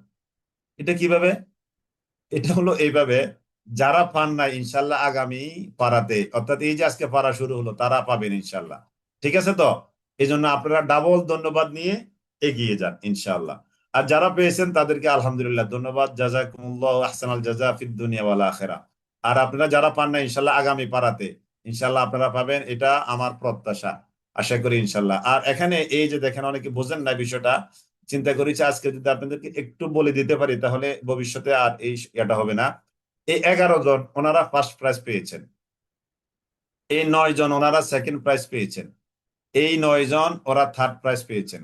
এটা কিভাবে? এটা হলো এইভাবে, যারা পান না ইনশাল্লাহ আগামী পাড়াতে, অর্থাৎ এই যে আজকে পাড়া শুরু হলো, তারা পাবেন ইনশাল্লাহ। ঠিক আছে তো? এই জন্য আপনারা ডাবল ধন্যবাদ নিয়ে এগিয়ে যান ইনশাল্লাহ। আর যারা পেয়েছেন তাদেরকে আলহামদুলিল্লাহ ধন্যবাদ, জাযাকুমুল্লাহ আহসানাল জাযা ফিদ দুনিয়া ওয়াল আখিরাহ। আর আপনারা যারা পান না ইনশাল্লাহ আগামী পাড়াতে ইনশাল্লাহ আপনারা পাবেন, এটা আমার প্রত্যাশা, আশা করি ইনশাল্লাহ। আর এখানে এই যে দেখেন, অনেকে বোঝেন না বিষয়টা, চিন্তা করেছি আজকে যদি আপনাদেরকে একটু বলে দিতে পারি তাহলে ভবিষ্যতে আর এই এটা হবে না। এই 11 জন ওনারা ফার্স্ট প্রাইজ পেয়েছেন, এই 9 জন ওনারা সেকেন্ড প্রাইজ পেয়েছেন, এই 9 জন ওরা থার্ড প্রাইজ পেয়েছেন।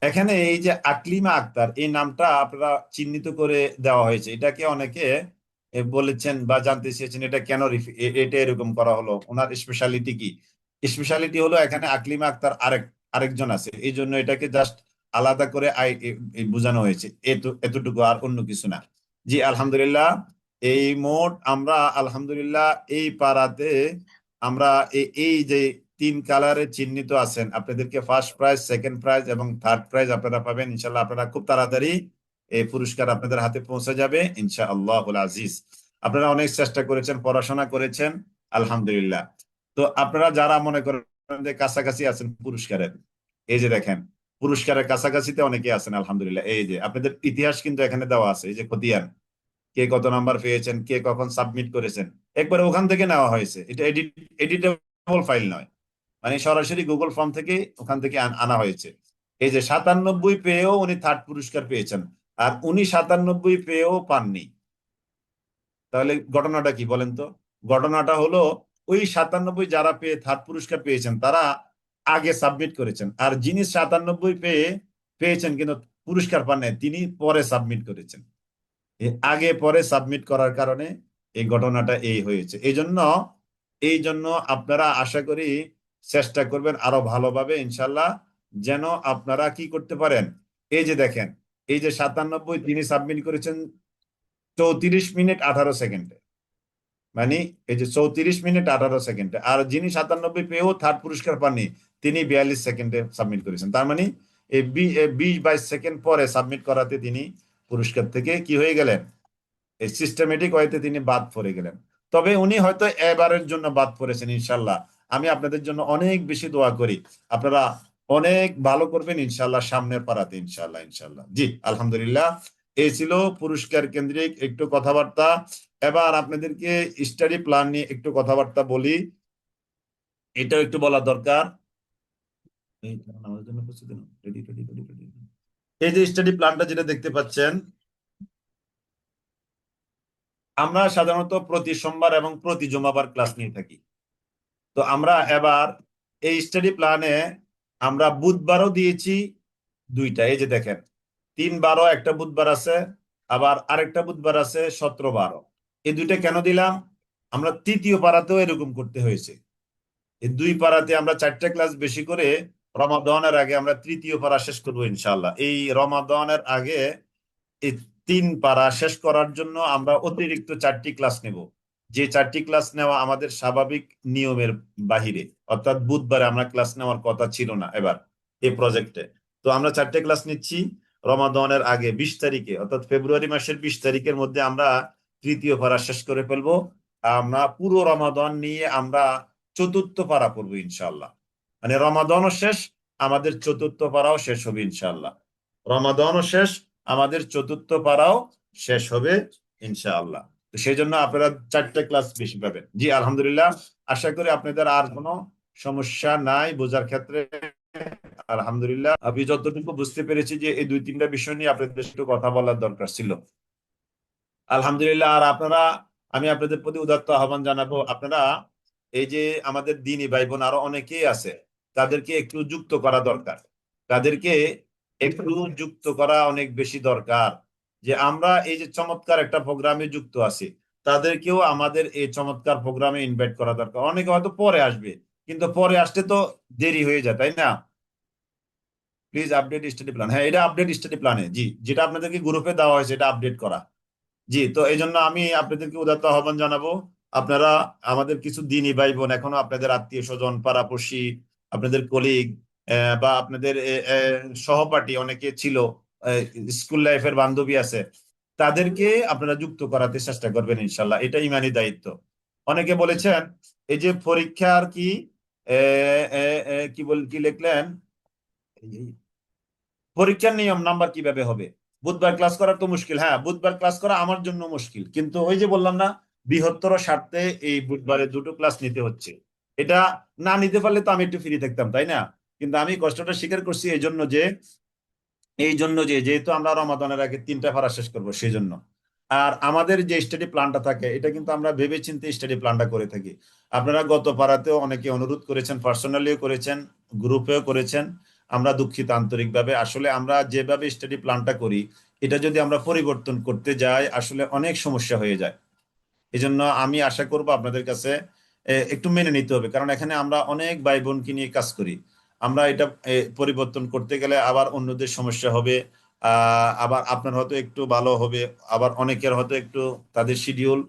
এখানে এই যে আকলিমা আক্তার, এই নামটা আপনারা চিহ্নিত করে দেওয়া হয়েছে, এটাকে অনেকে বলেছেন বা জানতে চেয়েছেন এটা কেন এটা এরকম করা হলো, ওনার স্পেশালিটি কি? স্পেশালিটি হলো এখানে আকলিমা আক্তার আরেকজন আছে, এই জন্য এটাকে জাস্ট আলাদা করে বোঝানো হয়েছে, এতটুকু, আর অন্য কিছু না। জি আলহামদুলিল্লাহ, এই মোট আমরা আলহামদুলিল্লাহ এই পাড়াতে আমরা এই যে 3 কালারে চিহ্নিত আছেন, আপনাদেরকে ফার্স্ট প্রাইজ, সেকেন্ড প্রাইজ এবং থার্ড প্রাইজ আপনারা পাবেন ইনশাল্লাহ। আপনারা খুব তাড়াতাড়ি এই পুরস্কার আপনাদের হাতে পৌঁছে যাবে ইনশাআল্লাহুল আজিজ। আপনারা অনেক চেষ্টা করেছেন, পড়াশোনা করেছেন আলহামদুলিল্লাহ। তো আপনারা যারা মনে করেন যে কাছাকাছি আছেন পুরস্কারের, এই যে দেখেন পুরস্কারের কাছাকাছিতে অনেকে আছেন আলহামদুলিল্লাহ। এই যে আপনাদের ইতিহাস কিন্তু এখানে দেওয়া আছে, এই যে খতিয়ান, কে কত নাম্বার পেয়েছেন, কে কখন সাবমিট করেছেন, একবারে ওখান থেকে নেওয়া হয়েছে। এটা এডিটেবল ফাইল নয়, মানে সরাসরি গুগল ফর্ম থেকে ওখান থেকে আনা হয়েছে। এই যে 97 পেয়েও উনি থার্ড পুরস্কার পেয়েছেন, আর উনি 97 পেয়েও পাননি। তাহলে ঘটনাটা কি বলেন তো? ঘটনাটা হলো ওই 97 যারা পেয়ে থার্ড পুরস্কার পেয়েছেন তারা আগে সাবমিট করেছেন, আর যিনি 97 পেয়েছেন কিন্তু পুরস্কার পান নাই, তিনি পরে সাবমিট করেছেন। আগে পরে সাবমিট করার কারণে এই ঘটনাটা এই হয়েছে। এই জন্য আপনারা আশা করি চেষ্টা করবেন আরো ভালোভাবে ইনশাল্লাহ, যেন আপনারা কি করতে পারেন। এই যে দেখেন, এই যে 97 তিনি সাবমিট করেছেন 34 মিনিট 18 সেকেন্ডে, মানে এই যে 34 মিনিট 18 সেকেন্ডে, আর যিনি 97 পেয়েও থার্ড পুরস্কার পাননি তিনি 42 সেকেন্ডে সাবমিট করেছেন। তার মানে এই 20-22 সেকেন্ড পরে সাবমিট করাতে তিনি পুরস্কার থেকে কি হয়ে গেলেন, এই সিস্টেমেটিক ওয়েতে তিনি বাদ পড়ে গেলেন। তবে উনি হয়তো এবারের জন্য বাদ পড়েছেন। ইনশাল্লাহ আমি আপনাদের জন্য অনেক বেশি দোয়া করি, আপনারা অনেক ভালো করবেন ইনশাল্লাহ সামনের পাড়াতে, ইনশাল্লাহ ইনশাল্লাহ। জি আলহামদুলিল্লাহ, এই ছিল পুরস্কার কেন্দ্রিক একটু কথাবার্তা। এবার আপনাদেরকে স্টাডি প্ল্যান নিয়ে একটু কথাবার্তা বলি, এটাও একটু বলা দরকার। আমাদের জন্য প্রস্তুতি নাও, রেডি রেডি রেডি রেডি। এই যে স্টাডি প্ল্যানটা যেটা দেখতে পাচ্ছেন, আমরা সাধারণত প্রতি সোমবার এবং প্রতি জুমাবার ক্লাস নিয়ে থাকি। তো আমরা এবার এই স্টাডি প্ল্যানে আমরা বুধবারও দিয়েছি দুইটা। এই যে দেখেন, 3-12 একটা বুধবার আছে, আবার আরেকটা বুধবার আছে 17-12। এই দুইটা কেন দিলাম? আমরা তৃতীয় পাড়াতেও এরকম করতে হয়েছে। এই দুই পাড়াতে আমরা 4টা ক্লাস বেশি করে রমাদানের আগে আমরা তৃতীয় পাড়া শেষ করবো ইনশাল্লাহ। এই রমাদানের আগে এই 3 পারা শেষ করার জন্য আমরা অতিরিক্ত 4টি ক্লাস নেব, যে 4টি ক্লাস নেওয়া আমাদের স্বাভাবিক নিয়মের বাহিরে। অর্থাৎ বুধবারে আমরা ক্লাস নেওয়ার কথা ছিল না এবার এই প্রজেক্টে। তো আমরা 4টে ক্লাস নিচ্ছি রমাদানের আগে 20 তারিখে, অর্থাৎ ফেব্রুয়ারি মাসের 20 তারিখের মধ্যে আমরা তৃতীয় পারা শেষ করে ফেলবো। আমরা পুরো রমাদান নিয়ে আমরা চতুর্থ পারা পড়বো ইনশাল্লাহ। মানে রমাদানও শেষ, আমাদের চতুর্থ পারাও শেষ হবে ইনশাল্লাহ। রমাদানও শেষ, আমাদের চতুর্থ পারাও শেষ হবে ইনশাআল্লাহ। তো সেই জন্য আপনারা 4টে ক্লাস বেশি পাবেন। জি আলহামদুলিল্লাহ, আশা করি আপনাদের আর কোনো সমস্যা নাই বোঝার ক্ষেত্রে। আলহামদুলিল্লাহ, আমি যতটুকু বুঝতে পেরেছি যে এই 2-3টা বিষয় নিয়ে আপনাদের একটু কথা বলার দরকার ছিল। আলহামদুলিল্লাহ। আর আপনারা, আমি আপনাদের প্রতি উদাত্ত আহ্বান জানাবো, আপনারা এই যে আমাদের দ্বীনি ভাই বোন আরো অনেকেই আছে, তাদেরকে একটু যুক্ত করা দরকার। তাদেরকে একটু যুক্ত করা অনেক বেশি দরকার। যে আমরা এই যে চমৎকার একটা প্রোগ্রামে যুক্ত আছি, তাদেরকেও আমাদের এই চমৎকার প্রোগ্রামে ইনভাইট করা দরকার। অনেকে হয়তো পরে আসবে, কিন্তু পরে আসতে তো দেরি হয়ে যায়, তাই না? Please update study plan. হ্যাঁ, এটা আপডেট স্টাডি প্ল্যানে, জি, যেটা আপনাদেরকে গ্রুপে দেওয়া হয়েছে এটা আপডেট করা। জি, তো এই জন্য আমি আপনাদেরকে উদাত্ত আহ্বান জানাবো, আপনারা আমাদের কিছু দিনী ভাই বোন এখনো আপনাদের আত্মীয় স্বজন পাড়াপড়শি, আপনাদের কলিগ বা আপনাদের সহপাঠী অনেকে ছিল, স্কুল লাইফের বান্ধবী আছে, তাদেরকে আপনারা যুক্ত করাতে চেষ্টা করবেন ইনশাল্লাহ। এটা ইমানি দায়িত্ব। অনেকে বলেছেন এই যে পরীক্ষার কি কি লিখলেন, পরীক্ষার নিয়ম নাম্বার কিভাবে হবে? বুধবার ক্লাস করা তো মুশকিল। হ্যাঁ, বুধবার ক্লাস করা আমার জন্য মুশকিল, কিন্তু ওই যে বললাম না, বৃহত্তর স্বার্থে এই বুধবারে দুটো ক্লাস নিতে হচ্ছে। এটা না নিতে পারলে তো আমি একটু ফ্রি থাকতাম, তাই না? কিন্তু আমি কষ্টটা স্বীকার করছি এই জন্য যে যেহেতু আমরা রমাদানের আগে 3টা পারা শেষ করবো সেই জন্য। আর আমাদের যে স্টাডি প্ল্যানটা থাকে এটা কিন্তু আমরা ভেবেচিন্তে স্টাডি প্ল্যানটা করে থাকি। আপনারা গত পাড়াতেও অনেকে অনুরোধ করেছেন, পার্সোনালিও করেছেন, গ্রুপেও করেছেন। আমরা দুঃখিত আন্তরিকভাবে। আসলে আমরা যেভাবে স্টাডি প্ল্যানটা করি, এটা যদি আমরা পরিবর্তন করতে যাই আসলে অনেক সমস্যা হয়ে যায়। এই জন্য আমি আশা করব আপনাদের কাছে একটু মেনে নিতে হবে, কারণ এখানে আমরা অনেক ভাই বোনকে নিয়ে কাজ করি। আমরা এটা পরিবর্তন করতে গেলে আবার অন্যদের সমস্যা হবে, আবার আপনার হয়তো একটু ভালো হবে, আবার অনেকের হয়তো একটু তাদের শিডিউল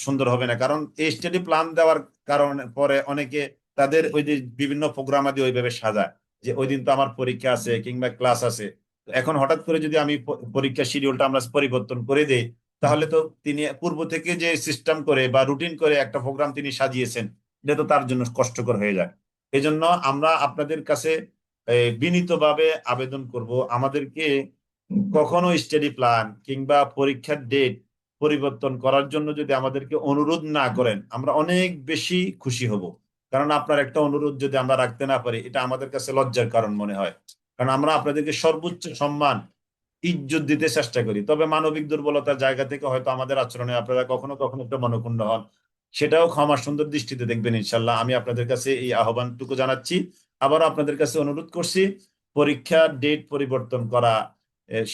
সুন্দর হবে না। কারণ এই স্টাডি প্ল্যান দেওয়ার কারণে পরে অনেকে তাদের ওই যে বিভিন্ন প্রোগ্রাম আদি ওইভাবে সাজায়, যে ওই দিন তো আমার পরীক্ষা আছে কিংবা ক্লাস আছে। এখন হঠাৎ করে যদি আমি পরীক্ষার শিডিউলটা আমরা পরিবর্তন করে দেই, তাহলে তো তিনি পূর্ব থেকে যে সিস্টেম করে বা রুটিন করে একটা প্রোগ্রাম তিনি সাজিয়েছেন, এটা তো তার জন্য কষ্টকর হয়ে যায়। এই জন্য আমরা আপনাদের কাছে বিনীতভাবে আবেদন করব, আমাদেরকে কখনো স্টাডি প্ল্যান কিংবা পরীক্ষার ডেট পরিবর্তন করার জন্য যদি আমাদেরকে অনুরোধ না করেন, আমরা অনেক বেশি খুশি হব। কারণ আপনার একটা অনুরোধ যদি আমরা রাখতে না পারি, এটা আমাদের কাছে লজ্জার কারণ মনে হয়। কারণ আমরা আপনাদেরকে সর্বোচ্চ সম্মান, ইজ্জত দিতে চেষ্টা করি। তবে মানবিক দুর্বলতার জায়গা থেকে হয়তো আমাদের আচরণে আপনারা কখনো কখনো একটু মনঃক্ষুণ্ণ হন, সেটাও ক্ষমা সুন্দর দৃষ্টিতে দেখবেন ইনশাল্লাহ। আমি আপনাদের কাছে এই আহ্বানটুকু জানাচ্ছি। আবারও আপনাদের কাছে অনুরোধ করছি, পরীক্ষার ডেট পরিবর্তন করা,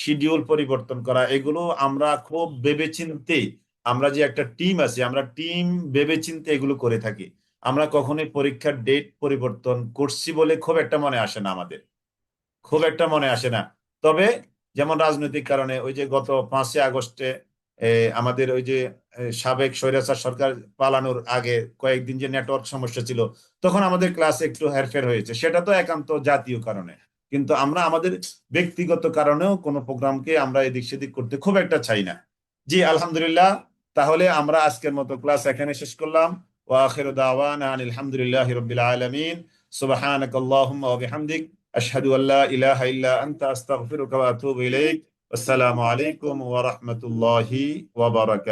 শিডিউল পরিবর্তন করা, এগুলো আমরা খুব ভেবেচিন্তে, আমরা যে একটা টিম আছে, আমরা টিম ভেবেচিন্তে এগুলো করে থাকি। আমরা কখনোই পরীক্ষার ডেট পরিবর্তন করছি বলে খুব একটা মনে আসে না আমাদের, খুব একটা মনে আসে না। তবে যেমন রাজনৈতিক কারণে ওই যে গত 5ই আগস্টে আমাদের ওই যে সাবেক স্বৈরাচার সরকার পালানোর আগে কয়েকদিন যে নেটওয়ার্ক সমস্যা ছিল, তখন আমাদের ক্লাসে একটু হেরফের হয়েছে, সেটা তো একান্ত জাতীয় কারণে। কিন্তু আমরা আমাদের ব্যক্তিগত কারণেও কোনো প্রোগ্রামকে আমরা এদিক সেদিক করতে খুব একটা চাই না। জি আলহামদুলিল্লাহ। তাহলে আমরা আজকের মতো ক্লাস এখানে শেষ করলাম। ওয়া আখিরু দাওয়ানা আনিল হামদুলিল্লাহি রাব্বিল আলামিন। সুবহানাকাল্লাহুম্মা ওয়া বিহামদিক আশহাদু আল্লা ইলাহা ইল্লা আনতা আস্তাগফিরুকা ওয়া আতুবু ইলাইক। আসসালামু আলাইকুম ওয়া রাহমাতুল্লাহি ওয়া বারাকাতুহু।